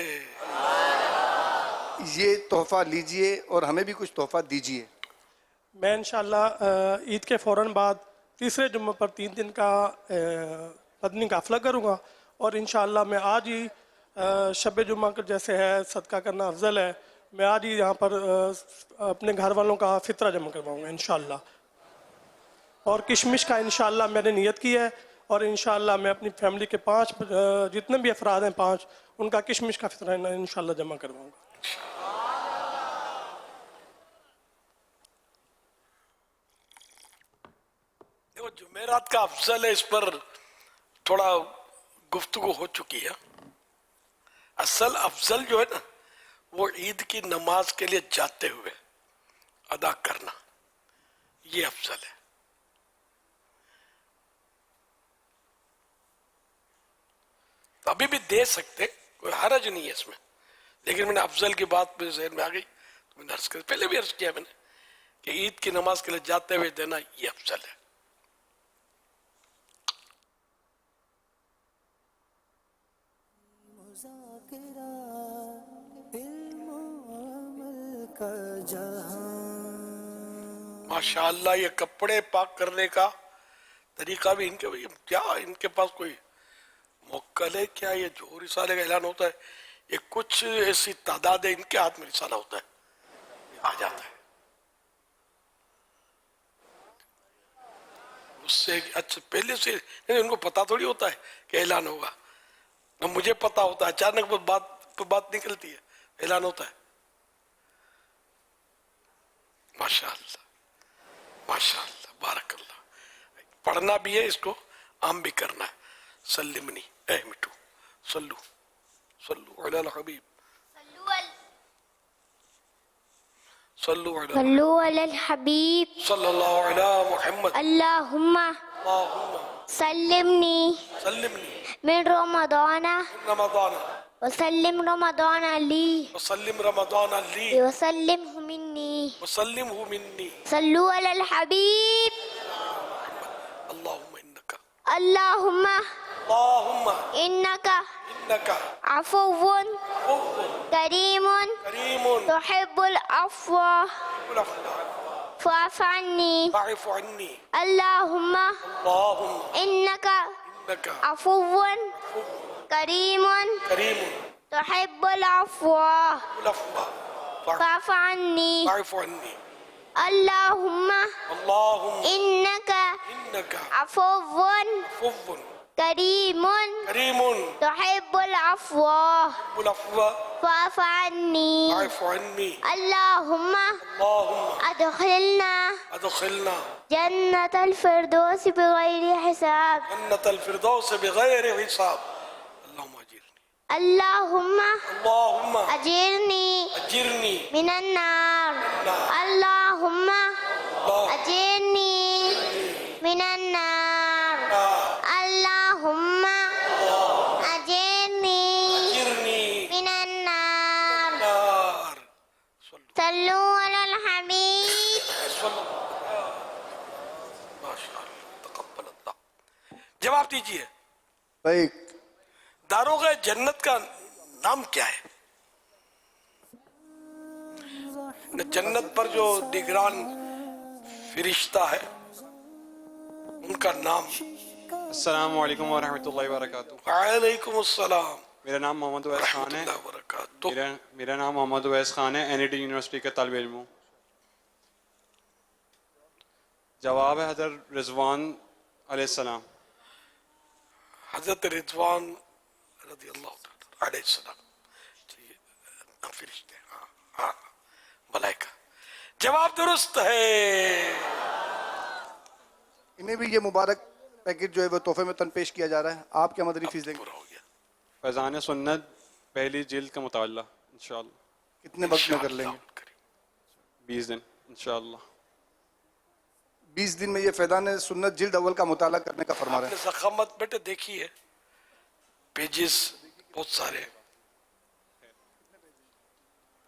ये तोहफा लीजिए और हमें भी कुछ तोहफा दीजिए। मैं इंशाल्लाह ईद के फ़ौरन बाद तीसरे जुम्मे पर 3 दिन का मदनी काफ़िला करूँगा, और इंशाल्लाह मैं आज ही शब जुम्मा का जैसे है सदका करना अफजल है, मैं आज ही यहाँ पर अपने घर वालों का फितरा जमा करवाऊँगा इंशाल्लाह। और किशमिश का इंशाल्लाह मैंने नियत की है, और इंशाल्लाह मैं अपनी फैमिली के 5 जितने भी अफराद हैं 5, उनका किशमिश का फितरा इंशाल्लाह जमा करवाऊँगा। देखो, जुमेरात का अफजल है, इस पर थोड़ा गुफ्तगू हो चुकी है। असल अफजल जो है ना, वो ईद की नमाज के लिए जाते हुए अदा करना, ये अफजल है। तो अभी भी दे सकते, कोई हरज नहीं है इसमें, लेकिन मैंने अफजल की बात मेरे ज़हन में आ गई तो मैंने अर्ज कर, पहले भी अर्ज किया मैंने कि ईद की नमाज के लिए जाते हुए देना ये अफजल है। माशाअल्लाह, ये कपड़े पाक करने का तरीका भी इनके, क्या इनके पास कोई मोक्कल है क्या? ये जो रिसाले का ऐलान होता है, ये कुछ ऐसी तादाद है, इनके हाथ में रिसाला होता है, आ जाता है उससे। अच्छा, पहले से इनको पता थोड़ी होता है कि ऐलान होगा, न मुझे पता होता है, अचानक बात निकलती है, ऐलान होता है। माशाअल्लाह माशाअल्लाह, बारकल्लाह। पढ़ना भी है, इसको आम भी करना है। सल्लिमनी, ए मिठू, सल्लू सल्लू अलल हबीब, सल्लू अलल हबीब सल्लल्लाहु अलैहि मुहम्मद, अल्लाहुम्मा सल्लिमनी सल्लिमनी मिन रमदाना रमदाना वसल्लिम रमदान ली वसल्लिम रमदान ली वसल्लिम मिन्नी वसल्लिम मिन्नी सल्लू अलल हबीब अल्लाहुम्मा अल्लाहुम्मा इन्नका अफुव्वुन करीमुन तुहिब्बुल अफ़्वा फ़अफ़ु अन्नी अल्लाहुम्मा इन्नका अफुव्वुन करीमुन तुहिब्बुल अफ़्वा फ़अफ़ु अन्नी अल्लाहुम्मा इन्नका अफुव्वुन करीमुन तुहिब्बुल अफ़्वा फ़अफ़ु अन्नी अल्लाहुम्मा अदखिलना जन्नतल फ़िरदौस बिग़ैरि हिसाब अल्लाहुम्मा अजिरनी मिनन नार अल्लाहुम्मा अजिरनी मिनन नार अल्लाहुम्मा अजिरनी मिनन नार सल्लू अलल हबीब। जवाब दीजिए भाई, दारोगा जन्नत का नाम क्या है? जन्नत पर जो निगरान फरिश्ता है, उनका नाम? अस्सलाम वालेकुम वरहमतुल्लाहि वबरकातुहू। वालेकुम अस्सलाम। मेरा नाम मोहम्मद उवैस खान है। मेरा नाम मोहम्मद उवैस खान है, एनईटी यूनिवर्सिटी का तालिब इल्म हूँ। जवाब है हज़रत रिजवान अलैहिस्सलाम। हज़रत रिजवान रज़ियल्लाहु तआला अलैहिस्सलाम, फरिश्ते, हाँ, मलाइका। जवाब दुरुस्त है। इन्हें भी ये मुबारक पैकेट जो है वो तोहफे में तन पेश किया जा रहा है। आप क्या मदनी फीस देंगे? फैज़ान सुन्नत पहली जिल्द का मुताला इंशाअल्लाह। कितने वक्त में कर लेंगे? 20 दिन इंशाअल्लाह। 20 दिन में ये फैदान सुन्नत जिल्द अव्वल का मुताला करने का फरमा रहे आपने हैं। ज़खामत बेटे देखी है, पेजेस बहुत सारे,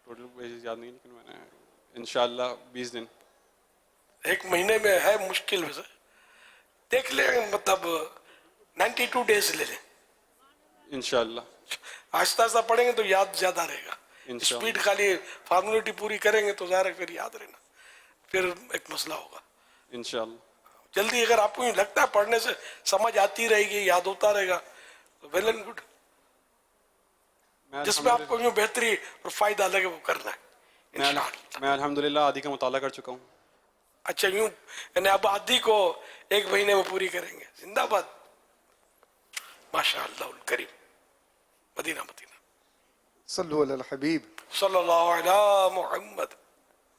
टोटल पेजेस याद नहीं, लेकिन मैंने इंशाअल्लाह 20 दिन, एक महीने में है मुश्किल वैसे, देख ले, मतलब 92 डेज ले लें, इंशाअल्लाह आहिस्ता आहिस्ता पढ़ेंगे तो याद ज्यादा रहेगा। इंशाअल्लाह। स्पीड खाली फॉर्मेलिटी पूरी करेंगे तो ज़ाहिर है फिर याद रहना, फिर एक मसला होगा। इंशाअल्लाह। जल्दी अगर आपको यूँ लगता है पढ़ने से समझ आती रहेगी, याद होता रहेगा, तो वेल एंड गुड। जिसमें आपको यूँ बेहतरी और फायदा लगे वो करना है। मैं अल्हम्दुलिल्लाह आधी का मुताला कर चुका हूँ। अच्छा, यूँ यानी अब आधी को एक महीने में पूरी करेंगे। जिंदाबाद, माशाअल्लाह करीम। मदीना मदीना सल्लु अलल हबीब सल्लल्लाहु अलैहि मुहम्मद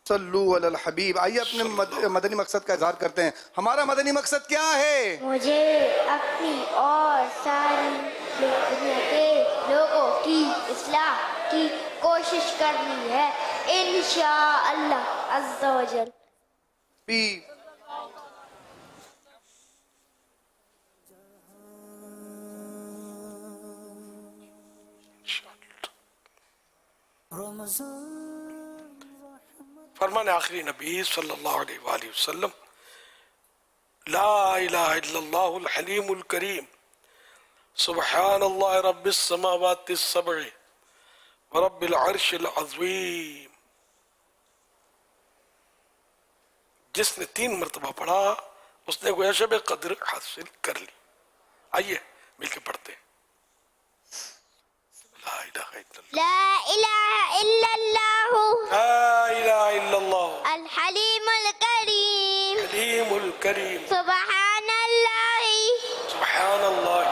सल्लु अलल हबीब। आइए अपने मदनी मकसद का इजहार करते हैं। हमारा मदनी मकसद क्या है? मुझे अपनी और सारी दुनिया के लोगों की इस्लाह की कोशिश करनी है, इंशाअल्लाह अज़्ज़ा वजल। फरमान आखिरी नबी सल्लल्लाहु अलैहि वसल्लम, ला इलाहा इल्लल्लाहुल हलीमुल करीम, सुब्हानल्लाहि रब्बिस समावाति सब'i व रब्बिल अर्शिल अज़ीम। जिसने 3 मरतबा पढ़ा उसने गोया शब कद्र हासिल कर ली। आइए मिलके पढ़ते हैं। ला इलाहा इल्लल्लाह, ला इलाहा इल्लल्लाह, ला इलाहा इल्लल्लाह, अल हलीमुल करीम, हलीमुल करीम, सुब्हानल्लाहि, सुब्हानल्लाह,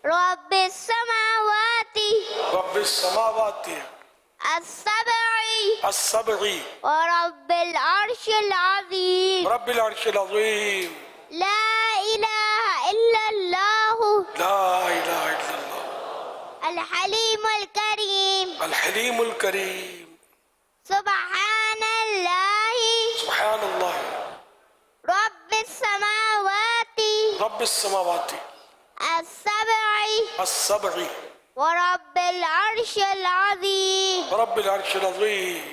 रब्बिस समावाति, रब्बिस समावाति, as-sab'i, as-sab'i, व रब्बिल अर्शिल अज़ीम। रब्बिल अर्शिल अज़ीम। ला इलाहा इल्लल्लाह, ला इलाहा इल्लल्लाह, अल हलीमुल करीम, अल हलीमुल करीम, सुब्हानल्लाहि, सुब्हानल्लाह, रब्बिस समावाति, रब्बिस समावाति, as-sab'i, as-sab'i, व रब्बिल अर्शिल अज़ीम। रब्बिल अर्शिल अज़ीम।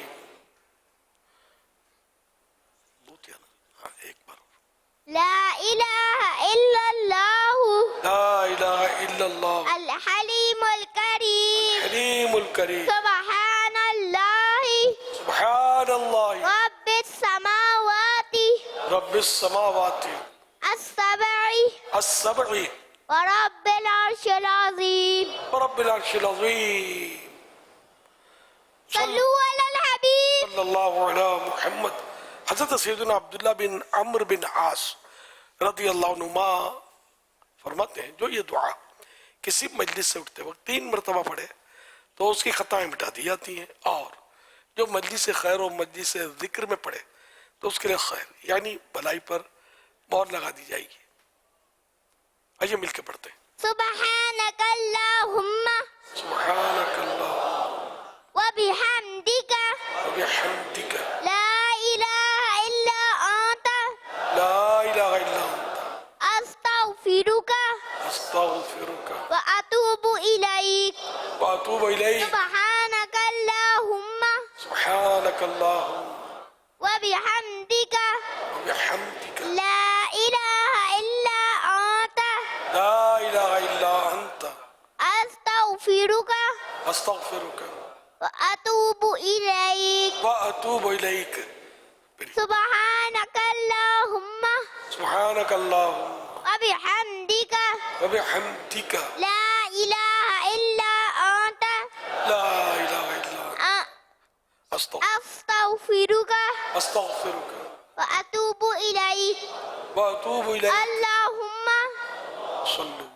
ला इलाहा इल्लल्लाह, ला इलाहा इल्लल्लाह, अल हलीमुल करीम, हलीमुल करीम, सुब्हानल्लाहि, सुब्हानल्लाह, रब्बिस समावाति, रब्बिस समावाति, as-sab'i, as-sab'i, व रब्बिल अर्शिल अज़ीम। रब्बिल अर्शिल अज़ीम। सल्लु अलल हबीब सल्लल्लाहु अलैहि मुहम्मद। हज़रत सैयदना अब्दुल्लाह बिन अम्र बिन आस रज़ियल्लाहु अन्हुमा फरमाते हैं, जो ये दुआ किसी मजलिस से उठते वक्त 3 मरतबा पढ़े तो उसकी खताएं मिटा दी जाती हैं, और जो मजलिस से खैर और मजलिस से जिक्र में पढ़े तो उसके लिए खैर यानी भलाई पर मोहर लगा दी जाएगी। आइए मिलकर पढ़ते हैं। सुब्हानकल्लाहुम्मा, सुब्हानकल्लाह व बिहम्दिका, व बिहम्दिका, ला इलाहा इल्ला अंता, ला इलाहा इल्ला अंता, अस्तगफिरुका, अस्तगफिरुका, व अतूबु इलैक, व अतूबु इलैक। सुब्हानकल्लाहुम्मा, सुब्हानकल्लाहुम्मा, व बिहम्दिका, व बिहम्दिका, ला इलाहा इल्ला अंता, ला इलाहा इल्ला अंता, अस्तगफिरुका, अस्तगफिरुका, व अतूबु इलैक। व अतूबु इलैक। सुब्हानकल्लाहुम्मा, सुब्हानकल्लाहुम्मा, व बिहम्दिका, व बिहम्दिका, ला इलाहा इल्ला अंता, ला इलाहा इल्ला अंता, अस्तगफिरुका, अस्तगफिरुका, व अतूबु इलैक। व अतूबु इलैक। अल्लाहुम्मा सल्लु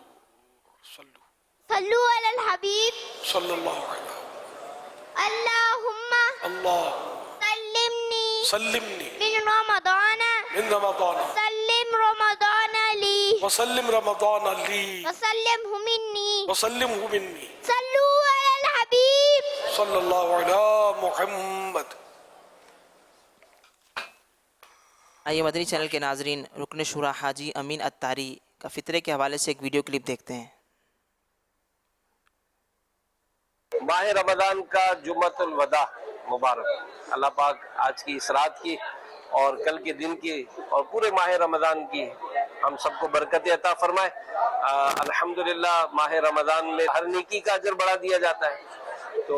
सल्लु अलल हबीब सल्लल्लाहु अलैहि अल्लाहुम्मा अल्लाह सल्लिमनी सल्लिमनी मिन रमदान मिन रमदान सल्लिम रमदान ली वसल्लिम रमदान ली वसल्लिमहु मिन्नी वसल्लिमहु मिन्नी सल्लु अलल हबीब सल्लल्लाहु अलैहि मुहम्मद। آئیے مدنی چینل کے ناظرین رکن شورا حاجی امین اتاری کا فطرے کے حوالے سے ایک ویڈیو کلپ دیکھتے ہیں۔ ماہ رمضان کا جمعۃ الوداع مبارک، اللہ پاک آج کی اس رات کی اور کل کے دن کی اور پورے ماہ رمضان کی ہم سب کو برکت عطا فرمائے۔ الحمدللہ ماہ رمضان میں ہر نیکی کا اجر بڑھا دیا جاتا ہے، تو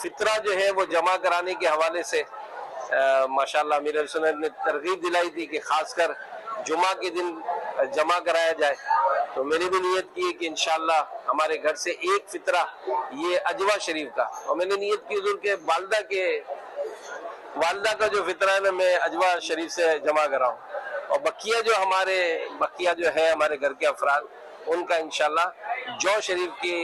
فطرہ جو ہے وہ جمع کرانے کے حوالے سے ماشاءاللہ امیر اہل سنت نے ترغیب دلائی تھی کہ خاص کر جمعہ کے دن جمع کرایا جائے، تو میں نے بھی نیت کی کہ انشاءاللہ ہمارے گھر سے ایک فطرہ یہ اجوا شریف کا، اور میں نے نیت کی حضور کے والدہ کا جو فطرہ ہے نا میں اجوا شریف سے جمع کراؤں، اور بقیہ جو ہے ہمارے گھر کے افراد ان کا انشاءاللہ جو شریف کی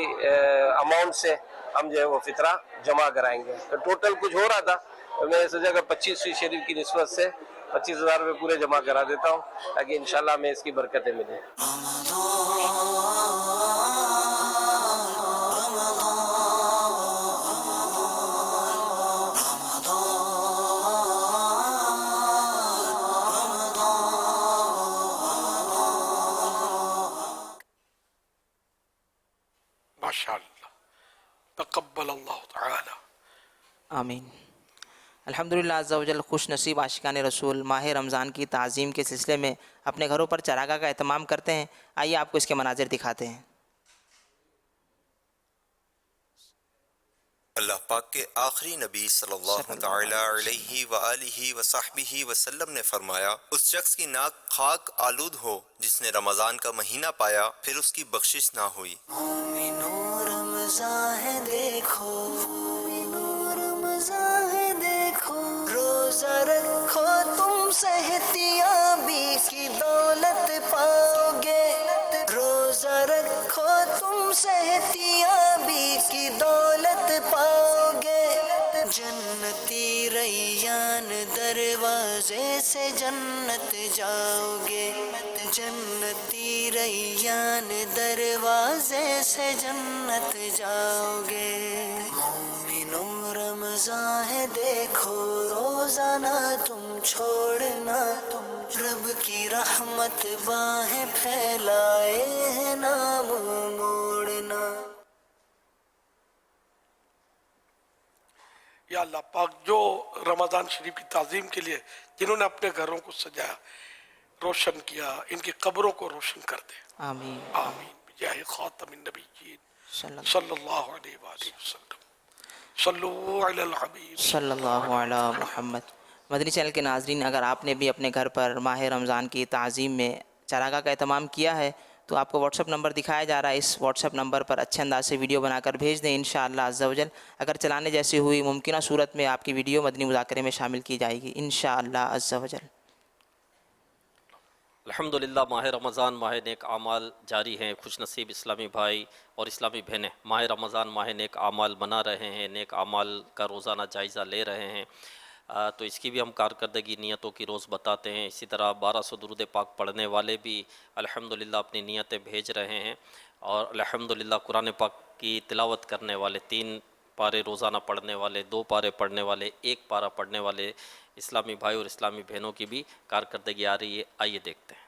اماؤنٹ سے ہم جو ہے وہ فطرہ جمع کرائیں گے۔ تو ٹوٹل کچھ ہو رہا تھا، تو میں نے سوچا کہ 25 شریف کی نسبت سے 25,000 روپے پورے جمع کرا دیتا ہوں تاکہ انشاءاللہ ہمیں اس کی برکتیں ملیں۔ ماشاءاللہ تقبل اللہ تعالی۔ آمین۔ الحمدللہ عز و جل خوش نصیب عاشقان رسول ماہ رمضان کی تعظیم کے سلسلے میں اپنے گھروں پر چراغاہ کا اہتمام کرتے ہیں۔ آئیے آپ کو اس کے مناظر دکھاتے ہیں۔ اللہ پاک کے آخری نبی صلی اللہ تعالی علیہ وآلہ وصحبہ وسلم نے فرمایا، اس شخص کی ناک خاک آلود ہو جس نے رمضان کا مہینہ پایا پھر اس کی بخشش نہ ہوئی۔ مومنو رمضان ہے دیکھو، مومنو رمضان ہے دیکھو، روزہ رکھو تم صحتیابی کی دولت پاؤ گے، روزہ رکھو تم صحتیابی کی دولت پاؤ گے، جنتی ریان دروازے سے جنت جاؤ گے، جنتی ریان دروازے سے جنت جاؤ گے۔ مومنو رمضان ہے دیکھو، روزانہ تم چھوڑنا، تم رب کی رحمت باہیں پھیلائے ہیں نام موڑنا۔ یا اللہ پاک جو رمضان شریف کی تعظیم کے لیے جنہوں نے اپنے گھروں کو سجایا روشن کیا، ان کی قبروں کو روشن کر دے، آمین آمین بجاہ خاتم النبیین صلی اللہ علیہ وآلہ وسلم۔ صلو علی الحبیب صلی اللہ علی محمد۔ مدنی چینل کے ناظرین، اگر آپ نے بھی اپنے گھر پر ماہ رمضان کی تعظیم میں چراغاہ کا اہتمام کیا ہے تو آپ کو واٹس ایپ نمبر دکھایا جا رہا ہے، اس واٹس ایپ نمبر پر اچھے انداز سے ویڈیو بنا کر بھیج دیں انشاءاللہ عز و جل۔ اگر چلانے جیسی ہوئی ممکنہ صورت میں آپ کی ویڈیو مدنی مذاکرے میں شامل کی جائے گی انشاءاللہ عز و جل۔ الحمدللہ ماہ رمضان ماہ نیک اعمال جاری ہیں۔ خوش نصیب اسلامی بھائی اور اسلامی بہنیں ماہ رمضان ماہ نیک اعمال منا رہے ہیں، نیک اعمال کا روزانہ جائزہ لے رہے ہیں، تو اس کی بھی ہم کارکردگی نیتوں کی روز بتاتے ہیں۔ اسی طرح 1200 درود پاک پڑھنے والے بھی الحمدللہ اپنی نیتیں بھیج رہے ہیں، اور الحمدللہ قرآن پاک کی تلاوت کرنے والے 3 پارے روزانہ پڑھنے والے، 2 پارے پڑھنے والے، 1 پارہ پڑھنے والے اسلامی بھائی اور اسلامی بہنوں کی بھی کارکردگی آ رہی ہے۔ آئیے دیکھتے ہیں۔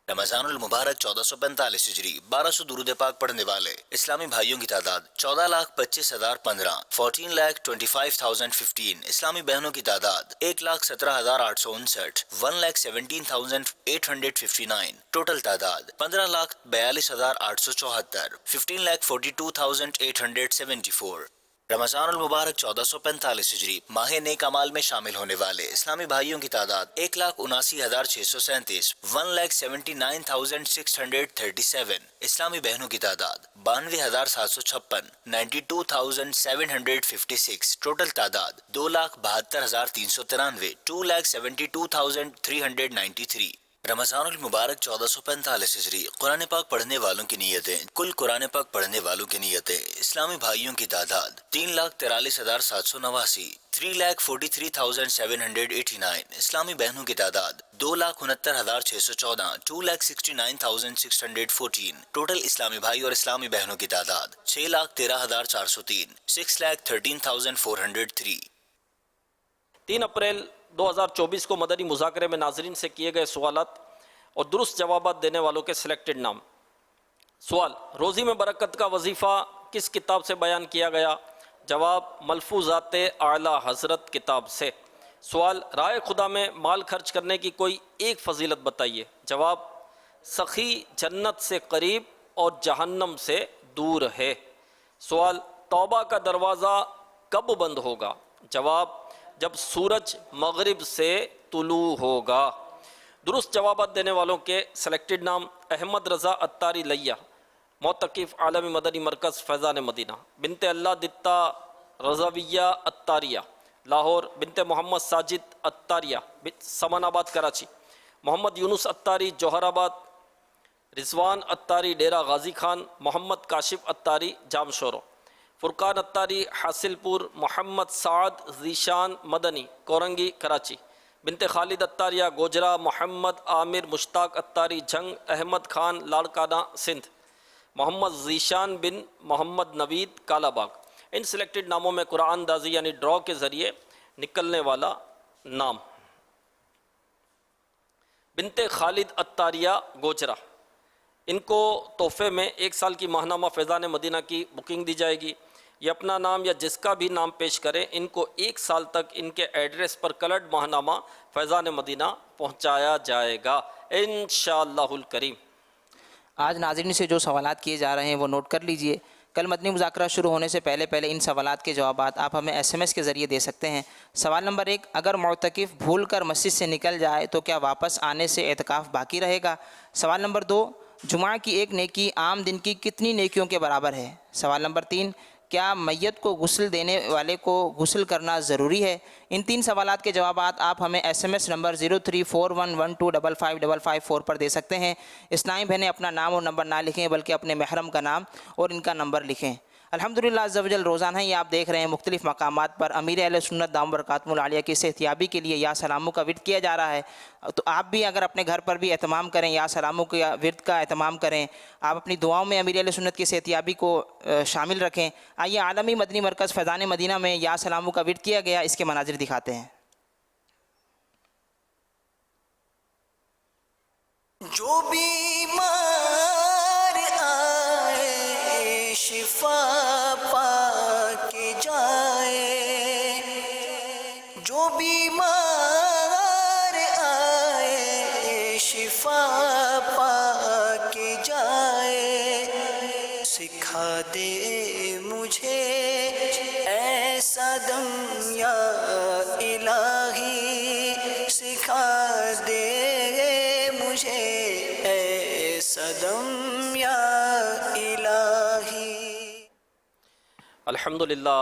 رمضان المبارک 1445 ہجری 1200 درود پاک پڑھنے والے اسلامی بھائیوں کی تعداد 14,25,015 14,25,015 اسلامی بہنوں کی تعداد 1,17,859 1,17,859 ٹوٹل تعداد 15,42,874 15,42,874۔ رمضان المبارک 1445 ہجری ماہ نیک اعمال میں شامل ہونے والے اسلامی بھائیوں کی تعداد 1,79,637 1,79,637 اسلامی بہنوں کی تعداد 92,756 92,756 ٹوٹل تعداد 2,72,393 2,72,393۔ رمضان المبارک 1445 ہجری قرآن پاک پڑھنے والوں کی نیتیں کل قرآن پاک پڑھنے والوں کی نیتیں اسلامی بھائیوں کی تعداد 3,43,789 3,43,789 اسلامی بہنوں کی تعداد 2,69,614 2,69,614 ٹوٹل اسلامی بھائی اور اسلامی بہنوں کی تعداد 6,13,403 6,13,403۔ 3 اپریل 2024 को मदनी मुज़ाकरे में नाजरीन से किए गए सवालात और दुरुस्त जवाबात देने वालों के सिलेक्टेड नाम। सवाल, रोज़ी में बरकत का वजीफ़ा किस किताब से बयान किया गया? जवाब, मलफूज़ात आला हज़रत किताब से। सवाल, राय खुदा में माल खर्च करने की कोई एक फ़जीलत बताइए। जवाब, सखी जन्नत से करीब और जहन्नम से दूर है। सवाल, तौबा का दरवाज़ा कब बंद होगा? जवाब, जब सूरज मगरिब से तुलू होगा। दुरुस्त जवाबात देने वालों के सेलेक्टेड नाम, अहमद रज़ा अत्तारी लैया, मोतकिफ़ आलमी मदनी मरकज़ फैज़ान मदीना, बिनते अल्लाह दित्ता रज़ाविया अत्तारिया लाहौर, बिनते मोहम्मद साजिद अत्तारिया समनाबाद कराची, मोहम्मद यूनुस अत्तारी जौहराबाद, रिजवान अत्तारी डेरा गाजी खान, मोहम्मद काशिफ अत्तारी जामशोरो, फुरकान अत्तारी हासिलपुर, मोहम्मद साद ज़ीशान मदनी कोरंगी कराची, बिनते खालिद अत्तारिया गोजरा, मोहम्मद आमिर मुश्ताक अत्तारी जंग, अहमद खान लाड़काना सिंध, मोहम्मद ज़ीशान बिन मोहम्मद नवीद कालाबाग। इन सिलेक्टेड नामों में कुरान दाजी यानी ड्रॉ के ज़रिए निकलने वाला नाम, बिनते खालिद अत्तारिया गोजरा, इनको तोहफे में 1 साल की माहनामा फैज़ान मदीना की बुकिंग दी जाएगी। ये अपना नाम या जिसका भी नाम पेश करें, इनको 1 साल तक इनके एड्रेस पर कलर्ड माहनामा फैज़ान मदीना पहुंचाया जाएगा इंशाअल्लाहुल करीम। आज नाज़रीन से जो सवालात किए जा रहे हैं वो नोट कर लीजिए। कल मदनी मुज़ाकरा शुरू होने से पहले इन सवालात के जवाबात आप हमें SMS के ज़रिए दे सकते हैं। सवाल नंबर 1, अगर मुअतकिफ़ भूल कर मस्जिद से निकल जाए तो क्या वापस आने से एतकाफ़ बाकी रहेगा? सवाल नंबर 2, जुमा की एक नेकी आम दिन की कितनी नेकियों के बराबर है? सवाल नंबर 3, क्या मैयत को गुस्ल देने वाले को गुस्ल करना ज़रूरी है? इन 3 सवालात के जवाबात आप हमें SMS नंबर 0341125555 पर दे सकते हैं। इस्लामी बहनें अपना नाम और नंबर ना लिखें बल्कि अपने महरम का नाम और इनका नंबर लिखें। अल्हम्दुलिल्लाह अज़्ज़ा वजल रोज़ाना ही आप देख रहे हैं मुख्तलिफ़ मकामात पर अमीर अहले सुन्नत दाम बरकातुहुल आलिया की सेहतियाबी के लिए या सलामों का विर्द किया जा रहा है। तो आप भी अगर अपने घर पर भी एहतमाम करें, या सलामों के विर्द का एहतमाम करें, आप अपनी दुआओं में अमीर अहले सुन्नत की सेहतियाबी को शामिल रखें। आइए आलमी मदनी मरकज़ फैज़ान मदीना में या सलामों का विर्द किया गया, इसके मनाजिर दिखाते हैं। जो बीमार आए शिफा पाके जाए, जो बीमार आए शिफा पाके जाए, सिखा दे मुझे ऐसा दम या इलाही, सिखा दे मुझे ऐसा दम या इलाही। अल्हम्दुलिल्लाह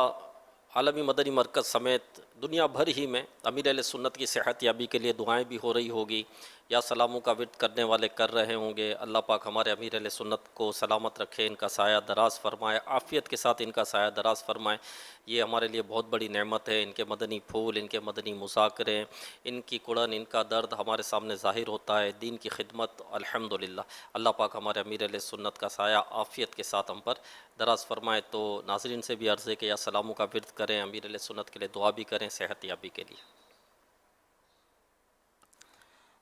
आलमी मदनी मरकज़ समेत दुनिया भर ही में अमीर अहले सुन्नत की सेहत याबी के लिए दुआएं भी हो रही होगी, या सलामों का विर्द करने वाले कर रहे होंगे। अल्लाह पाक हमारे अमीर अहले सुन्नत को सलामत रखे, इनका साया दराज फरमाए, आफ़ियत के साथ इनका साया दराज फरमाए। ये हमारे लिए बहुत बड़ी नेमत है। इनके मदनी फूल, इनके मदनी मुज़ाकरे, इनकी कुड़न, इनका दर्द हमारे सामने ज़ाहिर होता है। दीन की खिदमत अल्हम्दुलिल्लाह। अल्लाह पाक हमारे अमीर अहले सुन्नत का साया आफ़ियत के साथ हम पर दराज फरमाए। तो नाज़रीन से भी अर्ज़ है कि या सलामों का विर्द करें, अमीर अहले सुन्नत के लिए दुआ भी करें सेहत याबी के लिए।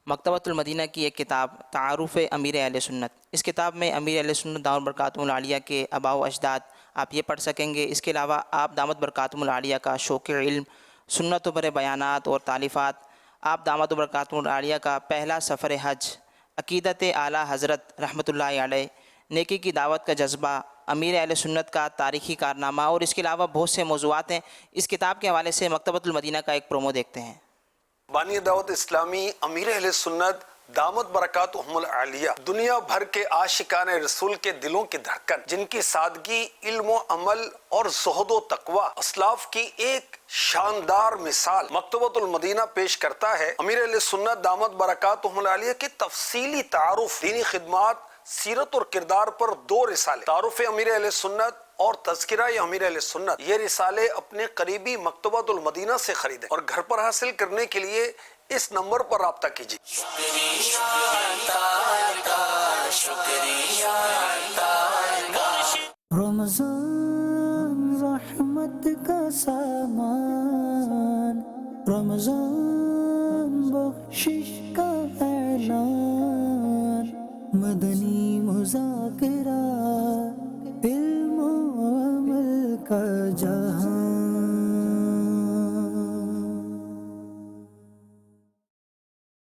मकतबतुल मदीना की एक किताब तारुफ़ अमीर अहले सुन्नत, इस किताब में अमीर अहले सुन्नत दामत बरकातुहुल आलिया के आबाओ अजदाद आप ये पढ़ सकेंगे। इसके अलावा आप दामत बरकातुहुल आलिया का शौक़ इल्म, सुन्नतों पर बयानात और तालीफ़ात, आप दामत बरकातुहुल आलिया का पहला सफ़र हज, अक़ीदत आला हज़रत रहमतुल्लाहि अलैह, नेकी की दावत का जज्बा, अमीर अहले सुन्नत का तारीख़ी कारनामा और इसके अलावा बहुत से मौज़ूआत हैं। इस किताब के हवाले से मकतबतुल मदीना का एक प्रोमो देखते हैं। बानी दावत इस्लामी अमीर अहले सुन्नत दामत बरकातुहुल आलिया दुनिया भर के आशिकान रसूल के दिलों की धड़कन, जिनकी सादगी, इल्म व अमल और ज़ुहद व तक़वा अस्लाफ की एक शानदार मिसाल मकतबतुल मदीना पेश करता है। अमीर अहले सुन्नत दामत बरकातुहुल आलिया की तफसीली तारुफ, दीनी खिदमात, सीरत और किरदार पर 2 रिसाले, तारुफ अमीर अहले सुन्नत और तज़किरा अमीर अहले सुन्नत। ये रिसाले अपने करीबी मकतबतुल मदीना से खरीदें और घर पर हासिल करने के लिए इस नंबर पर राब्ता कीजिए। रमज़ान रहमत का सामान, रमज़ान بخشش کا اعلان، مدنی مذاکرہ علم و عمل کا جا